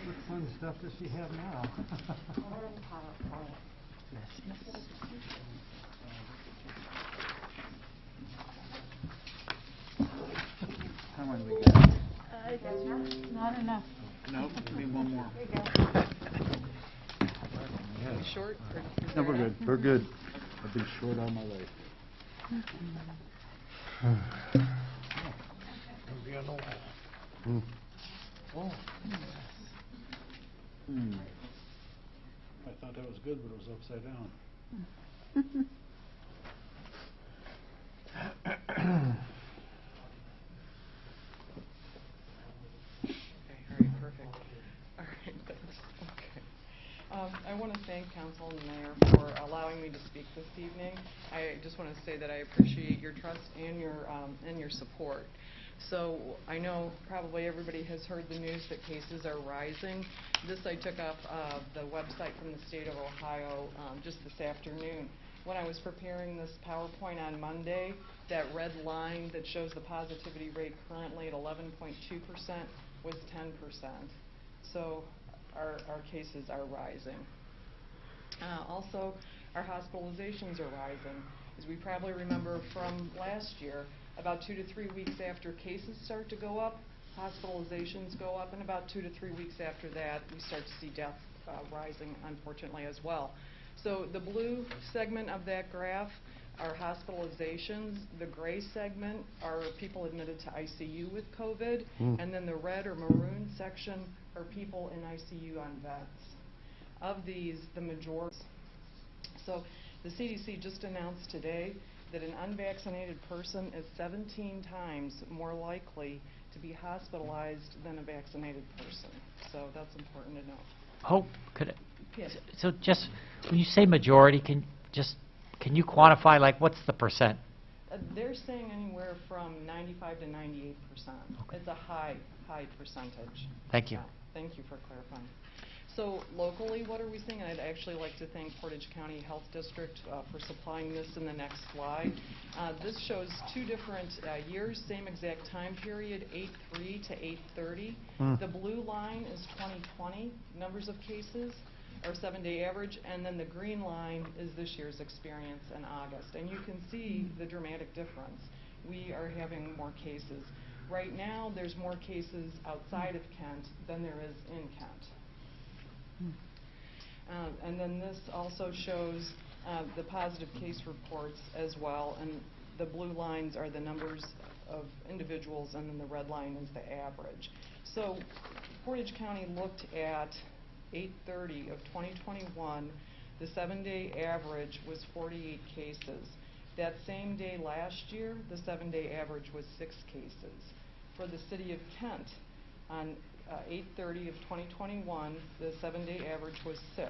S11: What fun stuff does she have now? How many we got?
S3: Not enough.
S11: Nope, need one more.
S7: Short?
S11: No, we're good.
S1: We're good.
S11: I've been short all my life. Oh. I thought that was good, but it was upside down.
S7: Perfect. All right, thanks. Okay. I want to thank council and the mayor for allowing me to speak this evening. I just want to say that I appreciate your trust and your support. So I know probably everybody has heard the news that cases are rising. This I took off the website from the state of Ohio just this afternoon. When I was preparing this PowerPoint on Monday, that red line that shows the positivity rate currently at 11.2% was 10%. So our cases are rising. Also, our hospitalizations are rising. As we probably remember from last year, about 2 to 3 weeks after cases start to go up, hospitalizations go up, and about 2 to 3 weeks after that, we start to see deaths rising, unfortunately, as well. So the blue segment of that graph are hospitalizations. The gray segment are people admitted to ICU with COVID, and then the red or maroon section are people in ICU on vets. Of these, the majority. So the CDC just announced today that an unvaccinated person is 17 times more likely to be hospitalized than a vaccinated person. So that's important to know.
S9: Hope, could it?
S7: Yes.
S9: So just, when you say majority, can you quantify, like, what's the percent?
S7: They're saying anywhere from 95 to 98%. Okay. It's a high percentage.
S9: Thank you.
S7: Yeah, thank you for clarifying. So locally, what are we seeing? I'd actually like to thank Portage County Health District for supplying this in the next slide. This shows two different years, same exact time period, 8/3 to 8/30. The blue line is 2020 numbers of cases, or 7-day average, and then the green line is this year's experience in August. And you can see the dramatic difference.
S2: we are having more cases. Right now, there's more cases outside of Kent than there is in Kent. And then this also shows the positive case reports as well, and the blue lines are the numbers of individuals, and then the red line is the average. So Portage County looked at 8/30 of 2021. The 7-day average was 48 cases. That same day last year, the 7-day average was 6 cases. For the city of Kent, on 8/30 of 2021, the 7-day average was 6.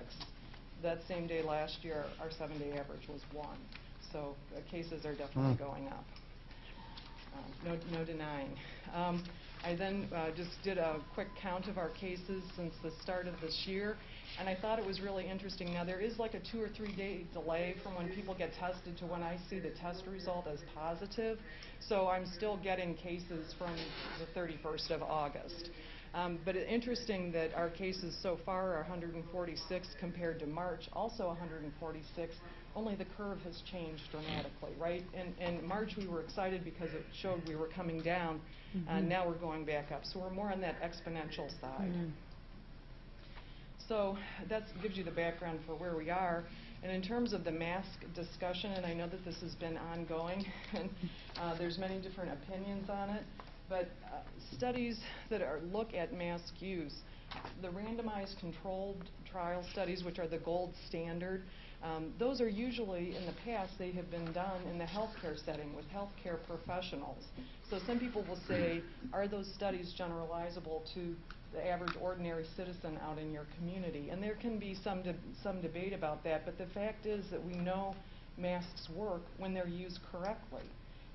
S2: That same day last year, our 7-day average was 1. So cases are definitely going up. No denying. I then just did a quick count of our cases since the start of this year, and I thought it was really interesting. Now, there is like a 2 or 3 day delay from when people get tested to when I see the test result as positive, so I'm still getting cases from the 31st of August. But it's interesting that our cases so far are 146 compared to March, also 146, only the curve has changed dramatically, right? In March we were excited because it showed we were coming down, and now we're going back up. So we're more on that exponential side. So that gives you the background for where we are. And in terms of the mask discussion, and I know that this has been ongoing, and there's many different opinions on it, but studies that look at mask use, the randomized controlled trial studies, which are the gold standard, those are usually, in the past, they have been done in the healthcare setting with healthcare professionals. So some people will say, are those studies generalizable to the average ordinary citizen out in your community? And there can be some debate about that, but the fact is that we know masks work when they're used correctly.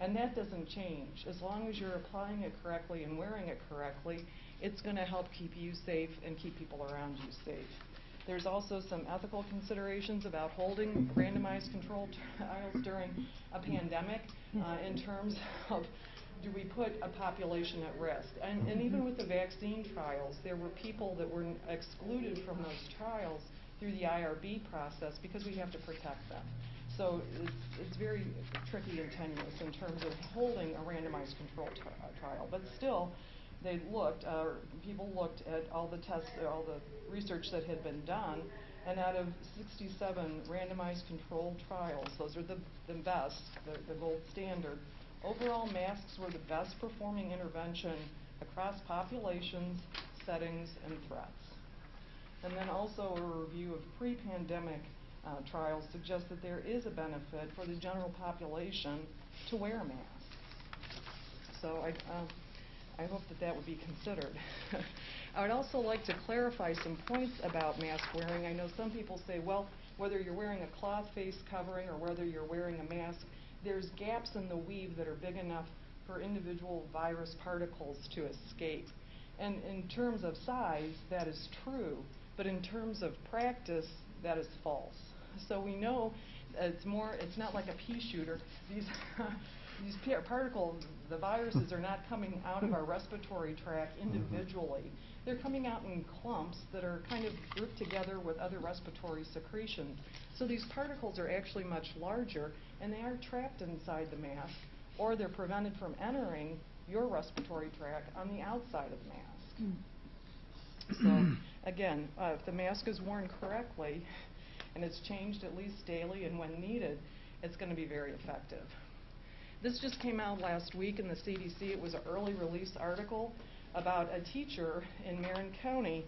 S2: And that doesn't change. As long as you're applying it correctly and wearing it correctly, it's going to help keep you safe and keep people around you safe. There's also some ethical considerations about holding randomized controlled trials during a pandemic in terms of, do we put a population at risk? And even with the vaccine trials, there were people that were excluded from those trials through the ARB process because we have to protect them. So it's very tricky and tenuous in terms of holding a randomized controlled trial. But still, they looked, people looked at all the tests, all the research that had been done, and out of 67 randomized controlled trials, those are the best, the gold standard, overall masks were the best performing intervention across populations, settings, and threats. And then also a review of pre-pandemic trials suggests that there is a benefit for the general population to wear a mask. So I hope that that would be considered. I would also like to clarify some points about mask wearing. I know some people say, well, whether you're wearing a cloth face covering or whether you're wearing a mask, there's gaps in the weave that are big enough for individual virus particles to escape. And in terms of size, that is true, but in terms of practice, that is false. So we know it's not like a pea shooter. These particles, the viruses are not coming out of our respiratory tract individually. They're coming out in clumps that are kind of grouped together with other respiratory secretions. So these particles are actually much larger, and they are trapped inside the mask, or they're prevented from entering your respiratory tract on the outside of the mask. So again, if the mask is worn correctly, and it's changed at least daily and when needed, it's going to be very effective. This just came out last week in the CDC. It was an early release article about a teacher in Marin County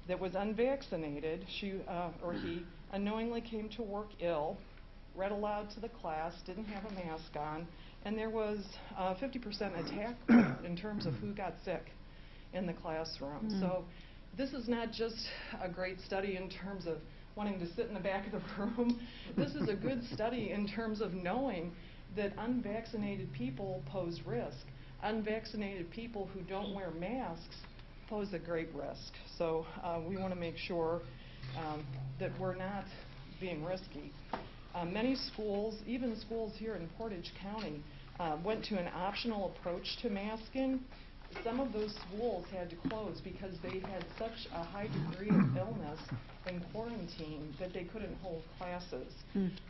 S2: that was unvaccinated. She or he unknowingly came to work ill, read aloud to the class, didn't have a mask on, and there was a 50% attack rate in terms of who got sick in the classroom. So this is not just a great study in terms of wanting to sit in the back of the room. This is a good study in terms of knowing that unvaccinated people pose risk. Unvaccinated people who don't wear masks pose a great risk. So we want to make sure that we're not being risky. Many schools, even schools here in Portage County, went to an optional approach to masking. Some of those schools had to close because they had such a high degree of illness and quarantine that they couldn't hold classes.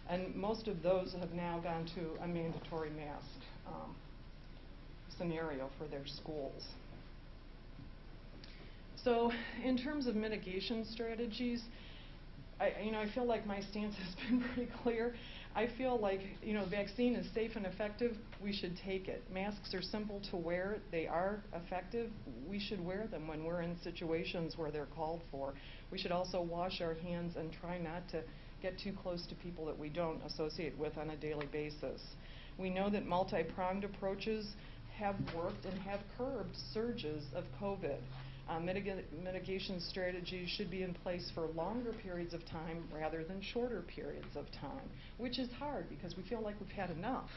S2: And most of those have now gone to a mandatory mask scenario for their schools. So in terms of mitigation strategies, I feel like my stance has been pretty clear. I feel like, vaccine is safe and effective, we should take it. Masks are simple to wear, they are effective, we should wear them when we're in situations where they're called for. We should also wash our hands and try not to get too close to people that we don't associate with on a daily basis. We know that multi-pronged approaches have worked and have curbed surges of COVID. Mitigation strategies should be in place for longer periods of time rather than shorter periods of time, which is hard because we feel like we've had enough,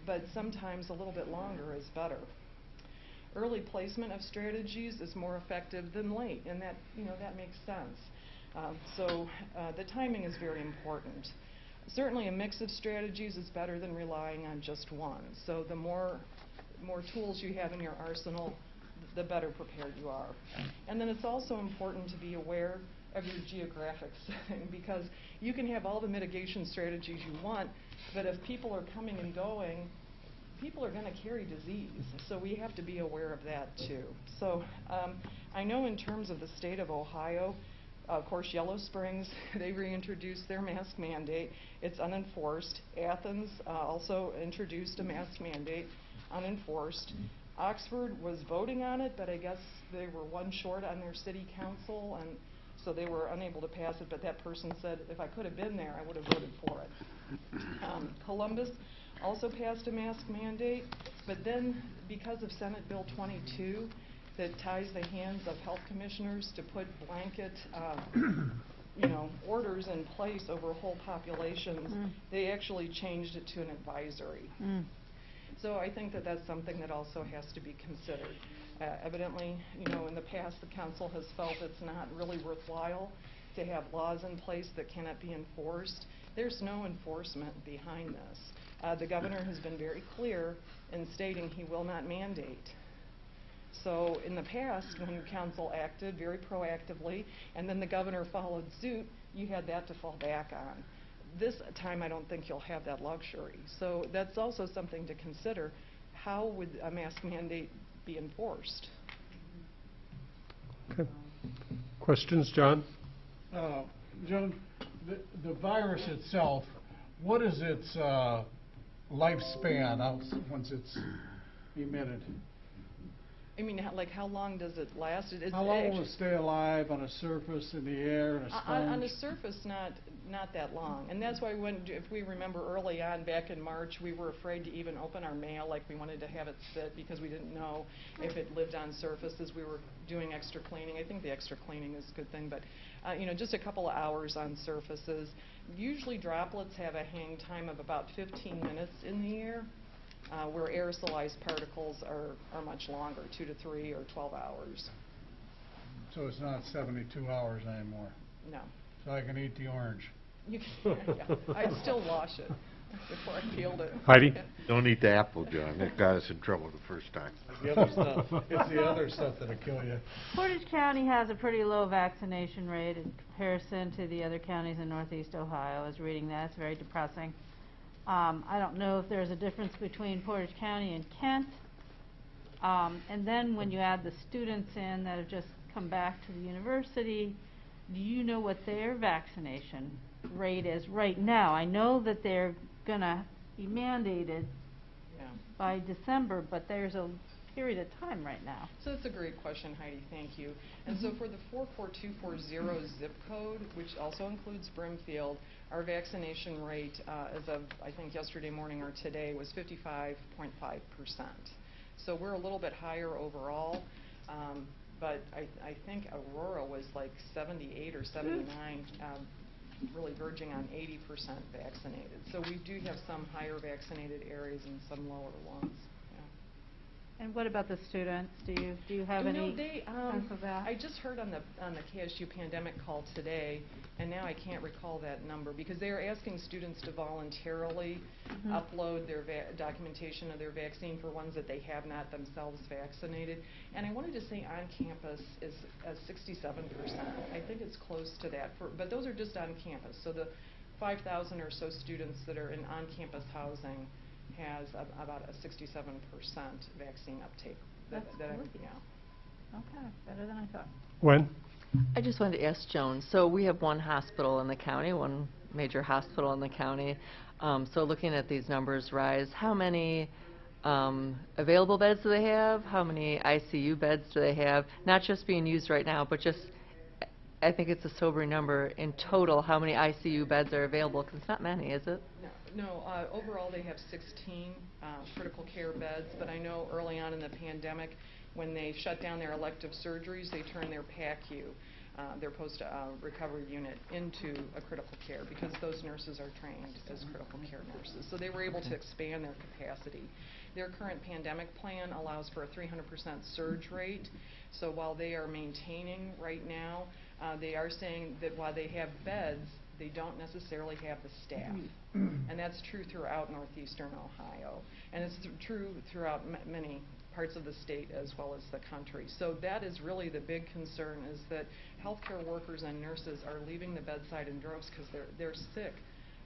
S2: but sometimes a little bit longer is better. Early placement of strategies is more effective than late, and that makes sense. So the timing is very important. Certainly a mix of strategies is better than relying on just one. So the more tools you have in your arsenal, the better prepared you are. And then it's also important to be aware of your geographic setting, because you can have all the mitigation strategies you want, but if people are coming and going, people are going to carry disease. So we have to be aware of that too. So I know in terms of the state of Ohio, of course, Yellow Springs, they reintroduced their mask mandate. It's unenforced. Athens also introduced a mask mandate, unenforced. Oxford was voting on it, but I guess they were one short on their city council, and so they were unable to pass it, but that person said, if I could have been there, I would have voted for it. Columbus also passed a mask mandate, but then because of Senate Bill 22, that ties the hands of health commissioners to put blanket orders in place over whole populations, they actually changed it to an advisory. So I think that that's something that also has to be considered. Evidently, in the past, the council has felt it's not really worthwhile to have laws in place that cannot be enforced. There's no enforcement behind this. The governor has been very clear in stating he will not mandate. So in the past, when council acted very proactively, and then the governor followed suit, you had that to fall back on. This time, I don't think you'll have that luxury. So that's also something to consider. How would a mask mandate be enforced?
S22: Okay. Questions, John?
S11: John, the virus itself, what is its lifespan once it's emitted?
S2: I mean, how long does it last?
S11: How long will it stay alive on a surface, in the air, in a sponge?
S2: On the surface, not that long. And that's why if we remember early on, back in March, we were afraid to even open our mail, like we wanted to have it sit because we didn't know if it lived on surfaces. We were doing extra cleaning. I think the extra cleaning is a good thing, but just a couple of hours on surfaces. Usually droplets have a hang time of about 15 minutes in the air. Where aerosolized particles are much longer, 2 to 3 or 12 hours.
S11: So it's not 72 hours anymore?
S2: No.
S11: So I can eat the orange?
S2: You can, yeah. I'd still wash it before I peeled it.
S22: Heidi?
S13: Don't eat the apple, John. That got us in trouble the first time.
S11: The other stuff. It's the other stuff that'll kill you.
S3: Portage County has a pretty low vaccination rate in comparison to the other counties in Northeast Ohio. I was reading that. It's very depressing. I don't know if there's a difference between Portage County and Kent. And then when you add the students in that have just come back to the university, do you know what their vaccination rate is right now? I know that they're going to be mandated by December, but there's a period of time right now.
S2: So that's a great question, Heidi. Thank you. And so for the 44240 zip code, which also includes Brimfield, our vaccination rate as of, I think, yesterday morning or today was 55.5%. So we're a little bit higher overall, but I think Aurora was like 78 or 79, really verging on 80% vaccinated. So we do have some higher vaccinated areas and some lower ones.
S3: And what about the students? Do you have any sense of that?
S2: I just heard on the KSU pandemic call today, and now I can't recall that number, because they are asking students to voluntarily upload their documentation of their vaccine for ones that they have not themselves vaccinated. And I wanted to say on campus is 67%. I think it's close to that, but those are just on campus. So the 5,000 or so students that are in on-campus housing, has about a 67% vaccine uptake that I would be now.
S3: Okay, better than I thought.
S22: When?
S7: I just wanted to ask Joan, so we have one hospital in the county, one major hospital in the county. So looking at these numbers rise, how many available beds do they have? How many ICU beds do they have? Not just being used right now, but just, I think it's a sobering number. In total, how many ICU beds are available? Because it's not many, is it?
S2: No, overall they have 16 critical care beds, but I know early on in the pandemic, when they shut down their elective surgeries, they turned their PACU, their post-recovery unit, into a critical care because those nurses are trained as critical care nurses. So they were able to expand their capacity. Their current pandemic plan allows for a 300% surge rate. So while they are maintaining right now, they are saying that while they have beds, they don't necessarily have the staff. And that's true throughout northeastern Ohio. And it's true throughout many parts of the state as well as the country. So that is really the big concern, is that healthcare workers and nurses are leaving the bedside in droves because they're sick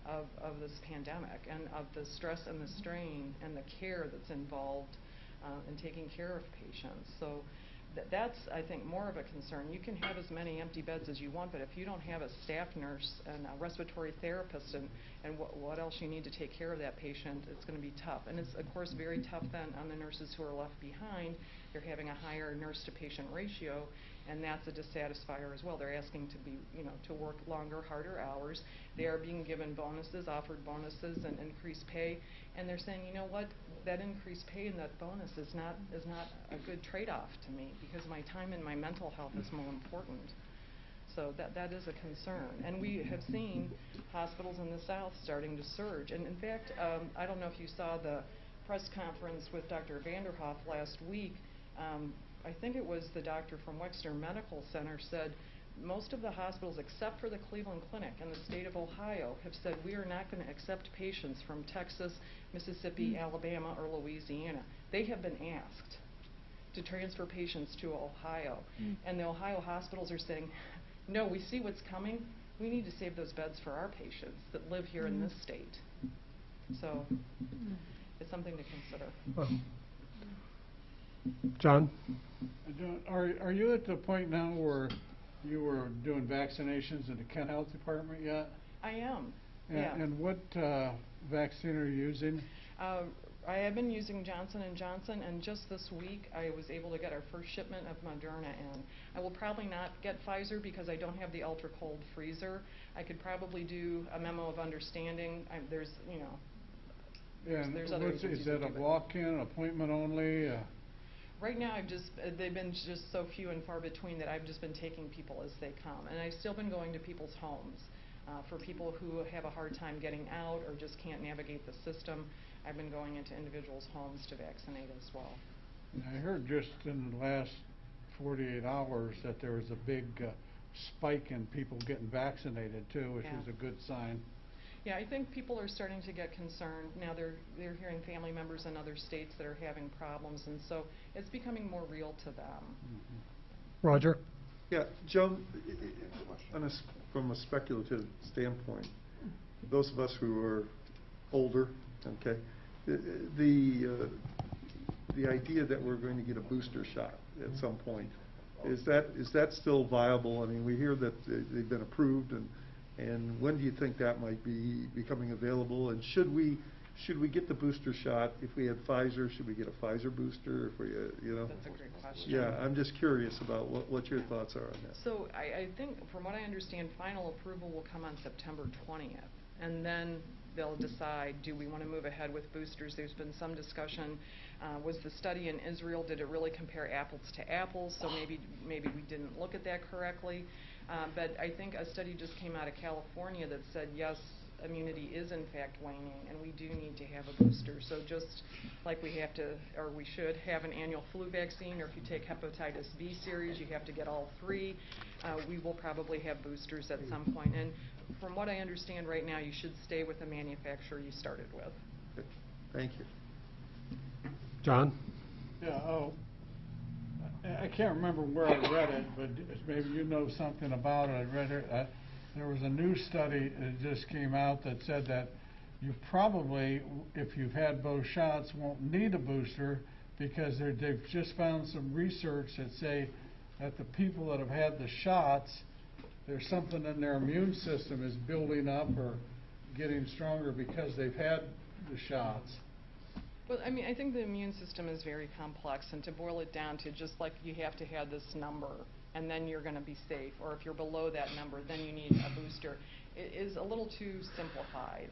S2: of this pandemic and of the stress and the strain and the care that's involved in taking care of patients. So that's, I think, more of a concern. You can have as many empty beds as you want, but if you don't have a staff nurse and a respiratory therapist and what else you need to take care of that patient, it's going to be tough. And it's, of course, very tough then on the nurses who are left behind. They're having a higher nurse-to-patient ratio, and that's a dissatisfier as well. They're asking to be, to work longer, harder hours. They are being given bonuses, offered bonuses and increased pay, and they're saying, you know what, that increased pay and that bonus is not a good trade-off to me because my time and my mental health is more important. So that is a concern. And we have seen hospitals in the South starting to surge. And in fact, I don't know if you saw the press conference with Dr. Vanderhoff last week. I think it was the doctor from Wexner Medical Center said most of the hospitals except for the Cleveland Clinic in the state of Ohio have said we are not going to accept patients from Texas, Mississippi, Alabama, or Louisiana. They have been asked to transfer patients to Ohio. And the Ohio hospitals are saying, no, we see what's coming. We need to save those beds for our patients that live here in this state. So it's something to consider.
S22: John?
S11: Are you at the point now where you were doing vaccinations in the Kent Health Department yet?
S2: I am.
S11: And what vaccine are you using?
S2: I have been using Johnson & Johnson, and just this week I was able to get our first shipment of Moderna in. I will probably not get Pfizer because I don't have the ultra-cold freezer. I could probably do a memo of understanding. There's other agencies
S11: is that a walk-in, appointment only?
S2: Right now, they've been just so few and far between that I've just been taking people as they come. And I've still been going to people's homes. For people who have a hard time getting out or just can't navigate the system, I've been going into individuals' homes to vaccinate as well.
S11: I heard just in the last 48 hours that there was a big spike in people getting vaccinated too, which is a good sign.
S2: Yeah, I think people are starting to get concerned. Now they're hearing family members in other states that are having problems, and so it's becoming more real to them.
S22: Roger?
S1: Yeah, Joan, from a speculative standpoint, those of us who are older, okay, the idea that we're going to get a booster shot at some point, is that still viable? I mean, we hear that they've been approved, and when do you think that might be becoming available? And should we get the booster shot if we had Pfizer? Should we get a Pfizer booster? If we,
S2: That's a great question.
S1: Yeah, I'm just curious about what your thoughts are on that.
S2: So I think, from what I understand, final approval will come on September 20th, and then they'll decide, do we want to move ahead with boosters? There's been some discussion. Was the study in Israel, did it really compare apples to apples? So maybe we didn't look at that correctly. But I think a study just came out of California that said, yes, immunity is in fact waning, and we do need to have a booster. So just like we have to, or we should have an annual flu vaccine, or if you take hepatitis B series, you have to get all three. We will probably have boosters at some point. And from what I understand right now, you should stay with the manufacturer you started with.
S1: Good. Thank you.
S22: John?
S11: Yeah, I can't remember where I read it, but maybe you know something about it. I read it. There was a new study that just came out that said that you probably, if you've had both shots, won't need a booster because they've just found some research that say that the people that have had the shots, there's something in their immune system is building up or getting stronger because they've had the shots.
S2: Well, I mean, I think the immune system is very complex, and to boil it down to just like you have to have this number, and then you're going to be safe, or if you're below that number, then you need a booster, it is a little too simplified.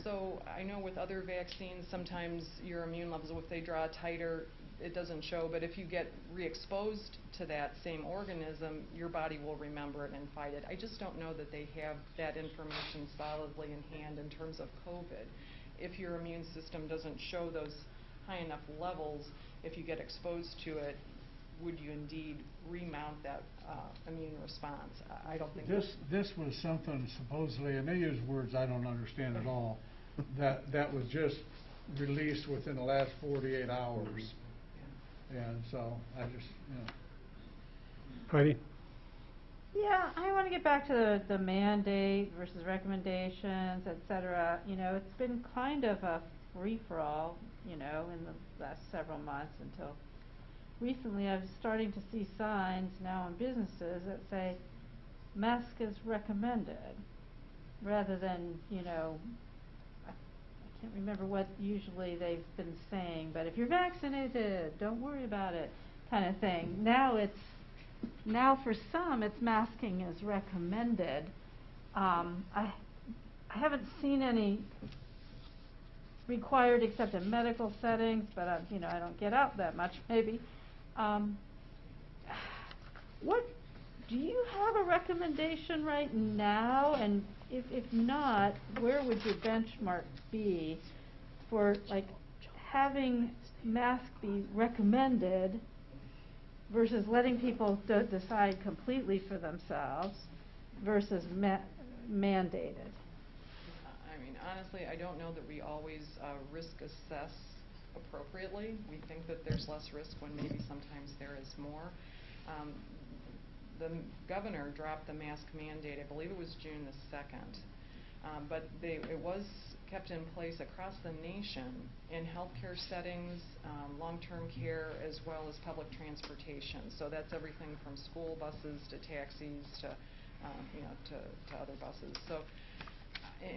S2: So I know with other vaccines, sometimes your immune levels, if they draw tighter, it doesn't show, but if you get re-exposed to that same organism, your body will remember it and fight it. I just don't know that they have that information solidly in hand in terms of COVID. If your immune system doesn't show those high enough levels, if you get exposed to it, would you indeed remount that immune response? I don't think
S11: This was something supposedly, and they use words I don't understand at all, that was just released within the last 48 hours. And so I just,
S22: Heidi?
S3: Yeah, I want to get back to the mandate versus recommendations, et cetera. You know, it's been kind of a free-for-all, you know, in the last several months until recently. I'm starting to see signs now in businesses that say mask is recommended rather than, you know, I can't remember what usually they've been saying, but if you're vaccinated, don't worry about it kind of thing. Now for some, it's masking is recommended. I haven't seen any required except in medical settings, but you know, I don't get out that much maybe. What do you have a recommendation right now? And if not, where would your benchmark be for like having masks be recommended versus letting people decide completely for themselves versus mandated?
S2: I mean, honestly, I don't know that we always risk assess appropriately. We think that there's less risk when maybe sometimes there is more. The governor dropped the mask mandate, I believe it was June the 2nd, but it was kept in place across the nation in healthcare settings, long-term care, as well as public transportation. So that's everything from school buses to taxis to, you know, to other buses. So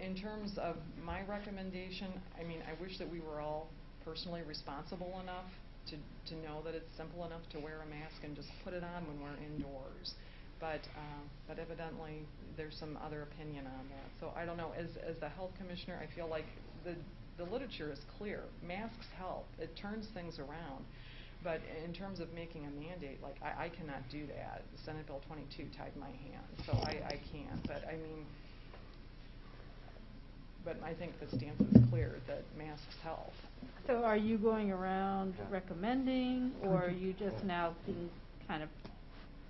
S2: in terms of my recommendation, I mean, I wish that we were all personally responsible enough to know that it's simple enough to wear a mask and just put it on when we're indoors. But evidently there's some other opinion on that. So I don't know, as the health commissioner, I feel like the literature is clear. Masks help. It turns things around. But in terms of making a mandate, like I cannot do that. Senate Bill 22 tied my hands, so I can't. But I mean, but I think the stance is clear that masks help.
S3: So are you going around recommending, or are you just now being kind of...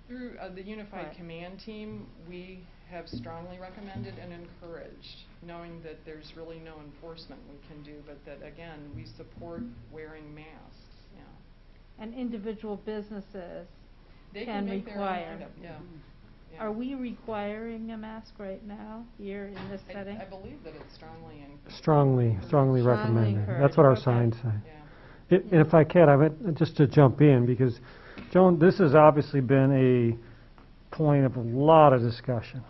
S2: Through the Unified Command Team, we have strongly recommended and encouraged, knowing that there's really no enforcement we can do, but that, again, we support wearing masks. Yeah.
S3: And individual businesses
S2: They
S3: can
S2: make their own
S3: require.
S2: mind up, yeah. Yeah.
S3: Are we requiring a mask right now here in this setting?
S2: I believe that it's
S22: Strongly recommended. That's what our signs say.
S2: Yeah.
S22: And if I can, I meant just to jump in, because, Joan, this has obviously been a point of a lot of discussion.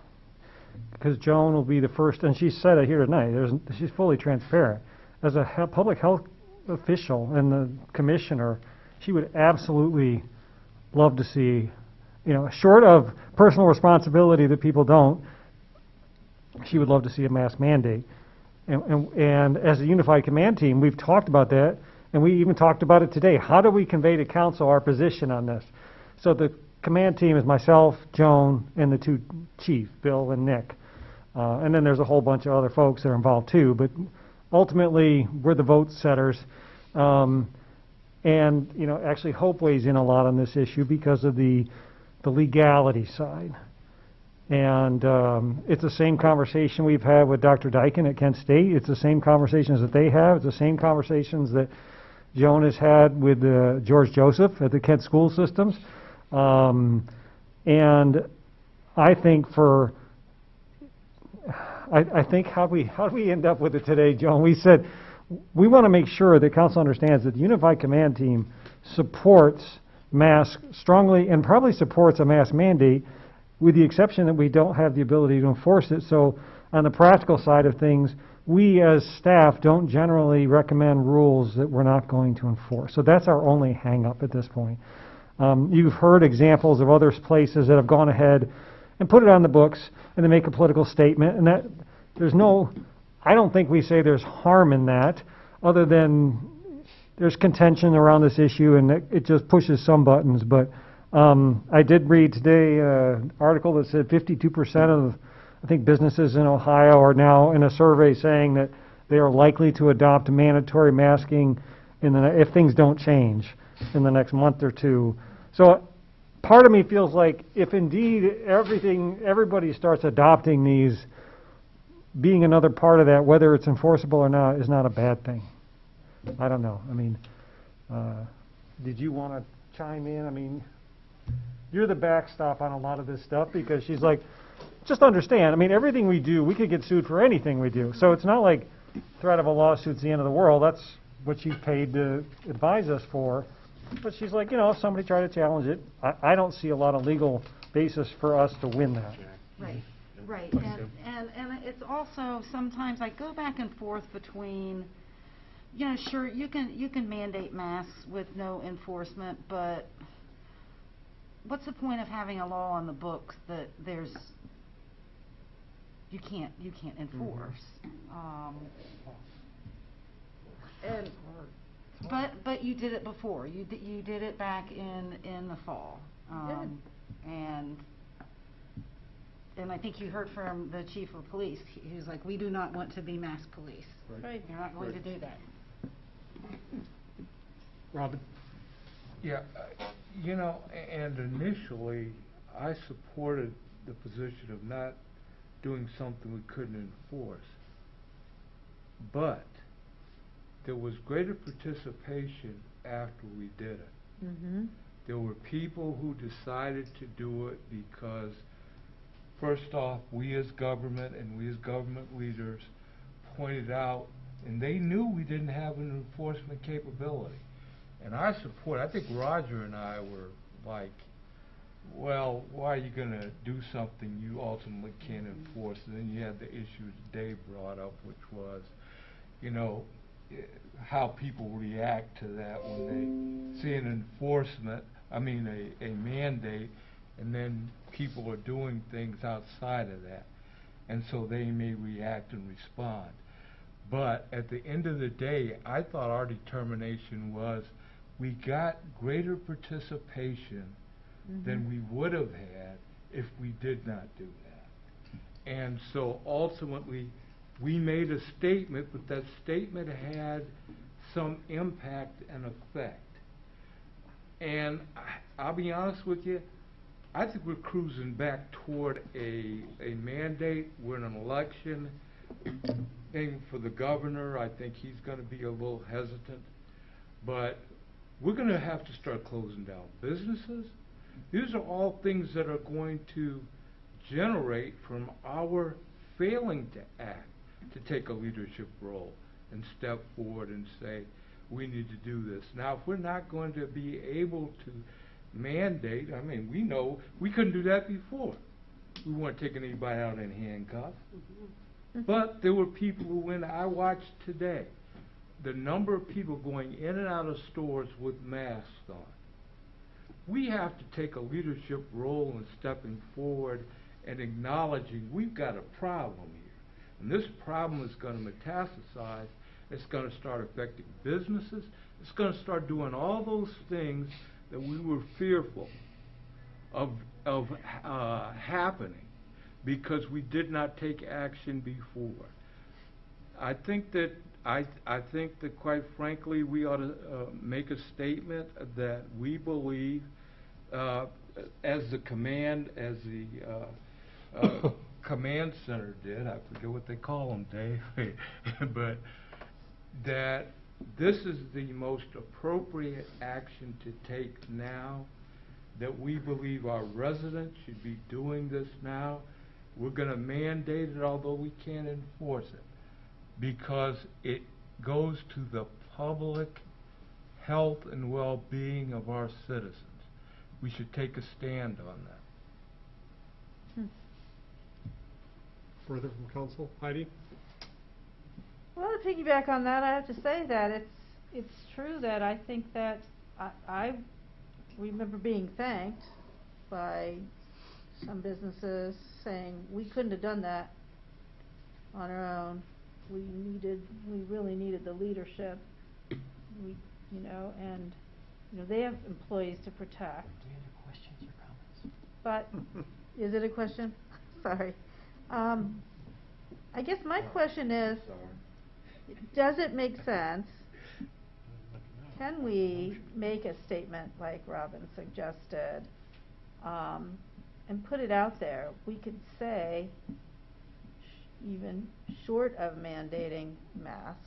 S22: Because Joan will be the first, and she said it here tonight, she's fully transparent. As a public health official and the commissioner, she would absolutely love to see, you know, short of personal responsibility that people don't, she would love to see a mask mandate. And as a Unified Command Team, we've talked about that, and we even talked about it today. How do we convey to council our position on this? So the command team is myself, Joan, and the two chiefs, Bill and Nick. And then there's a whole bunch of other folks that are involved too, but ultimately we're the vote setters. And, you know, actually Hope weighs in a lot on this issue because of the legality side. And it's the same conversation we've had with Dr. Dyken at Kent State. It's the same conversations that they have. It's the same conversations that Joan has had with George Joseph at the Kent school systems. And I think
S17: I think how do we end up with it today, Joan? We said we want to make sure that council understands that the Unified Command Team supports masks strongly and probably supports a mask mandate, with the exception that we don't have the ability to enforce it. So on the practical side of things, we as staff don't generally recommend rules that we're not going to enforce. So that's our only hang-up at this point. You've heard examples of other places that have gone ahead and put it on the books and they make a political statement, and that there's no, I don't think we say there's harm in that, other than there's contention around this issue and it just pushes some buttons. But I did read today an article that said 52% of, I think, businesses in Ohio are now in a survey saying that they are likely to adopt mandatory masking if things don't change in the next month or two. So part of me feels like if indeed everybody starts adopting these, being another part of that, whether it's enforceable or not, is not a bad thing. I don't know. I mean, did you want to chime in? I mean, you're the backstop on a lot of this stuff, because she's like, just understand, I mean, everything we do, we could get sued for anything we do. So it's not like threat of a lawsuit's the end of the world. That's what she's paid to advise us for. But she's like, if somebody tried to challenge it, I don't see a lot of legal basis for us to win that.
S18: Right, right. And it's also, sometimes I go back and forth between, sure, you can mandate masks with no enforcement, but what's the point of having a law on the books that you can't enforce? But you did it before. You did it back in the fall, and I think you heard from the chief of police. He was like, "We do not want to be mask police.
S3: Right.
S18: You're not going to do that."
S22: Robin?
S12: Yeah, and initially, I supported the position of not doing something we couldn't enforce. But there was greater participation after we did it.
S3: Mm-hmm.
S12: There were people who decided to do it because, first off, we as government and we as government leaders pointed out, and they knew we didn't have an enforcement capability. And I think Roger and I were like, well, why are you going to do something you ultimately can't enforce? And then you had the issues Dave brought up, which was, how people react to that when they see an enforcement, a mandate, and then people are doing things outside of that. And so they may react and respond. But at the end of the day, I thought our determination was we got greater participation than we would have had if we did not do that. And so ultimately, we made a statement, but that statement had some impact and effect. And I'll be honest with you, I think we're cruising back toward a mandate. We're in an election thing for the governor. I think he's going to be a little hesitant. But we're going to have to start closing down businesses. These are all things that are going to generate from our failing to act, to take a leadership role and step forward and say, we need to do this. Now, if we're not going to be able to mandate, we know we couldn't do that before. We weren't taking anybody out in handcuffs. But there were people who went, I watched today, the number of people going in and out of stores with masks on. We have to take a leadership role in stepping forward and acknowledging we've got a problem here. And this problem is going to metastasize. It's going to start affecting businesses. It's going to start doing all those things that we were fearful of happening because we did not take action before. I think that quite frankly we ought to make a statement that we believe, as the command center did, I forget what they call them, Dave, but that this is the most appropriate action to take now, that we believe our residents should be doing this now. We're going to mandate it, although we can't enforce it, because it goes to the public health and well-being of our citizens. We should take a stand on that.
S22: Further from council? Heidi?
S3: Well, to piggyback on that, I have to say that it's true that I think that I remember being thanked by some businesses saying we couldn't have done that on our own. We really needed the leadership. And they have employees to protect.
S9: Do you have any questions or comments?
S3: But is it a question? Sorry. I guess my question is, does it make sense? Can we make a statement like Robin suggested and put it out there? We could say, even short of mandating masks,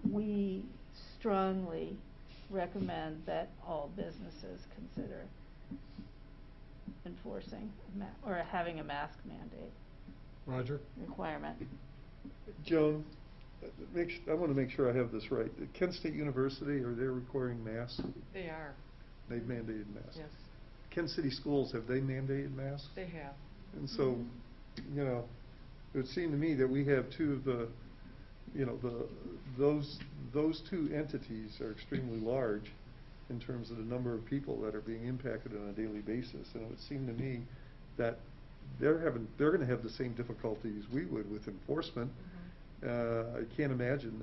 S3: we strongly recommend that all businesses consider enforcing or having a mask mandate.
S22: Roger?
S3: Requirement.
S1: Joan, I want to make sure I have this right. Kent State University, are they requiring masks?
S2: They are.
S1: They've mandated masks?
S2: Yes.
S1: Kent City Schools, have they mandated masks?
S2: They have.
S1: And so, it would seem to me that we have two of the, those two entities are extremely large in terms of the number of people that are being impacted on a daily basis. And it would seem to me that they're going to have the same difficulties we would with enforcement. I can't imagine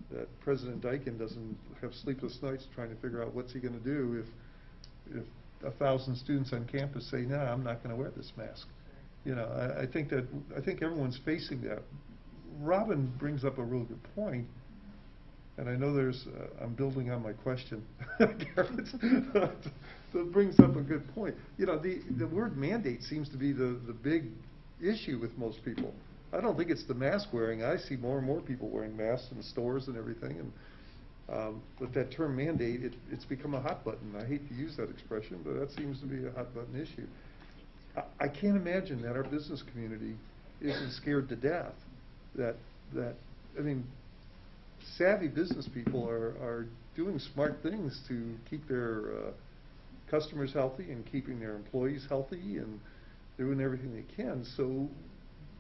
S1: that President Deichen doesn't have sleepless nights trying to figure out what's he going to do if 1,000 students on campus say, "No, I'm not going to wear this mask." I think everyone's facing that. Robin brings up a real good point, and I know I'm building on my question, Garrett. That brings up a good point. The word mandate seems to be the big issue with most people. I don't think it's the mask wearing. I see more and more people wearing masks in stores and everything, and but that term mandate, it's become a hot button. I hate to use that expression, but that seems to be a hot button issue. I can't imagine that our business community isn't scared to death. Savvy business people are doing smart things to keep their customers healthy and keeping their employees healthy and doing everything they can. So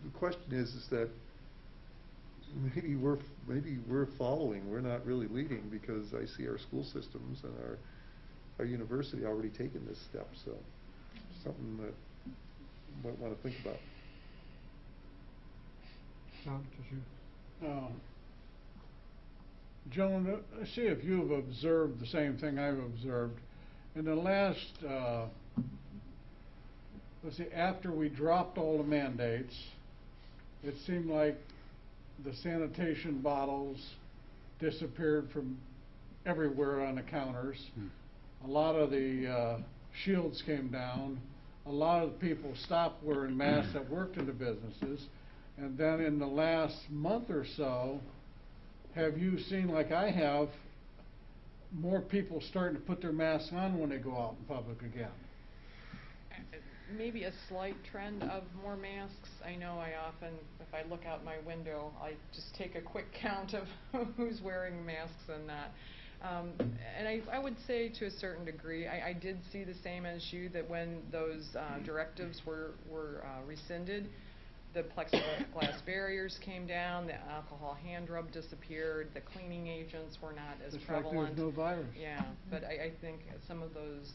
S1: the question is that maybe we're following, we're not really leading, because I see our school systems and our university already taking this step. So something that you might want to think about.
S11: Joan, see if you've observed the same thing I've observed. In the last, after we dropped all the mandates, it seemed like the sanitation bottles disappeared from everywhere on the counters. A lot of the shields came down. A lot of the people stopped wearing masks that worked in the businesses. And then in the last month or so, have you seen, like I have, more people starting to put their masks on when they go out in public again?
S2: Maybe a slight trend of more masks. I know I often, if I look out my window, I just take a quick count of who's wearing masks and not. And I would say to a certain degree, I did see the same as you, that when those directives were rescinded, the plexiglass barriers came down, the alcohol hand rub disappeared, the cleaning agents were not as prevalent.
S11: Like there's no virus.
S2: Yeah, but I think some of those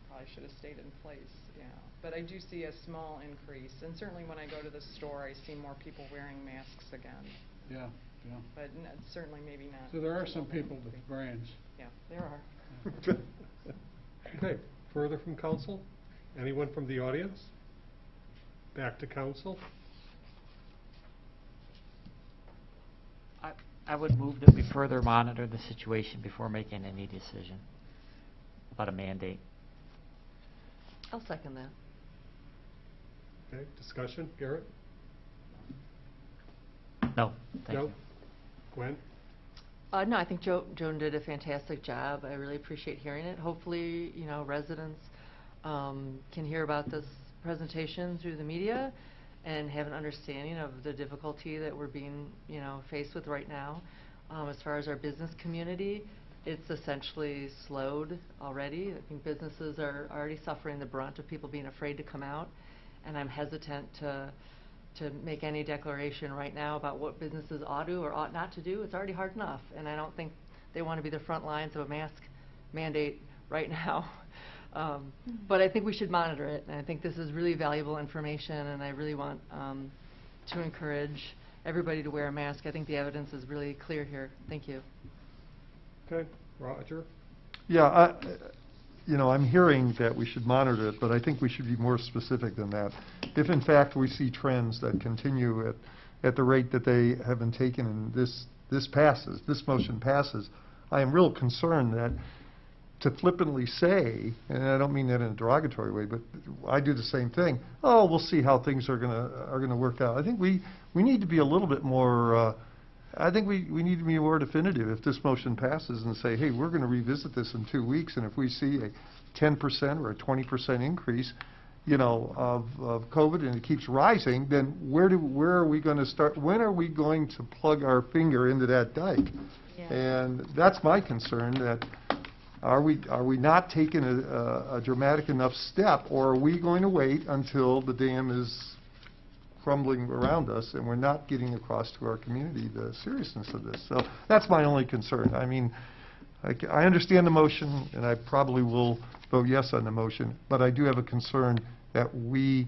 S2: probably should have stayed in place, yeah. But I do see a small increase, and certainly when I go to the store, I see more people wearing masks again.
S11: Yeah, yeah.
S2: But certainly maybe not.
S11: So there are some people with brains.
S2: Yeah, there are.
S22: Okay, further from council? Anyone from the audience? Back to council.
S9: I would move that we further monitor the situation before making any decision about a mandate.
S7: I'll second that.
S22: Okay, discussion, Garrett?
S9: No, thank you.
S22: Gwen?
S7: No, I think Joan did a fantastic job. I really appreciate hearing it. Hopefully, residents can hear about this presentation through the media and have an understanding of the difficulty that we're being, faced with right now. As far as our business community, it's essentially slowed already. I think businesses are already suffering the brunt of people being afraid to come out, and I'm hesitant to make any declaration right now about what businesses ought to or ought not to do. It's already hard enough, and I don't think they want to be the front lines of a mask mandate right now. But I think we should monitor it, and I think this is really valuable information, and I really want to encourage everybody to wear a mask. I think the evidence is really clear here. Thank you.
S22: Okay, Roger?
S1: Yeah, I'm hearing that we should monitor it, but I think we should be more specific than that. If in fact we see trends that continue at the rate that they have been taken and this motion passes, I am real concerned that to flippantly say, and I don't mean that in a derogatory way, but I do the same thing, oh, we'll see how things are gonna work out. I think we need to be a little bit more, I think we need to be more definitive if this motion passes and say, hey, we're going to revisit this in 2 weeks, and if we see a 10% or a 20% increase, of COVID and it keeps rising, then where are we going to start? When are we going to plug our finger into that dike? Yeah. And that's my concern, that are we not taking a dramatic enough step, or are we going to wait until the dam is crumbling around us and we're not getting across to our community the seriousness of this? So that's my only concern. I mean, I understand the motion, and I probably will vote yes on the motion, but I do have a concern that we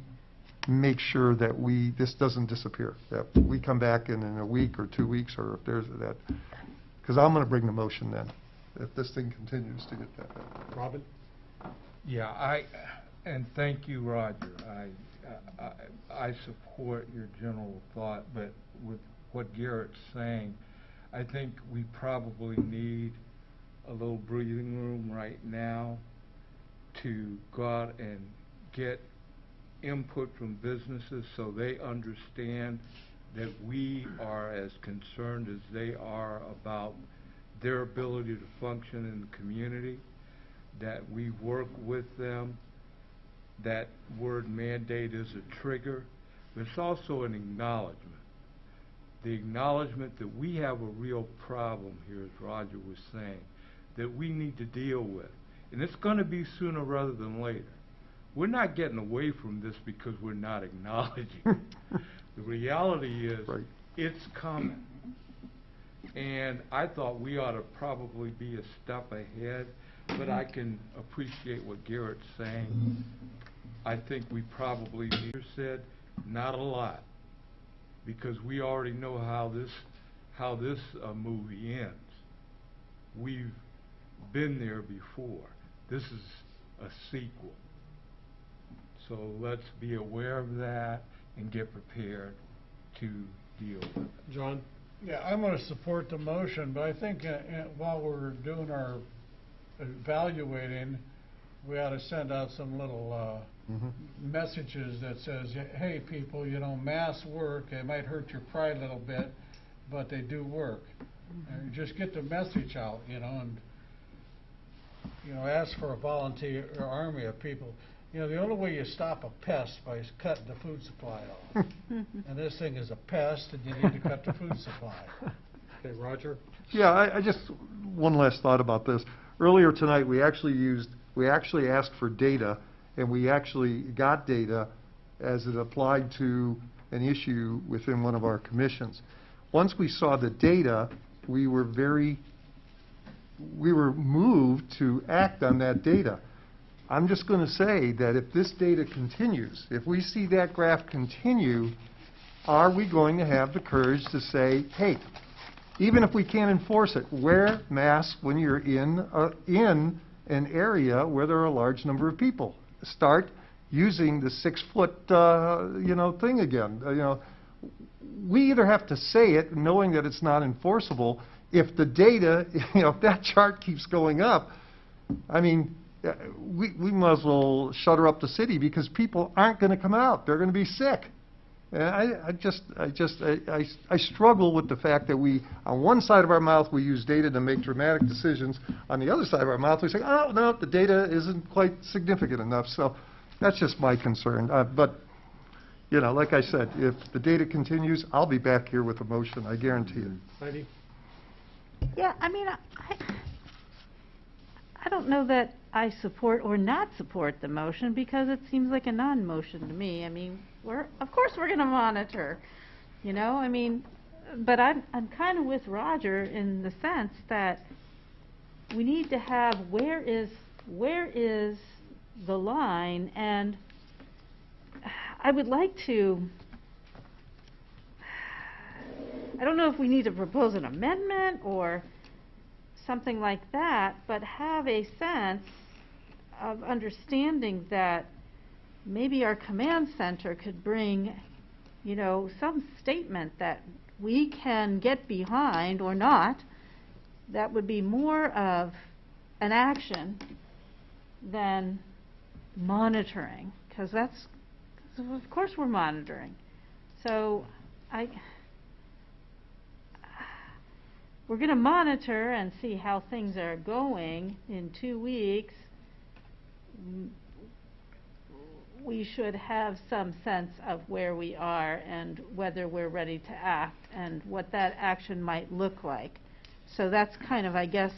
S1: make sure that this doesn't disappear, that we come back in a week or 2 weeks, or if there's that, because I'm going to bring the motion then, if this thing continues to get that bad.
S22: Robin?
S12: Yeah, and thank you, Roger. I support your general thought, but with what Garrett's saying, I think we probably need a little breathing room right now to go out and get input from businesses so they understand that we are as concerned as they are about their ability to function in the community, that we work with them. That word mandate is a trigger, but it's also an acknowledgement. The acknowledgement that we have a real problem here, as Roger was saying, that we need to deal with. And it's going to be sooner rather than later. We're not getting away from this because we're not acknowledging it. The reality is, it's coming. And I thought we ought to probably be a step ahead, but I can appreciate what Garrett's saying. I think we probably, Peter said, not a lot, because we already know how this movie ends. We've been there before. This is a sequel. So let's be aware of that and get prepared to deal with it.
S22: John?
S11: Yeah, I'm going to support the motion, but I think while we're doing our evaluating, we ought to send out some little messages that says, hey people, masks work. They might hurt your pride a little bit, but they do work. And just get the message out, and ask for a volunteer army of people. The only way you stop a pest is cutting the food supply off. And this thing is a pest, and you need to cut the food supply.
S22: Okay, Roger?
S1: Yeah, I just, one last thought about this. Earlier tonight, we actually asked for data, and we actually got data as it applied to an issue within one of our commissions. Once we saw the data, we were moved to act on that data. I'm just going to say that if this data continues, if we see that graph continue, are we going to have the courage to say, hey, even if we can't enforce it, wear masks when you're in an area where there are a large number of people. Start using the 6-foot, thing again. We either have to say it knowing that it's not enforceable. If the data, if that chart keeps going up, I mean, we might as well shutter up the city, because people aren't going to come out. They're going to be sick. And I struggle with the fact that we, on one side of our mouth, we use data to make dramatic decisions. On the other side of our mouth, we say, oh, no, the data isn't quite significant enough. So that's just my concern. But, you know, like I said, if the data continues, I'll be back here with a motion, I guarantee it.
S22: Heidi?
S3: Yeah, I mean, I don't know that I support or not support the motion, because it seems like a non-motion to me. I mean, of course we're going to monitor, you know, I mean, but I'm kind of with Roger in the sense that we need to have where is the line, and I would like to, I don't know if we need to propose an amendment or something like that, but have a sense of understanding that maybe our command center could bring, you know, some statement that we can get behind or not, that would be more of an action than monitoring, because of course we're monitoring. So we're going to monitor and see how things are going in 2 weeks. We should have some sense of where we are and whether we're ready to act and what that action might look like. So that's kind of, I guess,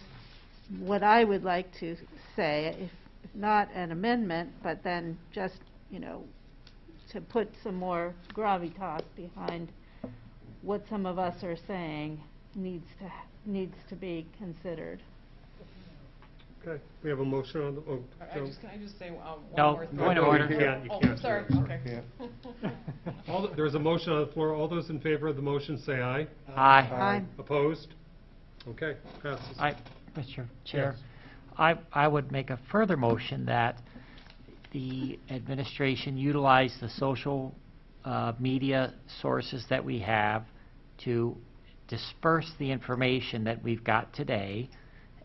S3: what I would like to say, if not an amendment, but then just, you know, to put some more gravitas behind what some of us are saying needs to be considered.
S22: Okay, we have a motion on the,
S2: Can I just say one
S9: No,
S2: more thing?
S9: point of order.
S22: You can't.
S2: Sorry, okay.
S22: There's a motion on the floor. All those in favor of the motion say aye.
S9: Aye.
S3: Aye.
S22: Opposed? Okay, passes.
S9: Mr. Chair,
S22: Yes.
S9: I would make a further motion that the administration utilize the social media sources that we have to disperse the information that we've got today,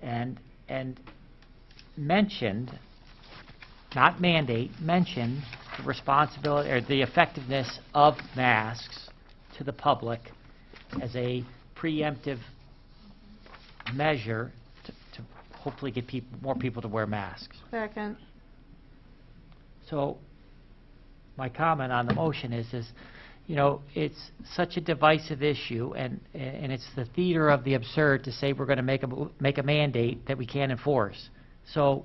S9: and mentioned, not mandate, mention the responsibility or the effectiveness of masks to the public as a preemptive measure to hopefully get more people to wear masks.
S3: Second.
S9: So my comment on the motion is, you know, it's such a divisive issue, and it's the theater of the absurd to say we're going to make a mandate that we can't enforce. So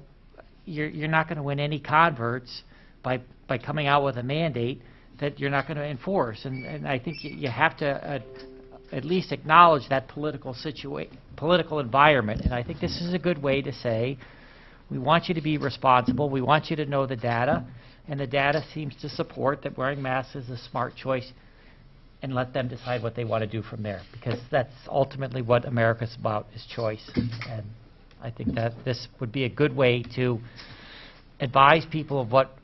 S9: you're not going to win any converts by coming out with a mandate that you're not going to enforce. And I think you have to at least acknowledge that political environment. And I think this is a good way to say, we want you to be responsible, we want you to know the data, and the data seems to support that wearing masks is a smart choice, and let them decide what they want to do from there, because that's ultimately what America's about, is choice. And I think that this would be a good way to advise people of what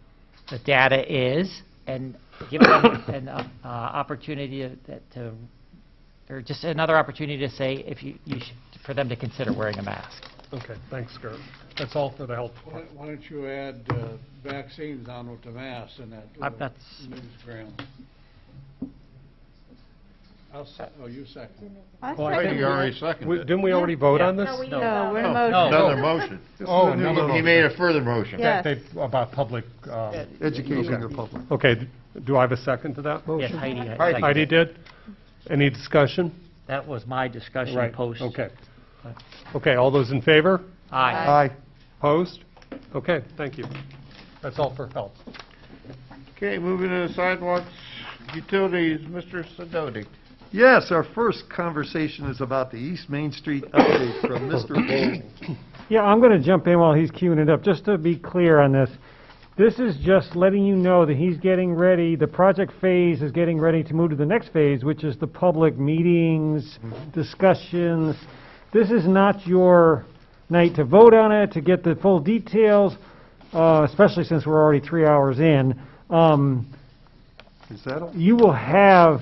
S9: the data is, and give them an opportunity or just another opportunity to say if for them to consider wearing a mask.
S22: Okay, thanks, Scott. That's all for the health
S11: Why
S22: department.
S11: why don't you add vaccines on with the masks and that
S9: That's-
S11: newsgram? Oh, you second.
S13: I think you already seconded.
S22: Didn't we already vote on this?
S3: No, we're in motion.
S13: Another motion.
S22: Oh, another
S13: He made a further motion.
S3: Yes.
S22: About public...
S1: Educating the public.
S22: Okay, do I have a second to that
S9: Yes,
S22: motion?
S9: Heidi.
S22: Heidi did? Any discussion?
S9: That was my discussion
S22: Right,
S9: post.
S22: okay. Okay, all those in favor?
S9: Aye.
S1: Aye.
S22: Opposed? Okay, thank you. That's all for health.
S13: Okay, moving to the sidewalks, utilities, Mr. Sidoti.
S1: Yes, our first conversation is about the East Main Street update from Mr. Bowling.
S17: Yeah, I'm going to jump in while he's queuing it up. Just to be clear on this, this is just letting you know that he's getting ready, the project phase is getting ready to move to the next phase, which is the public meetings, discussions. This is not your night to vote on it, to get the full details, especially since we're already 3 hours in.
S1: Is that all?
S17: You will have,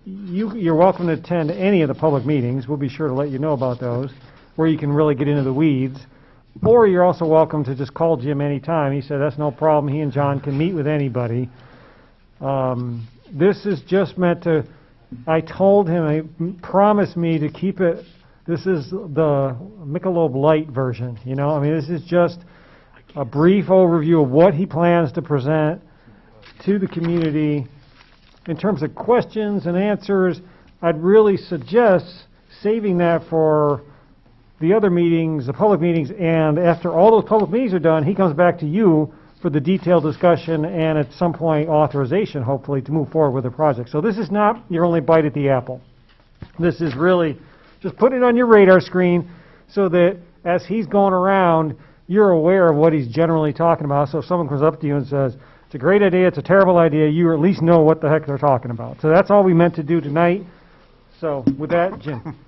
S17: you're welcome to attend any of the public meetings. We'll be sure to let you know about those, where you can really get into the weeds. Or you're also welcome to just call Jim anytime. He said that's no problem. He and John can meet with anybody. This is just meant to, I told him, he promised me to keep it, this is the Michelob Light version, you know? I mean, this is just a brief overview of what he plans to present to the community. In terms of questions and answers, I'd really suggest saving that for the other meetings, the public meetings, and after all those public meetings are done, he comes back to you for the detailed discussion and at some point authorization, hopefully, to move forward with the project. So this is not your only bite at the apple. This is really just put it on your radar screen so that as he's going around, you're aware of what he's generally talking about. So if someone comes up to you and says, it's a great idea, it's a terrible idea, you at least know what the heck they're talking about. So that's all we meant to do tonight. So with that, Jim.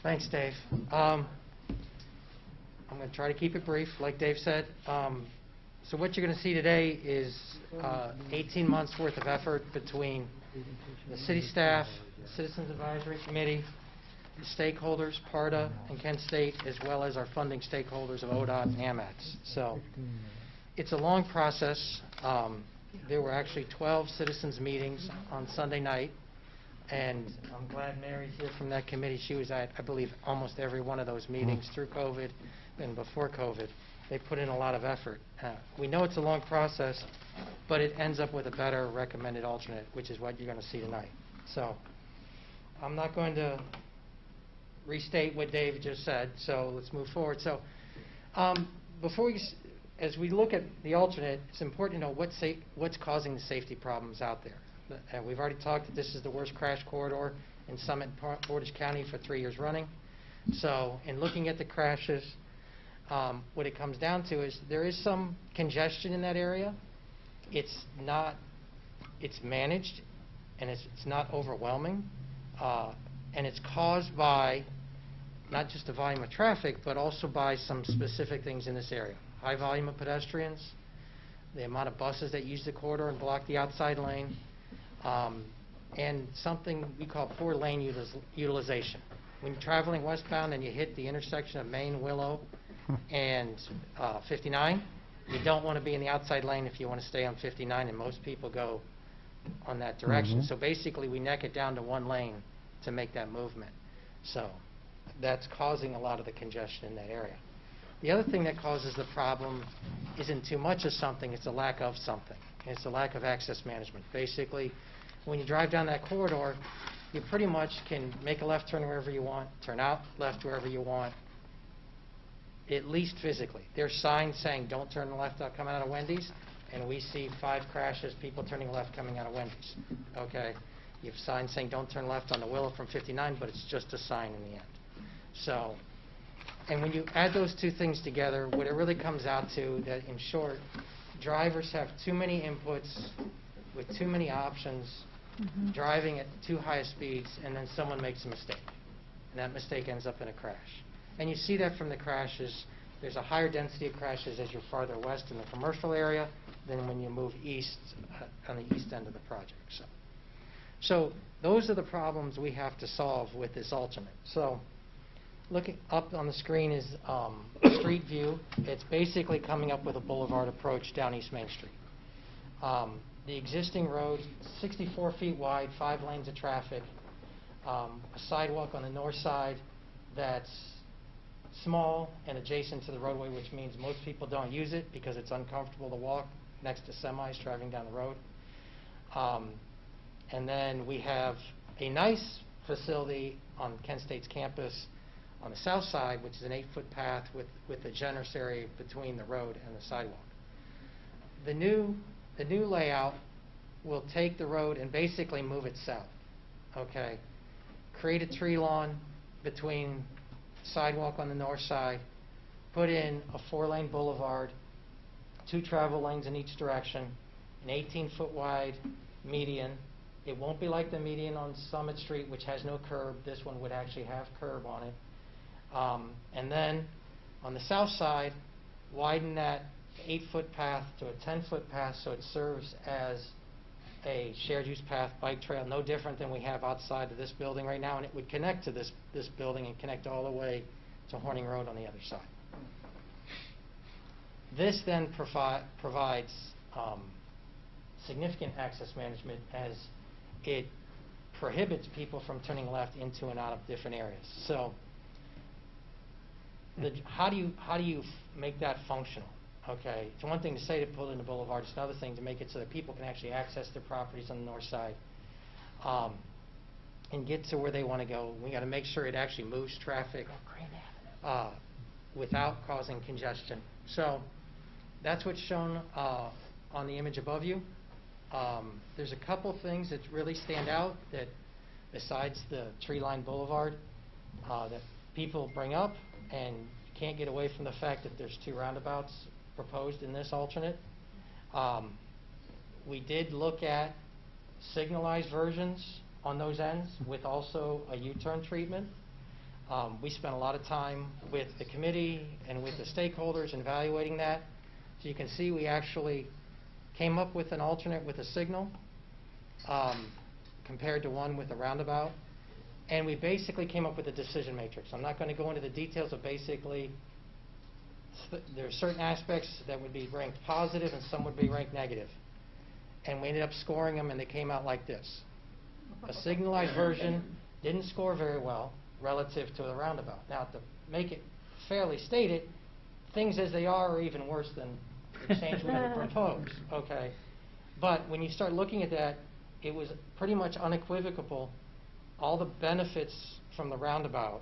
S20: Thanks, Dave. I'm going to try to keep it brief, like Dave said. So what you're going to see today is 18 months worth of effort between the city staff, Citizens Advisory Committee, the stakeholders, PARTA and Kent State, as well as our funding stakeholders of ODOT and AMATS. So it's a long process. There were actually 12 citizens meetings on Sunday night, and I'm glad Mary's here from that committee. She was at, I believe, almost every one of those meetings through COVID and before COVID. They put in a lot of effort. We know it's a long process, but it ends up with a better recommended alternate, which is what you're going to see tonight. So I'm not going to restate what Dave just said, so let's move forward. So as we look at the alternate, it's important to know what's causing the safety problems out there. We've already talked that this is the worst crash corridor in Summit and Portage County for 3 years running. So in looking at the crashes, what it comes down to is there is some congestion in that area. It's managed, and it's not overwhelming, and it's caused by not just the volume of traffic, but also by some specific things in this area. High volume of pedestrians, the amount of buses that use the corridor and block the outside lane, and something we call poor lane utilization. When you're traveling westbound and you hit the intersection of Main, Willow, and 59, you don't want to be in the outside lane if you want to stay on 59, and most people go on that direction. So basically, we neck it down to one lane to make that movement. So that's causing a lot of the congestion in that area. The other thing that causes the problem isn't too much of something, it's a lack of something. It's a lack of access management. Basically, when you drive down that corridor, you pretty much can make a left turn wherever you want, turn out left wherever you want, at least physically. There's signs saying don't turn left coming out of Wendy's, and we see 5 crashes, people turning left coming out of Wendy's. Okay? You have signs saying don't turn left on the Willow from 59, but it's just a sign in the end. So, and when you add those two things together, what it really comes out to, that in short, drivers have too many inputs with too many options, driving at too high speeds, and then someone makes a mistake. And that mistake ends up in a crash. And you see that from the crashes. There's a higher density of crashes as you're farther west in the commercial area than when you move east on the east end of the project. So those are the problems we have to solve with this alternate. So looking up on the screen is street view. It's basically coming up with a boulevard approach down East Main Street. The existing road, 64 feet wide, 5 lanes of traffic, a sidewalk on the north side that's small and adjacent to the roadway, which means most people don't use it because it's uncomfortable to walk next to semis driving down the road. And then we have a nice facility on Kent State's campus on the south side, which is an 8-foot path with a generous area between the road and the sidewalk. The new layout will take the road and basically move it south. Okay, create a tree lawn between sidewalk on the north side, put in a 4-lane boulevard, 2 travel lanes in each direction, an 18-foot wide median. It won't be like the median on Summit Street, which has no curb. This one would actually have curb on it. And then on the south side, widen that 8-foot path to a 10-foot path so it serves as a shared use path bike trail, no different than we have outside of this building right now, and it would connect to this building and connect all the way to Horning Road on the other side. This then provides significant access management, as it prohibits people from turning left into and out of different areas. So how do you make that functional? Okay, it's one thing to say to put in the boulevard, it's another thing to make it so that people can actually access their properties on the north side and get to where they want to go. We got to make sure it actually moves traffic without causing congestion. So that's what's shown on the image above you. There's a couple things that really stand out that, besides the tree-lined boulevard, that people bring up, and you can't get away from the fact that there's 2 roundabouts proposed in this alternate. We did look at signalized versions on those ends with also a U-turn treatment. We spent a lot of time with the committee and with the stakeholders evaluating that. So you can see we actually came up with an alternate with a signal compared to one with a roundabout. And we basically came up with a decision matrix. I'm not going to go into the details of basically, there are certain aspects that would be ranked positive and some would be ranked negative. And we ended up scoring them, and they came out like this. A signalized version didn't score very well relative to the roundabout. Now, to make it fairly stated, things as they are even worse than the change we had proposed. Okay, but when you start looking at that, it was pretty much unequivocal. All the benefits from the roundabout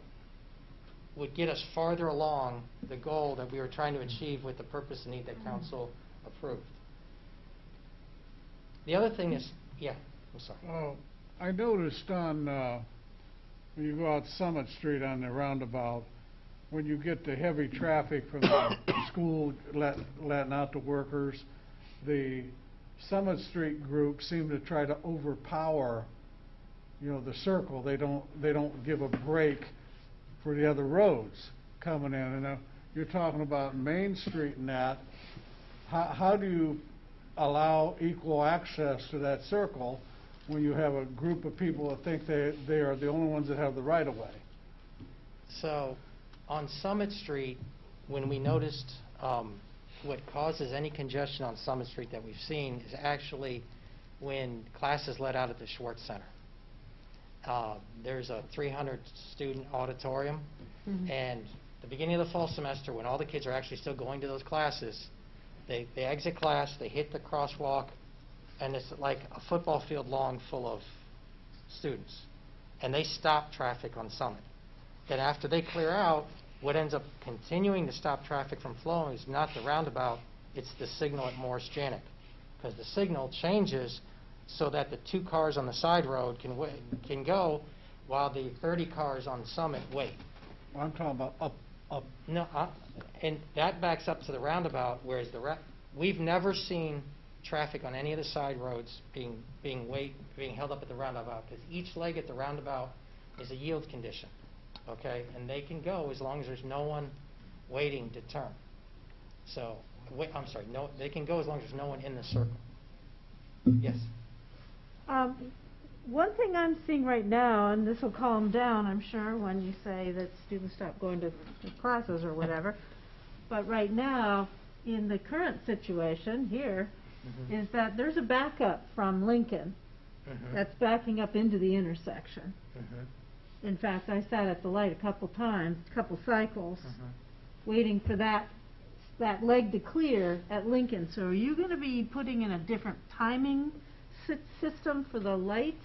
S20: would get us farther along the goal that we were trying to achieve with the purpose and need that council approved. The other thing is, yeah, I'm sorry.
S11: Well, I noticed on, when you go out Summit Street on the roundabout, when you get the heavy traffic from the school letting out the workers, the Summit Street group seem to try to overpower, you know, the circle. They don't give a break for the other roads coming in. And you're talking about Main Street and that. How do you allow equal access to that circle when you have a group of people that think they are the only ones that have the right of way?
S20: So on Summit Street, when we noticed what causes any congestion on Summit Street that we've seen is actually when classes let out at the Schwartz Center. There's a 300-student auditorium, and at the beginning of the fall semester, when all the kids are actually still going to those classes, they exit class, they hit the crosswalk, and it's like a football field long full of students. And they stop traffic on Summit. Then after they clear out, what ends up continuing to stop traffic from flowing is not the roundabout, it's the signal at Morris Janek. Because the signal changes so that the 2 cars on the side road can go while the 30 cars on Summit wait.
S11: Well, I'm talking about up.
S20: No, and that backs up to the roundabout, whereas we've never seen traffic on any of the side roads being held up at the roundabout, because each leg at the roundabout is a yield condition, okay? And they can go as long as there's no one waiting to turn. So, I'm sorry, they can go as long as there's no one in the circle. Yes?
S3: One thing I'm seeing right now, and this will calm down, I'm sure, when you say that students stop going to classes or whatever, but right now, in the current situation here, is that there's a backup from Lincoln that's backing up into the intersection. In fact, I sat at the light a couple cycles, waiting for that leg to clear at Lincoln. So are you going to be putting in a different timing system for the lights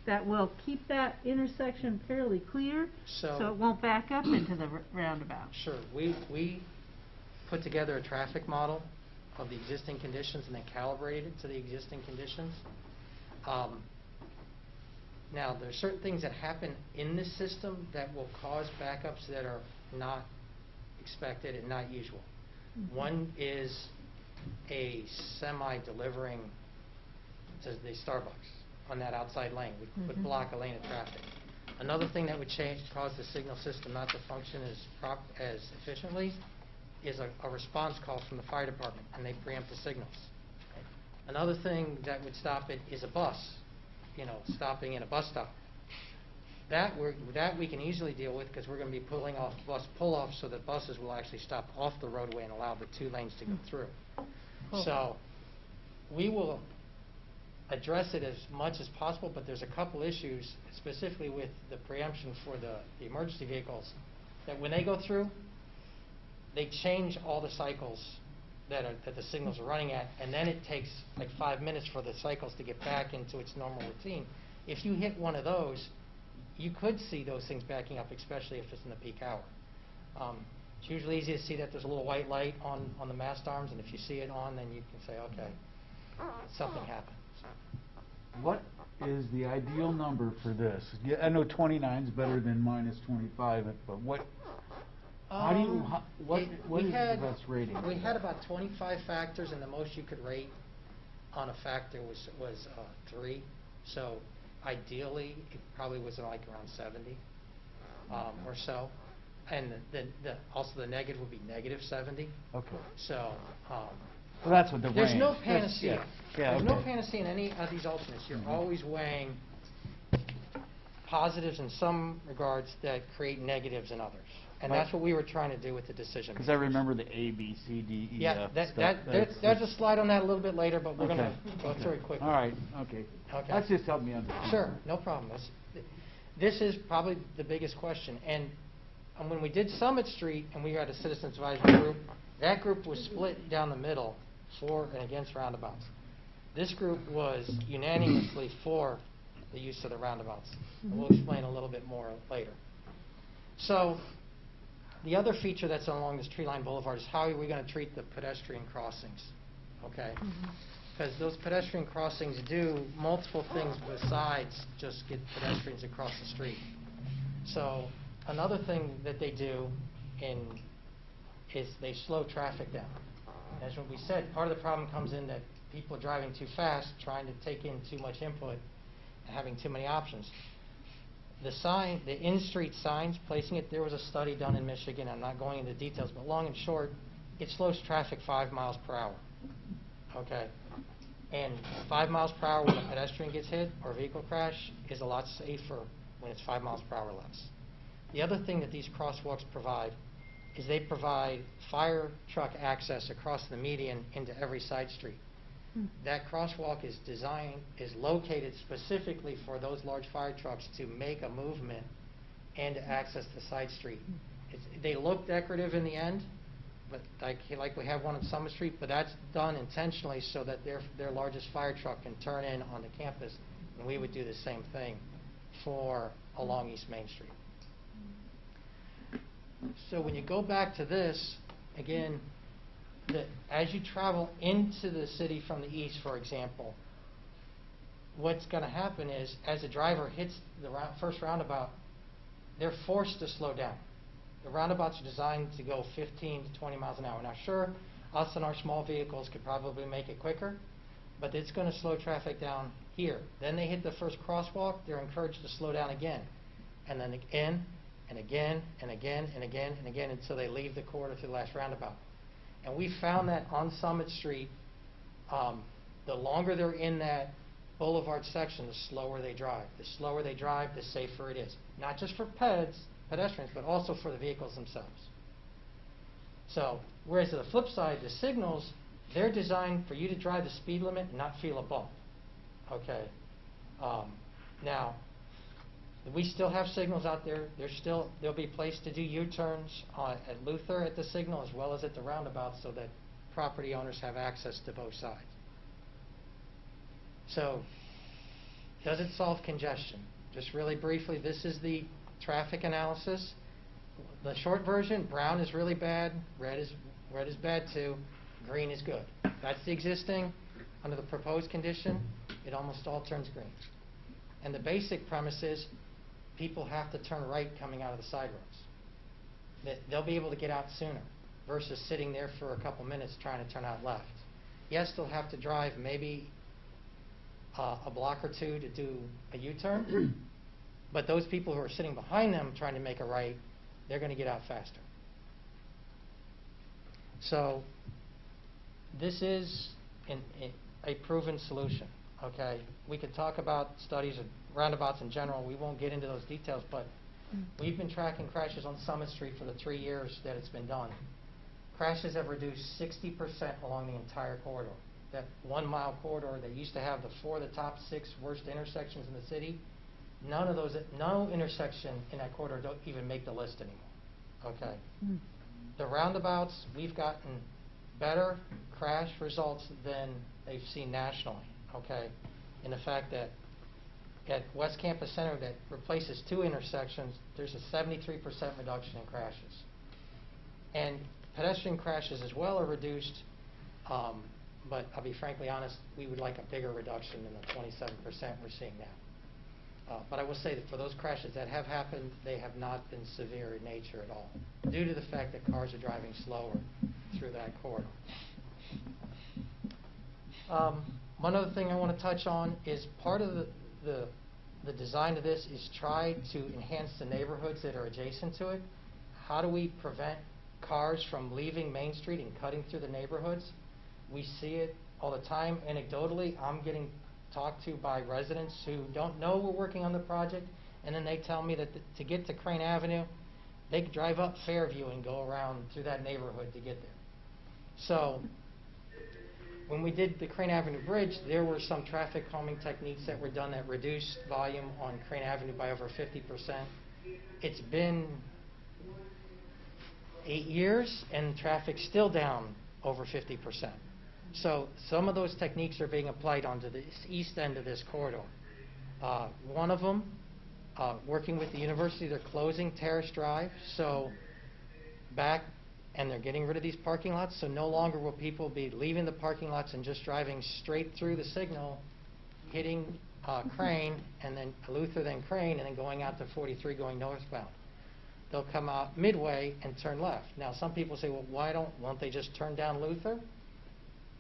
S3: that will keep that intersection fairly clear so it won't back up into the roundabout?
S20: Sure. We put together a traffic model of the existing conditions and then calibrated it to the existing conditions. Now, there are certain things that happen in this system that will cause backups that are not expected and not usual. One is a semi delivering to the Starbucks on that outside lane would block a lane of traffic. Another thing that would cause the signal system not to function as efficiently is a response call from the fire department, and they preempt the signals. Another thing that would stop it is a bus, stopping in a bus stop. That we can easily deal with, because we're going to be pulling off bus pull-offs so that buses will actually stop off the roadway and allow the 2 lanes to go through. So we will address it as much as possible, but there's a couple issues, specifically with the preemption for the emergency vehicles, that when they go through, they change all the cycles that the signals are running at, and then it takes like 5 minutes for the cycles to get back into its normal routine. If you hit one of those, you could see those things backing up, especially if it's in the peak hour. It's usually easy to see that there's a little white light on the mast arms, and if you see it on, then you can say, okay, something happened.
S19: What is the ideal number for this? Yeah, I know 29 is better than minus 25, but what, how do you, what is the best rating?
S20: We had about 25 factors, and the most you could rate on a factor was 3. So ideally, it probably was like around 70 or so. And also the negative would be negative 70.
S19: Okay.
S20: So
S19: well, that's what the
S20: there's
S19: range.
S20: no panacea.
S19: Yeah,
S20: there's no panacea in any of these alternates. You're always weighing positives in some regards that create negatives in others. And that's what we were trying to do with the decision.
S19: Because I remember the A, B, C, D, E,
S20: yeah,
S19: F.
S20: there's a slide on that a little bit later, but we're going to go through it quickly.
S19: All right, okay. That's just help me understand.
S20: Sure, no problem. This is probably the biggest question. And when we did Summit Street and we had a citizens advisory group, that group was split down the middle for and against roundabouts. This group was unanimously for the use of the roundabouts. And we'll explain a little bit more later. So the other feature that's along this tree line boulevard is how are we going to treat the pedestrian crossings, okay? Because those pedestrian crossings do multiple things besides just get pedestrians across the street. So another thing that they do is they slow traffic down. As what we said, part of the problem comes in that people are driving too fast, trying to take in too much input, and having too many options. The in-street signs, placing it, there was a study done in Michigan, I'm not going into details, but long and short, it slows traffic 5 miles per hour, okay? And 5 miles per hour when a pedestrian gets hit or a vehicle crash is a lot safer when it's 5 miles per hour less. The other thing that these crosswalks provide is they provide fire truck access across the median into every side street. That crosswalk is located specifically for those large fire trucks to make a movement and to access the side street. They look decorative in the end, but like we have one on Summit Street, but that's done intentionally so that their largest fire truck can turn in on the campus, and we would do the same thing for along East Main Street. So when you go back to this, again, as you travel into the city from the east, for example, what's going to happen is as a driver hits the first roundabout, they're forced to slow down. The roundabouts are designed to go 15 to 20 miles an hour. Now, sure, us and our small vehicles could probably make it quicker, but it's going to slow traffic down here. Then they hit the first crosswalk, they're encouraged to slow down again, and then again, and again, and again, and again, and again, until they leave the corridor to the last roundabout. And we found that on Summit Street, the longer they're in that boulevard section, the slower they drive. The slower they drive, the safer it is. Not just for pedestrians, but also for the vehicles themselves. So, whereas to the flip side, the signals, they're designed for you to drive the speed limit and not feel a bump. Okay. Now, we still have signals out there. There'll be a place to do U-turns at Luther at the signal as well as at the roundabout so that property owners have access to both sides. So, does it solve congestion? Just really briefly, this is the traffic analysis. The short version, brown is really bad, red is bad too, green is good. That's the existing. Under the proposed condition, it almost all turns green. And the basic premise is people have to turn right coming out of the side roads. They'll be able to get out sooner versus sitting there for a couple minutes trying to turn out left. Yes, they'll have to drive maybe a block or two to do a U-turn, but those people who are sitting behind them trying to make a right, they're going to get out faster. So this is a proven solution. Okay, we could talk about studies of roundabouts in general. We won't get into those details, but we've been tracking crashes on Summit Street for the 3 years that it's been done. Crashes have reduced 60% along the entire corridor. that 1 mile corridor that used to have the top 6 worst intersections in the city, no intersection in that corridor don't even make the list anymore, okay? The roundabouts, we've gotten better crash results than they've seen nationally, okay? In the fact that at West Campus Center that replaces 2 intersections, there's a 73% reduction in crashes. And pedestrian crashes as well are reduced, but I'll be frankly honest, we would like a bigger reduction than the 27% we're seeing now. But I will say that for those crashes that have happened, they have not been severe in nature at all, due to the fact that cars are driving slower through that corridor. One other thing I want to touch on is part of the design of this is try to enhance the neighborhoods that are adjacent to it. How do we prevent cars from leaving Main Street and cutting through the neighborhoods? We see it all the time. Anecdotally, I'm getting talked to by residents who don't know we're working on the project, and then they tell me that to get to Crane Avenue, they could drive up Fairview and go around through that neighborhood to get there. So when we did the Crane Avenue Bridge, there were some traffic calming techniques that were done that reduced volume on Crane Avenue by over 50%. It's been 8 years, and traffic's still down over 50%. So some of those techniques are being applied onto the east end of this corridor. One of them, working with the university, they're closing Terrace Drive, so back, and they're getting rid of these parking lots, so no longer will people be leaving the parking lots and just driving straight through the signal, hitting Crane, and then Luther, then Crane, and then going out to 43 going northbound. They'll come out midway and turn left. Now, some people say, well, won't they just turn down Luther?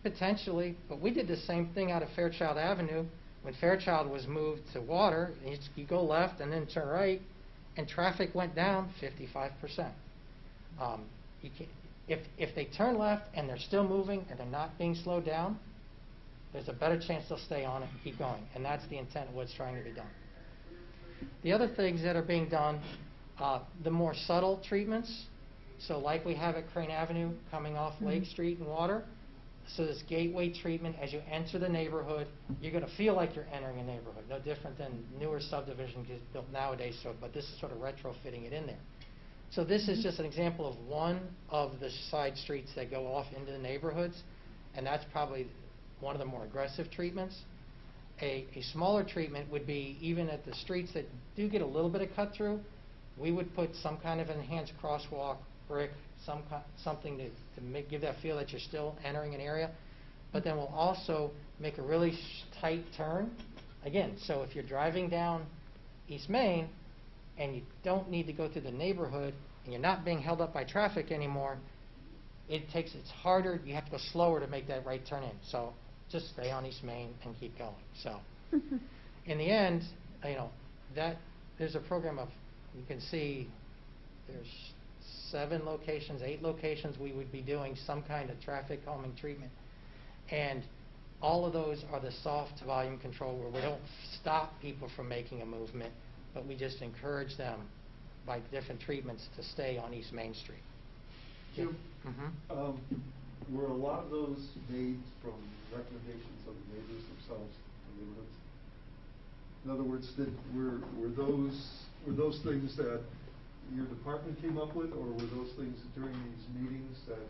S20: Potentially, but we did the same thing out of Fairchild Avenue. When Fairchild was moved to Water, you go left and then turn right, and traffic went down 55%. If they turn left and they're still moving and they're not being slowed down, there's a better chance they'll stay on it and keep going, and that's the intent of what's trying to be done. The other things that are being done, the more subtle treatments, so like we have at Crane Avenue coming off Lake Street and Water, so this gateway treatment, as you enter the neighborhood, you're going to feel like you're entering a neighborhood, no different than newer subdivisions built nowadays, but this is sort of retrofitting it in there. So this is just an example of one of the side streets that go off into the neighborhoods, and that's probably one of the more aggressive treatments. A smaller treatment would be even at the streets that do get a little bit of cut through, we would put some kind of enhanced crosswalk, brick, something to give that feel that you're still entering an area. But then we'll also make a really tight turn. Again, so if you're driving down East Main and you don't need to go through the neighborhood and you're not being held up by traffic anymore, it's harder, you have to go slower to make that right turn in. So just stay on East Main and keep going. So in the end, that there's a program of, you can see there's 7 locations, 8 locations we would be doing some kind of traffic calming treatment. And all of those are the soft volume control where we don't stop people from making a movement, but we just encourage them by different treatments to stay on East Main Street.
S1: Jim, were a lot of those made from recommendations of the neighbors themselves, the neighborhoods? In other words, were those things that your department came up with, or were those things during these meetings that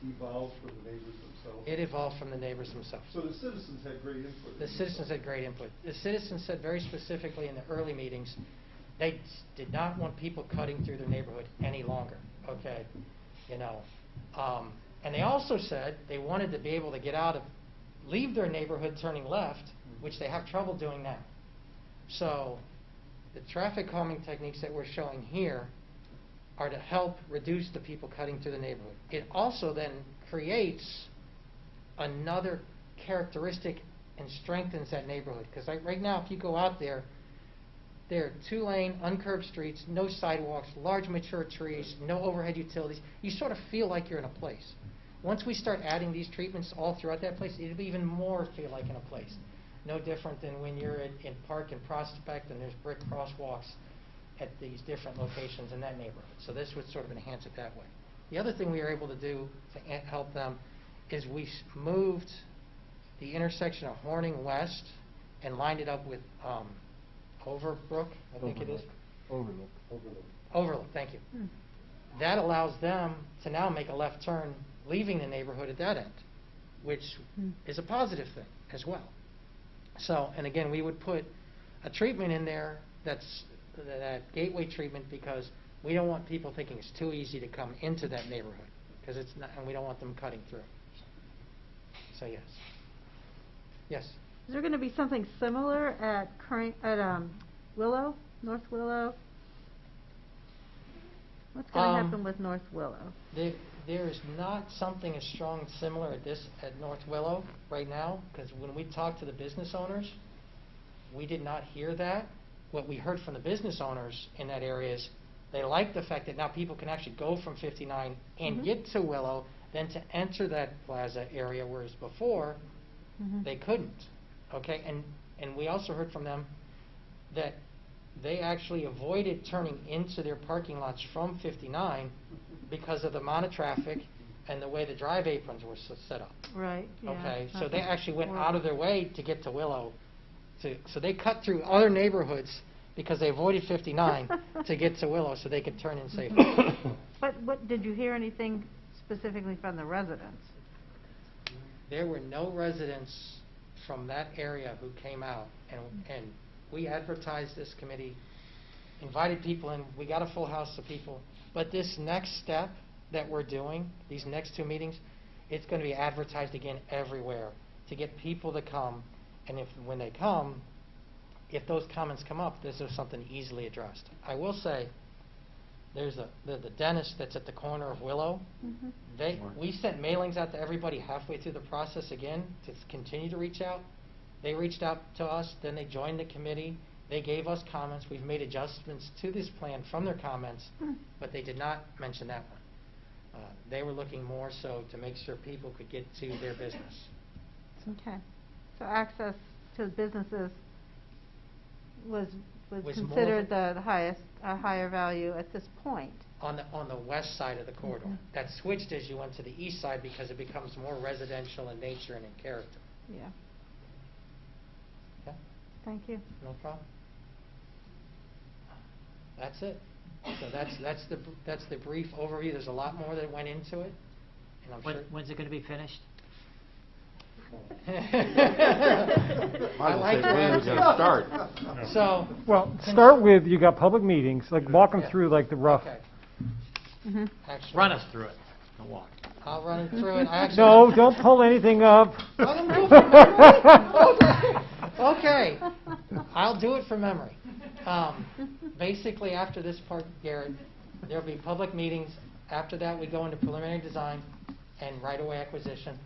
S1: evolved from the neighbors themselves?
S20: It evolved from the neighbors themselves.
S1: So the citizens had great input.
S20: The citizens had great input. The citizens said very specifically in the early meetings, they did not want people cutting through their neighborhood any longer, okay? And they also said they wanted to be able to leave their neighborhood turning left, which they have trouble doing now. So the traffic calming techniques that we're showing here are to help reduce the people cutting through the neighborhood. It also then creates another characteristic and strengthens that neighborhood. Because right now, if you go out there, there are 2-lane, uncurbed streets, no sidewalks, large mature trees, no overhead utilities. You sort of feel like you're in a place. Once we start adding these treatments all throughout that place, it'll be even more feel like in a place. No different than when you're in Park and Prospect and there's brick crosswalks at these different locations in that neighborhood. So this would sort of enhance it that way. The other thing we were able to do to help them is we moved the intersection of Horning West and lined it up with Overbrook, I think it is. Overlook, thank you. That allows them to now make a left turn, leaving the neighborhood at that end, which is a positive thing as well. So, and again, we would put a treatment in there that's that gateway treatment, because we don't want people thinking it's too easy to come into that neighborhood, because it's not, and we don't want them cutting through. So yes. Yes.
S3: Is there going to be something similar at Willow, North Willow? What's going to happen with North Willow?
S20: There is not something as strong and similar at North Willow right now, because when we talked to the business owners, we did not hear that. What we heard from the business owners in that area is they like the fact that now people can actually go from 59 and get to Willow, then to enter that plaza area, whereas before they couldn't. Okay, and we also heard from them that they actually avoided turning into their parking lots from 59 because of the amount of traffic and the way the drive aprons were set up.
S3: Right. Yeah.
S20: Okay, so they actually went out of their way to get to Willow. So they cut through other neighborhoods because they avoided 59 to get to Willow so they could turn in safely.
S3: But what, did you hear anything specifically from the residents?
S20: There were no residents from that area who came out, and we advertised this committee, invited people in, we got a full house of people, but this next step that we're doing, these next 2 meetings, it's going to be advertised again everywhere to get people to come, and when they come, if those comments come up, this is something easily addressed. I will say, there's the dentist that's at the corner of Willow. We sent mailings out to everybody halfway through the process again to continue to reach out. They reached out to us, then they joined the committee. They gave us comments. We've made adjustments to this plan from their comments, but they did not mention that one. They were looking more so to make sure people could get to their business.
S3: Okay. So access to businesses was considered the highest, higher value at this point.
S20: On the west side of the corridor. That switched as you went to the east side because it becomes more residential in nature and in character.
S3: Yeah.
S20: Okay?
S3: Thank you.
S20: No problem. That's it. So that's the brief overview. There's a lot more that went into it. And I'm sure.
S9: When's it going to be finished?
S20: I like your attitude.
S13: Start.
S20: So,
S17: Well, start with, you got public meetings, like walk them through like the rough.
S20: okay. Actually,
S9: Run us through it. Don't walk.
S20: I'll run through it. I actually
S17: No, don't pull anything up.
S20: Let him do it from memory. Okay. I'll do it from memory. Basically, after this part, Garrett, there'll be public meetings. After that, we go into preliminary design and right-of-way acquisition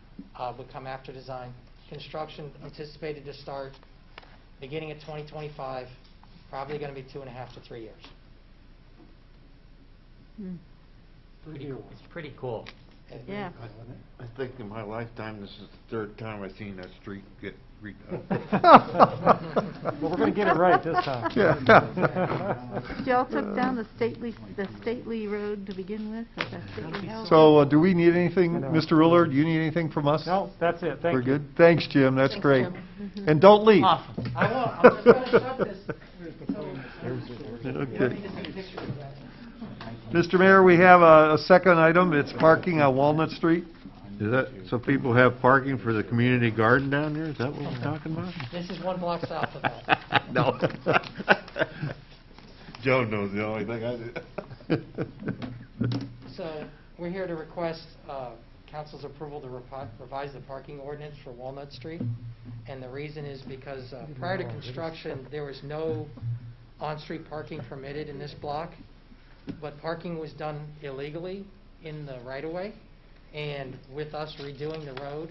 S20: would come after design. Construction anticipated to start beginning of 2025, probably going to be 2.5 to 3 years.
S9: Pretty cool. It's pretty cool.
S3: Yeah.
S13: I think in my lifetime, this is the 3rd time I've seen that street get redone.
S17: Well, we're going to get it right this time.
S3: Y'all took down the stately road to begin with? That stately house?
S1: So do we need anything, Mr. Ruler? Do you need anything from us?
S17: No, that's it. Thank you.
S1: We're good? Thanks, Jim. That's
S20: Thanks,
S1: great.
S20: Jim.
S1: And don't leave.
S9: Awesome.
S20: I won't. I'm just going to shut this.
S1: Okay. Mr. Mayor, we have a second item. It's parking on Walnut Street.
S13: Is that, so people have parking for the community garden down there? Is that what we're talking about?
S20: This is 1 block south of that.
S13: No. Joe knows the only thing I do.
S20: So we're here to request council's approval to revise the parking ordinance for Walnut Street. And the reason is because prior to construction, there was no on-street parking permitted in this block, but parking was done illegally in the right-of-way. And with us redoing the road,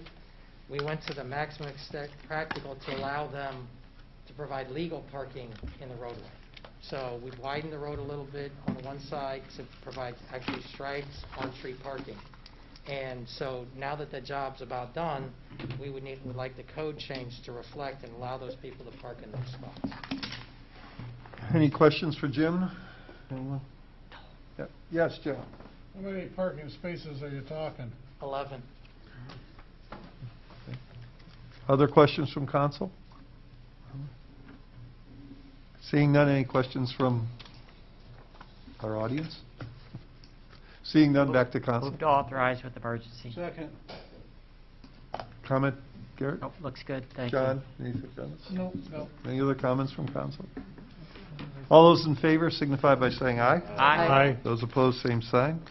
S20: we went to the maximum extent practical to allow them to provide legal parking in the roadway. So we've widened the road a little bit on the one side to provide actually striped on-street parking. And so now that the job's about done, we would like the code change to reflect and allow those people to park in those spots.
S1: Any questions for Jim? Anyone? Yeah. Yes, Joe.
S11: How many parking spaces are you talking?
S20: 11.
S1: Other questions from council? Seeing none, any questions from our audience? Seeing none, back to council.
S9: Move to authorize with emergency.
S11: Second.
S1: Comment, Garrett?
S9: Nope, looks good, thank you.
S1: John, any comments?
S11: No, no.
S1: Any other comments from council? All those in favor signify by saying aye.
S9: Aye.
S22: Aye.
S1: Those opposed, same sign.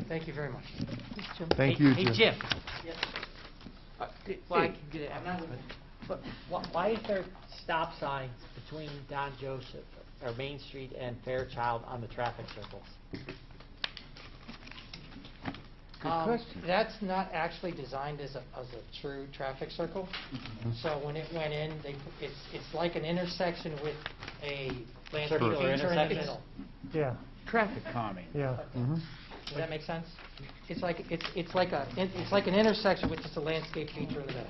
S20: Thank you very much.
S1: Thank
S9: Hey-
S1: you,
S9: Hey,
S1: Jim.
S9: Jim. Well, I can get it after, but why is there stop signs between Don Joseph, or Main Street and Fairchild on the traffic circles?
S20: That's not actually designed as a true traffic circle. So when it went in, it's like an intersection with a landscape
S9: Circular
S20: feature in the
S9: intersection?
S20: middle.
S17: Yeah,
S19: Traffic calming.
S17: yeah.
S20: Does that make sense? It's like an intersection with just a landscape feature in the middle.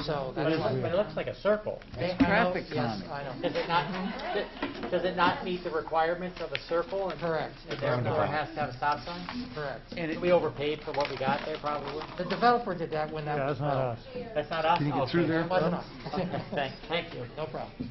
S20: So
S9: But
S20: that's
S9: it
S20: why.
S9: looks, but it looks like a circle.
S20: It's
S19: traffic
S20: Yes,
S19: calming.
S20: I know.
S9: Does it not meet the requirements of a circle? And
S20: Correct.
S9: And therefore it has to have a stop sign?
S20: Correct.
S9: And we overpaid for what we got there, probably?
S20: The developer did that when that
S17: Yeah,
S20: was
S17: that's not
S20: built.
S17: us.
S9: That's not us?
S1: Can you get
S9: Okay.
S1: through there?
S20: It wasn't
S1: Rob?
S20: us.
S9: Thank you.
S20: No problem.